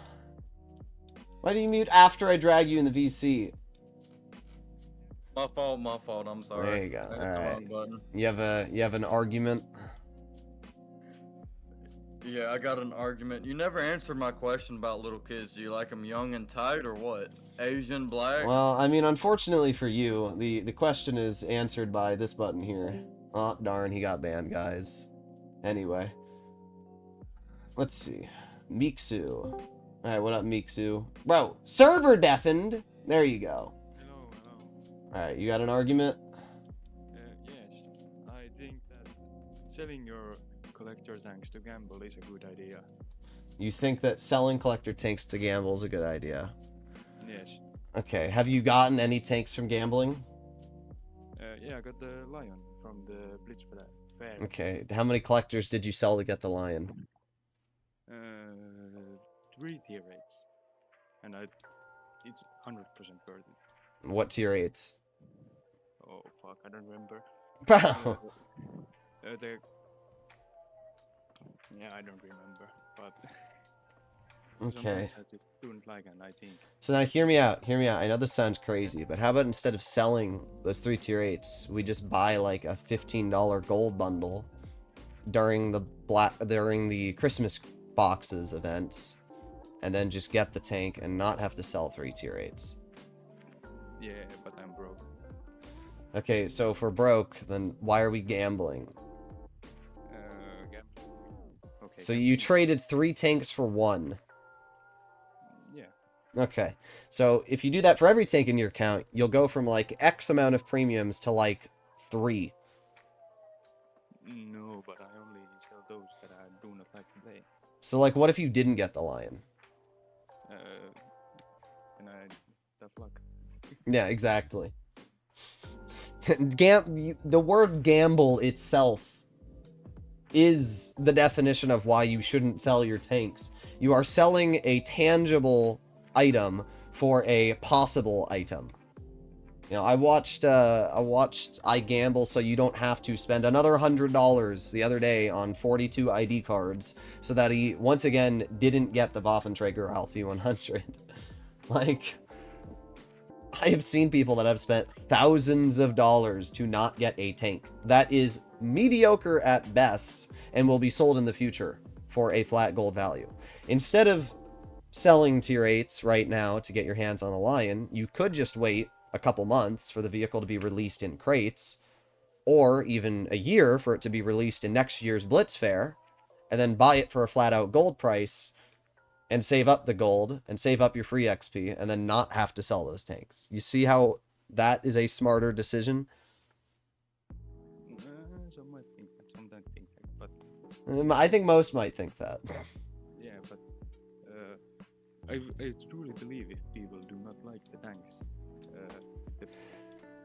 Why do you mute after I drag you in the VC? My fault, I'm sorry. There you go. I hit the wrong button. You have an argument? Yeah, I got an argument. You never answered my question about little kids. Do you like them young and tight or what? Asian, black? Well, I mean, unfortunately for you, the question is answered by this button here. Oh, darn, he got banned, guys. Anyway. Let's see. Miksu. Alright, what up, Miksu? Bro, server deafened! There you go. Hello. Alright, you got an argument? Yes, I think that selling your collector tanks to gamble is a good idea. You think that selling collector tanks to gamble is a good idea? Yes. Okay, have you gotten any tanks from gambling? Yeah, I got the lion from the Blitz fair. Okay, how many collectors did you sell to get the lion? 3 tier 8s. And it's 100% worth it. What tier 8s? Oh fuck, I don't remember. Bro! Yeah, I don't remember, but... Okay. I just don't like it, I think. So now hear me out, I know this sounds crazy, but how about instead of selling those 3 tier 8s, we just buy like a $15 gold bundle during the Christmas boxes events, and then just get the tank and not have to sell 3 tier 8s. Yeah, but I'm broke. Okay, so if we're broke, then why are we gambling? Gambling. Okay. So you traded 3 tanks for 1. Yeah. Okay, so if you do that for every tank in your account, you'll go from like X amount of premiums to like 3. No, but I only sell those that I do not like to play. So like, what if you didn't get the lion? And I tough luck. Yeah, exactly. The word gamble itself is the definition of why you shouldn't sell your tanks. You are selling a tangible item for a possible item. You know, I watched I Gamble So You Don't Have to spend another $100 the other day on 42 ID cards so that he once again didn't get the Waffenträger Alfie 100. Like, I have seen people that have spent thousands of dollars to not get a tank. That is mediocre at best and will be sold in the future for a flat gold value. Instead of selling tier 8s right now to get your hands on a lion, you could just wait a couple months for the vehicle to be released in crates, or even a year for it to be released in next year's Blitz Fair, and then buy it for a flat out gold price and save up the gold and save up your free XP and then not have to sell those tanks. You see how that is a smarter decision? Some might think that, some don't think that, but... I think most might think that. Yeah, but I truly believe if people do not like the tanks, that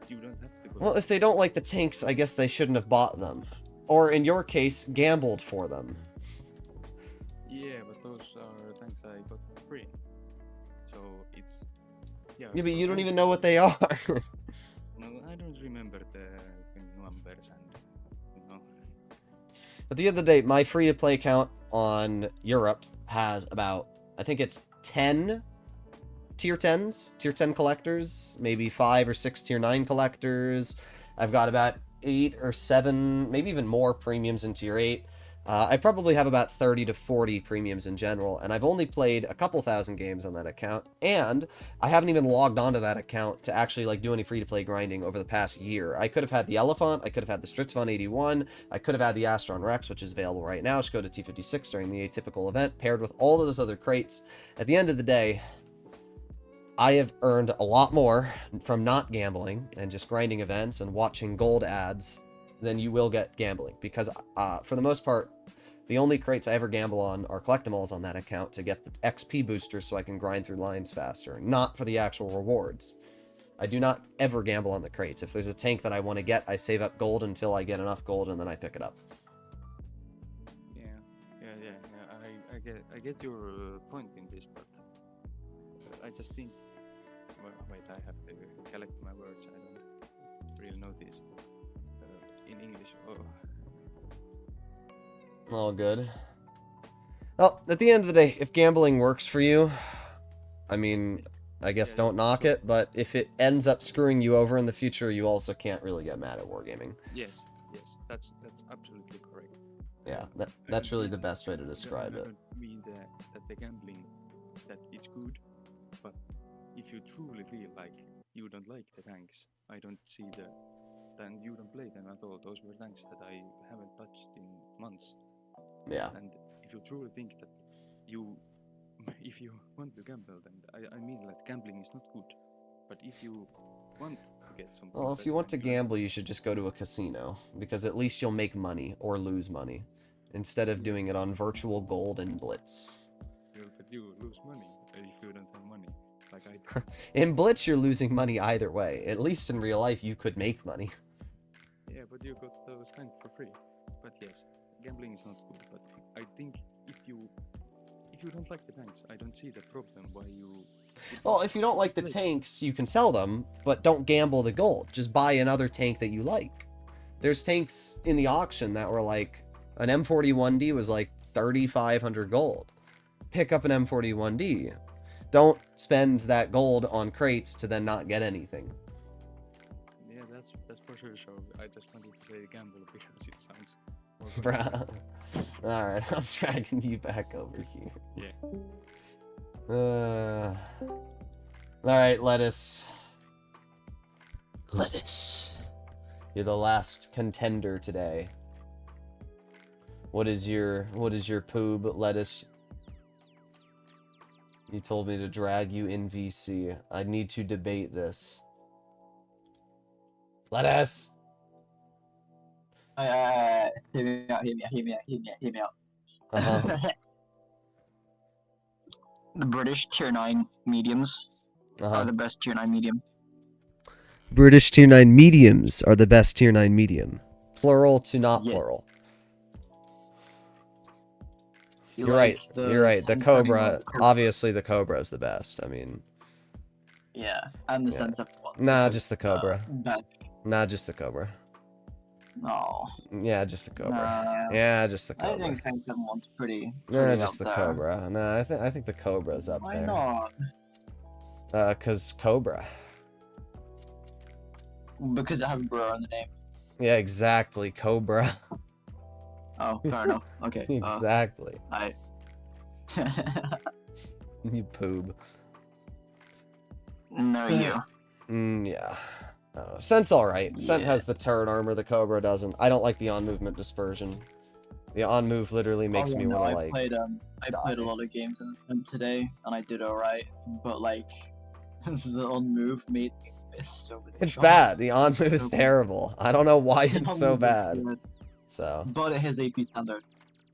you don't have to go... Well, if they don't like the tanks, I guess they shouldn't have bought them. Or in your case, gambled for them. Yeah, but those are tanks I got for free. So it's... Yeah, but you don't even know what they are. No, I don't remember the numbers and, you know... At the end of the day, my free-to-play account on Europe has about, I think it's 10 tier 10s, tier 10 collectors, maybe 5 or 6 tier 9 collectors. I've got about 8 or 7, maybe even more premiums in tier 8. I probably have about 30 to 40 premiums in general, and I've only played a couple thousand games on that account, and I haven't even logged onto that account to actually like do any free-to-play grinding over the past year. I could have had the Elephant, I could have had the Stritzvon 81, I could have had the Astron Rex, which is available right now, Skoda T56 during the Atypical event, paired with all of those other crates. At the end of the day, I have earned a lot more from not gambling and just grinding events and watching gold ads than you will get gambling, because for the most part, the only crates I ever gamble on are collectibles on that account to get the XP boosters so I can grind through lines faster, not for the actual rewards. I do not ever gamble on the crates. If there's a tank that I want to get, I save up gold until I get enough gold and then I pick it up. Yeah. I get your point in this, but I just think... Well, wait, I have to collect my words. I don't really know this in English. Oh. All good. Well, at the end of the day, if gambling works for you, I mean, I guess don't knock it, but if it ends up screwing you over in the future, you also can't really get mad at wargaming. Yes, that's absolutely correct. Yeah, that's really the best way to describe it. I don't mean that the gambling, that it's good, but if you truly feel like you don't like the tanks, I don't see then you don't play them at all. Those were tanks that I haven't touched in months. Yeah. And if you truly think that if you want to gamble, then I mean like gambling is not good. But if you want to get some... Well, if you want to gamble, you should just go to a casino, because at least you'll make money or lose money instead of doing it on virtual gold and blitz. But you lose money if you don't have money. Like like I do. In Blitz, you're losing money either way. At least in real life, you could make money. Yeah, but you got those tanks for free. But yes, gambling is not good. But I think if you don't like the tanks, I don't see the problem why you. Well, if you don't like the tanks, you can sell them, but don't gamble the gold. Just buy another tank that you like. There's tanks in the auction that were like, an M41D was like 3,500 gold. Pick up an M41D. Don't spend that gold on crates to then not get anything. Yeah, that's for sure. So I just wanted to say gamble because it sounds. Bruh. Alright, I'm dragging you back over here. Yeah. Alright, Lettuce. Lettuce. You're the last contender today. What is your poob, Lettuce? You told me to drag you in VC. I need to debate this. Lettuce! Hear me out. Uh-huh. The British tier 9 mediums are the best tier 9 medium. British tier 9 mediums are the best tier 9 medium. Plural to not plural. You're right. You're right. The Cobra, obviously the Cobra is the best. I mean. Yeah, and the Sense one. Nah, just the Cobra. Bad. Nah, just the Cobra. No. Yeah, just the Cobra. Yeah, just the Cobra. I think Sense one's pretty Nah, just the up Cobra. Nah, I think the Cobra's up Why there. not? Cause Cobra. Because it has bro in the name. Yeah, exactly. Cobra. Oh, fair enough. Okay. Exactly. You poob. No, you. Yeah. Scent's alright. Scent has the turret armor, the Cobra doesn't. I don't like the on-movement dispersion. The on-move literally makes me want to, like... I played a lot of games in today, and I did alright, but, like, the on-move made me miss so many It's shots. bad. The on-move is terrible. I don't know why it's so bad. So... But it has AP standard.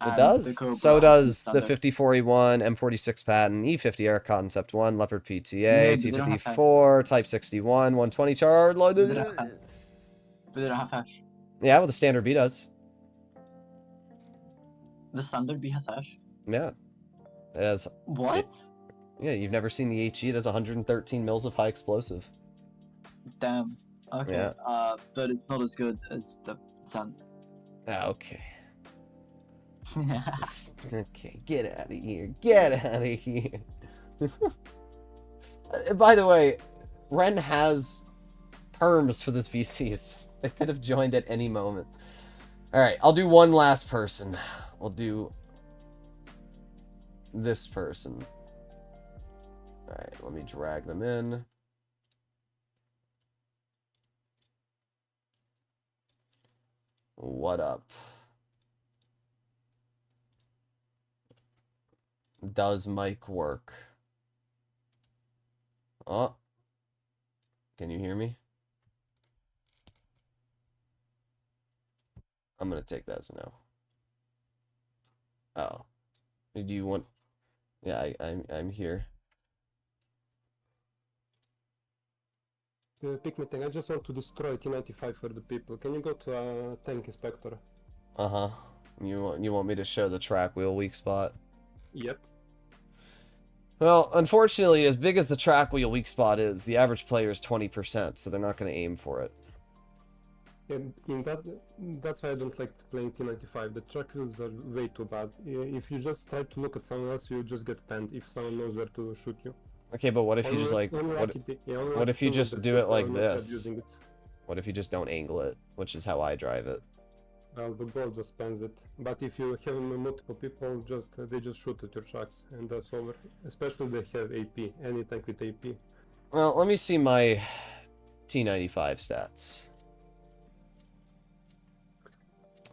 It does. So does the 54E1, M46 patent, E50 Air Concept 1, Leopard PTA, T54, Type 61, 120 char. But they don't have hash. Yeah, well, the standard B does. The standard B has hash? Yeah. It has... What? Yeah, you've never seen the HE. It has 113 mils of high explosive. Damn. Okay. Yeah. But it's not as good as the Sun. Ah, okay. Okay, get out of here. Get out of here. By the way, Ren has perms for this VCs. They could have joined at any moment. Alright, I'll do one last person. We'll do this person. Alright, let me drag them in. What up? Does mic work? Oh. Can you hear me? I'm gonna take that as a no. Oh. Do you want... Yeah, I'm here. Pick me tank. I just want to destroy T95 for the people. Can you go to tank inspector? Uh-huh. You want me to show the track wheel weak spot? Yep. Well, unfortunately, as big as the track wheel weak spot is, the average player is 20%, so they're not going to aim for it. That's why I don't like playing T95. The track wheels are way too bad. If you just try to look at someone else, you just get panned if someone knows where to shoot you. Okay, but what if you just like... What if you just do it like this? What if you just don't angle it, which is how I drive it? Well, the ball just spans it. But if you have multiple people, they just shoot at your tracks, and that's over. Especially they have AP, any tank with AP. Well, let me see my T95 stats.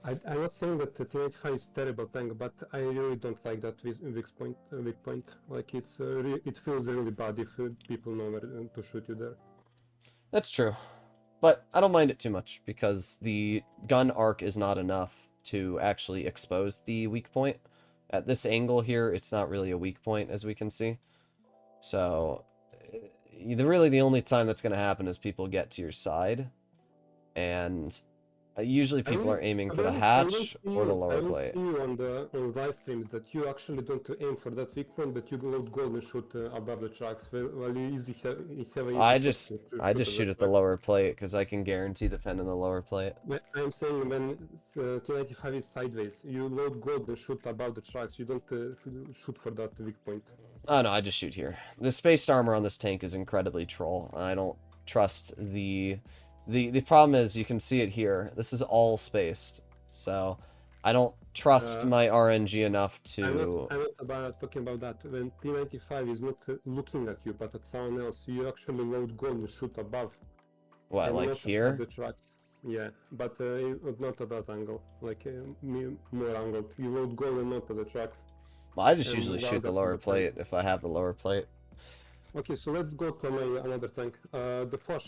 I'm not saying that the T95 is terrible tank, but I really don't like that weak point. Like it feels really bad if people know where to shoot you there. That's true. But I don't mind it too much, because the gun arc is not enough to actually expose the weak point. At this angle here, it's not really a weak point, as we can see. So, really the only time that's going to happen is people get to your side, and usually people are aiming for the hatch or the lower plate. I will see you on live streams that you actually don't aim for that weak point, but you load gold and shoot above the tracks. While you have a I just shoot at the lower plate because I can guarantee the pen in the lower plate. I'm saying when T95 is sideways, you load gold and shoot above the tracks. You don't shoot for that weak point. Oh no, I just shoot here. The spaced armor on this tank is incredibly troll, and I don't trust the problem is, you can see it here, this is all spaced, so I don't trust my RNG enough to... I'm not talking about that. When T95 is not looking at you, but at someone else, you actually load gold and shoot above. What, like here? The tracks. Yeah, but not at that angle, like more angled. You load gold and not at the tracks. Well, I just usually shoot the lower plate if I have the lower plate. Okay, so let's go to another tank, the Foch.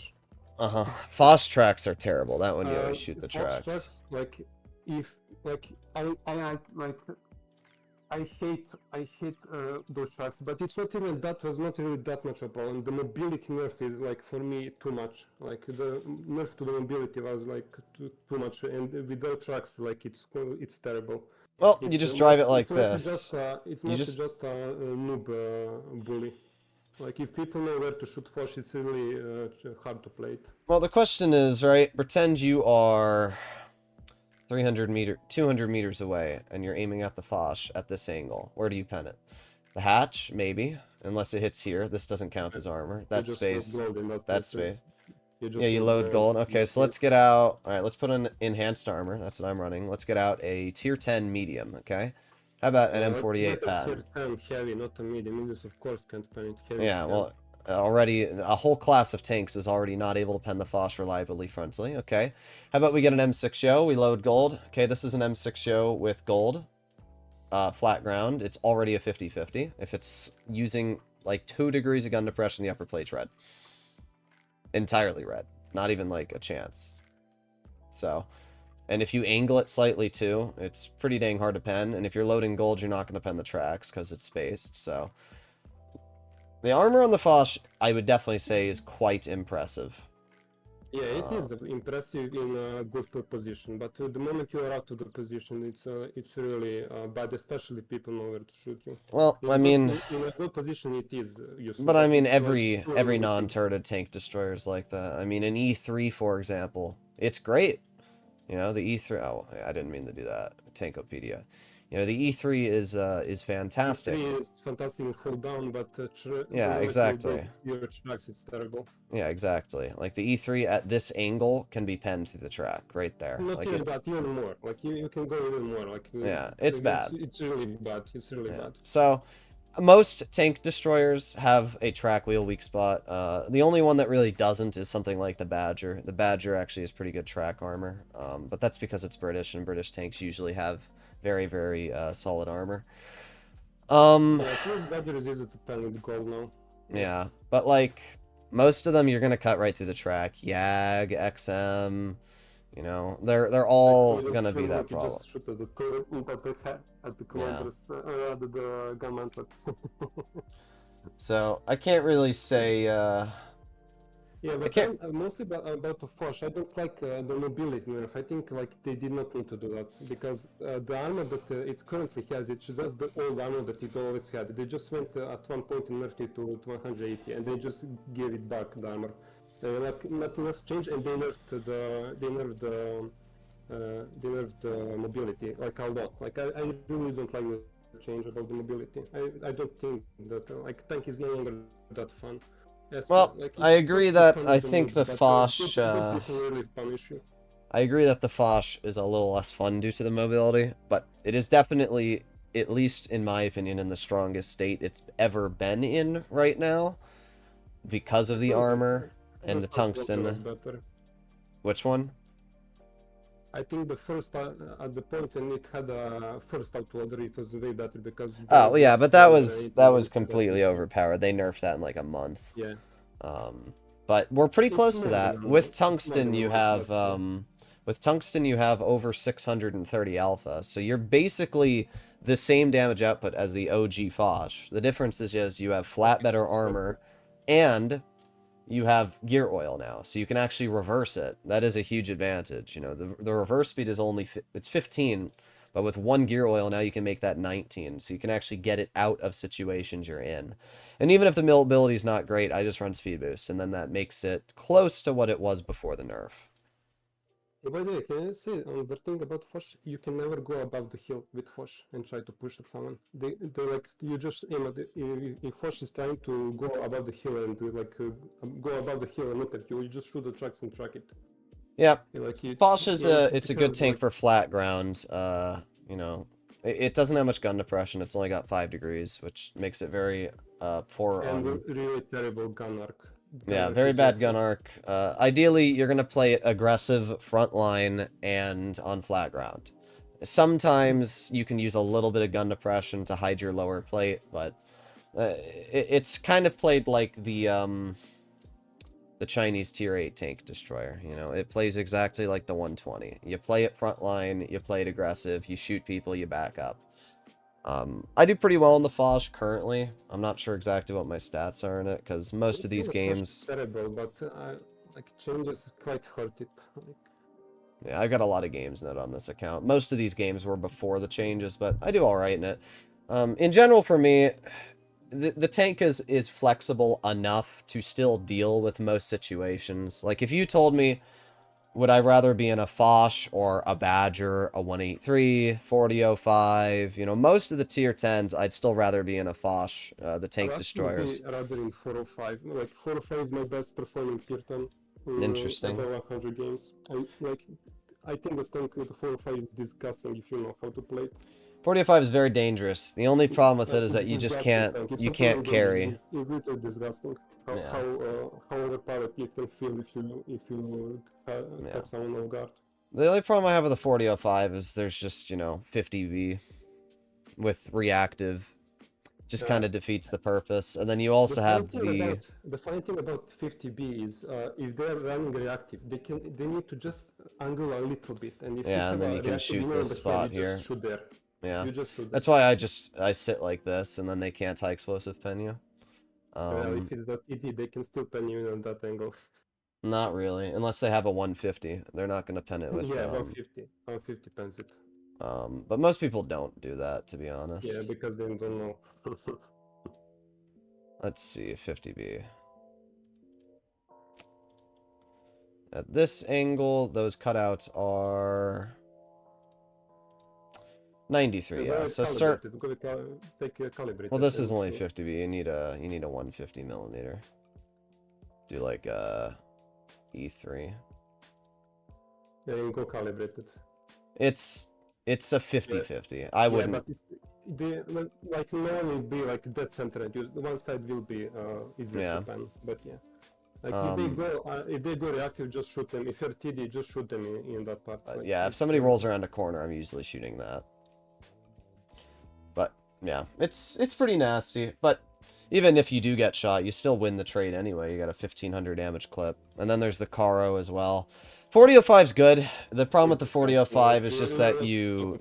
Foss tracks are terrible. That one you always shoot the tracks. Tracks, like if like I hate those tracks, but it's not even that was not really that much a problem. The mobility nerf is like for me too much. Like the nerf to the mobility was like too much, and without tracks like it's terrible. Well, you just drive it like this. It's not just a noob bully. Like, if people know where to shoot Foch, it's really hard to play it. Well, the question is, right, pretend you are 200 meters away, and you're aiming at the Foch at this angle. Where do you pen it? The hatch, maybe, unless it hits here. This doesn't count as armor. That's space. That's space. Yeah, you load gold. Okay, so let's get out... Alright, let's put an enhanced armor. That's what I'm running. Let's get out a tier 10 medium, okay? How about an M48 pad? Heavy, not a medium. Mediums, of course, can't pen it. Heavy yeah, well, already a whole class of tanks is already not able to pen the Foch reliably frontally. Okay, how about we get an M6 show? We load gold. Okay, this is an M6 show with gold. Flat ground. It's already a 50-50. If it's using like 2 degrees of gun depression, the upper plate's red. Entirely red. Not even like a chance. So... And if you angle it slightly too, it's pretty dang hard to pen. And if you're loading gold, you're not going to pen the tracks because it's spaced. So the armor on the Foch, I would definitely say, is quite impressive. Yeah, it is impressive in a good position. But the moment you are out of the position, it's really bad, especially if people know where to shoot you. Well, I mean, in a good position, it is useful. But I mean, every non-turreted tank destroyer is like that. I mean, an E3, for example, it's great. You know, the E3... Oh, I didn't mean to do that. Tankopedia. You know, the E3 is fantastic. E3 is fantastic in hold down, but... yeah, exactly. Your tracks, it's terrible. Yeah, exactly. Like, the E3 at this angle can be penned to the track, right there. Not like even that, even more. Like, you can go even more. Like, yeah, it's bad. It's really bad. It's really bad. So... Most tank destroyers have a track wheel weak spot. The only one that really doesn't is something like the Badger. The Badger actually has pretty good track armor, but that's because it's British, and British tanks usually have very, very solid armor. Yeah, Badger is easy to pen with gold now. Yeah, but like, most of them you're going to cut right through the track. YAG, XM, you know, they're all going to be that problem. Just shoot at the commanders, the gun mantlet. So I can't really say. Yeah, but mostly about the Foch. I don't like the mobility nerf. I think like they did not need to do that because the armor that it currently has, it's just the old armor that it always had. They just went at one point and nerfed it to 180, and they just gave it back the armor. Like nothing else changed, and they nerfed the mobility like a lot. Like I really don't like the change about the mobility. I don't think that like tank is no longer that fun. Yes, well, like, I agree that I think the Foch. Really punish you. I agree that the Foch is a little less fun due to the mobility, but it is definitely, at least in my opinion, in the strongest state it's ever been in right now, because of the armor and the tungsten. Which one? I think the first at the point when it had a first outloader, it was way better because. Oh yeah, but that was completely overpowered. They nerfed that in like a month. Yeah. But we're pretty close to that. With tungsten, you have over 630 alpha, so you're basically the same damage output as the OG Foch. The difference is just you have flat better armor, and you have gear oil now, so you can actually reverse it. That is a huge advantage. You know, the reverse speed is only it's 15, but with 1 gear oil now you can make that 19, so you can actually get it out of situations you're in. And even if the mobility is not great, I just run speed boost, and then that makes it close to what it was before the nerf. By the way, can you say the thing about Fosh? You can never go above the hill with Fosh and try to push at someone. They like, you just aim at if Fosh is trying to go above the hill and go above the hill and look at you, you just shoot the trucks and track it. Yeah, like Fosh is it's a good tank for flat ground. You know, it doesn't have much gun depression. It's only got 5 degrees, which makes it very poor and on. Really terrible gun arc. Yeah, very bad gun arc. Ideally, you're going to play it aggressive front line and on flat ground. Sometimes you can use a little bit of gun depression to hide your lower plate, but it's kind of played like the Chinese tier 8 tank destroyer. You know, it plays exactly like the 120. You play it front line, you play it aggressive, you shoot people, you back up. I do pretty well in the Fosh currently. I'm not sure exactly what my stats are in it, because most of these games... terrible, but like changes quite hurt it. Yeah, I've got a lot of games in it on this account. Most of these games were before the changes, but I do alright in it. In general, for me, the tank is flexible enough to still deal with most situations. Like, if you told me, would I rather be in a Fosh or a Badger, a 183, 4005? You know, most of the tier 10s, I'd still rather be in a Fosh, the tank destroyers. I'd rather in 405. Like, 405 is my best performing tier 10. Interesting. Over 100 games. And, like, I think the tank with the 405 is disgusting if you know how to play it. 4005 is very dangerous. The only problem with it is that you just can't, you can't carry. It's literally disgusting how overpowered it can feel if you catch someone off guard. The only problem I have with the 4005 is there's just, you know, 50B with reactive. Just kind of defeats the purpose. And then you also have the... The funny thing about 50B is if they're running reactive, they need to just angle a little bit. And if and then you can shoot this spot here. Just shoot there. Yeah, you just shoot that's why I sit like this, and then they can't high explosive pen you. If it's that ED, they can still pen you on that angle. Not really, unless they have a 150. They're not going to pen it with... Yeah, 150. 150 pens it. But most people don't do that, to be honest. Yeah, because they don't know. Let's see, 50B. At this angle, those cutouts are... 93, yeah. So well, this is only 50B. You need a 150 millimeter. Do like E3. Yeah, you can go calibrated. It's a 50-50. I wouldn't. Yeah, but like normally will be like dead center, and one side will be easier to pen. But yeah, like if they go reactive, just shoot them. If you're TD, just shoot them in that part. Like, yeah, if somebody rolls around a corner, I'm usually shooting that. But yeah, it's pretty nasty. But even if you do get shot, you still win the trade anyway. You got a 1500 damage clip, and then there's the Caro as well. 4005 is good. The problem with the 4005 is just that you...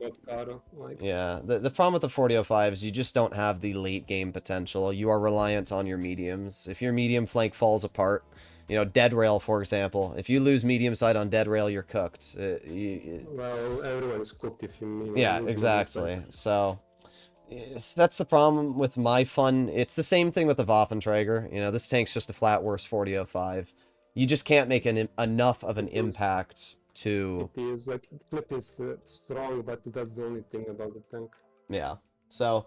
Yeah, the problem with the 4005 is you just don't have the late game potential. You are reliant on your mediums. If your medium flank falls apart, you know, dead rail, for example. If you lose medium side on dead rail, you're cooked. Well, everyone's cooked if you... Yeah, exactly. So... that's the problem with my fun. It's the same thing with the Waffenträger. You know, this tank's just a flat worse 4005. You just can't make enough of an impact to... It is, like, the clip is strong, but that's the only thing about the tank. Yeah, so...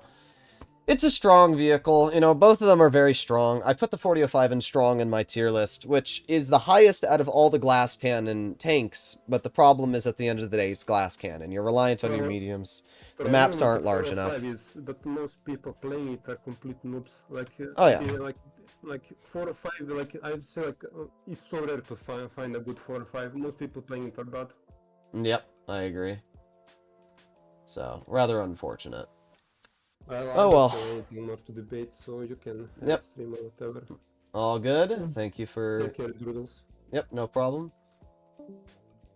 it's a strong vehicle. You know, both of them are very strong. I put the 4005 in strong in my tier list, which is the highest out of all the glass cannon tanks, but the problem is at the end of the day, it's glass cannon. You're reliant on your mediums. The maps aren't large enough. Is that most people playing it are complete noobs. Like, oh yeah. Like 4 or 5, like I'd say, like it's so rare to find a good 4 or 5. Most people playing it are bad. Yep, I agree. So rather unfortunate. Well, oh well. Anything more to debate, so you can stream or whatever. All good. Thank you for. Take care, Droodles. Yep, no problem.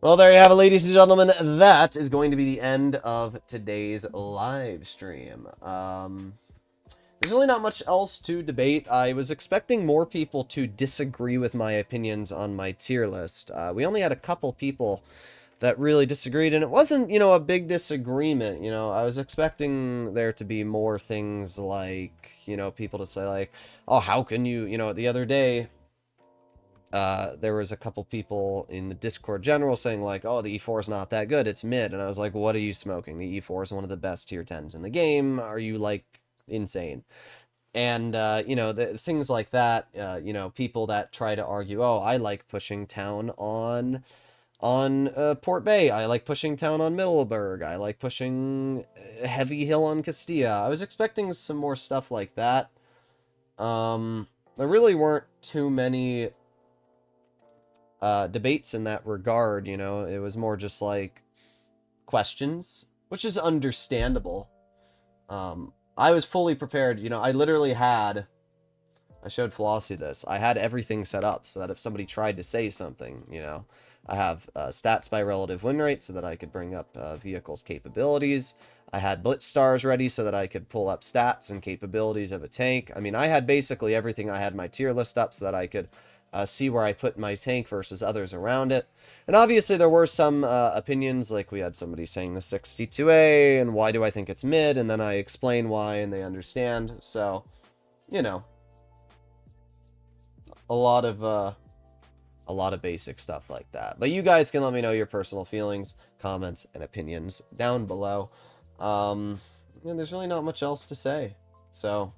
Well, there you have it, ladies and gentlemen. That is going to be the end of today's live stream. there's really not much else to debate. I was expecting more people to disagree with my opinions on my tier list. We only had a couple people that really disagreed, and it wasn't, you know, a big disagreement, you know. I was expecting there to be more things like, you know, people to say like, oh, how can you, you know, the other day, there was a couple people in the Discord general saying like, oh, the E4 is not that good, it's mid, and I was like, what are you smoking? The E4 is one of the best tier 10s in the game. Are you, like, insane? And, you know, things like that, you know, people that try to argue, oh, I like pushing town on Port Bay. I like pushing town on Middleburg. I like pushing Heavy Hill on Castilla. I was expecting some more stuff like that. There really weren't too many debates in that regard, you know. It was more just like questions, which is understandable. I was fully prepared, you know. I literally had, I showed Flossie this, I had everything set up so that if somebody tried to say something, you know, I have stats by relative win rate so that I could bring up vehicles' capabilities. I had blitz stars ready so that I could pull up stats and capabilities of a tank. I mean, I had basically everything. I had my tier list up so that I could see where I put my tank versus others around it. And obviously there were some opinions, like we had somebody saying the 62A, and why do I think it's mid, and then I explain why, and they understand. So, you know, a lot of basic stuff like that. But you guys can let me know your personal feelings, comments, and opinions down below. And there's really not much else to say. So,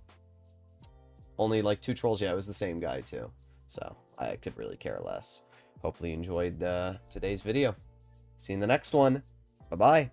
only like 2 trolls. Yeah, it was the same guy too. So, I could really care less. Hopefully you enjoyed today's video. See you in the next one. Bye-bye.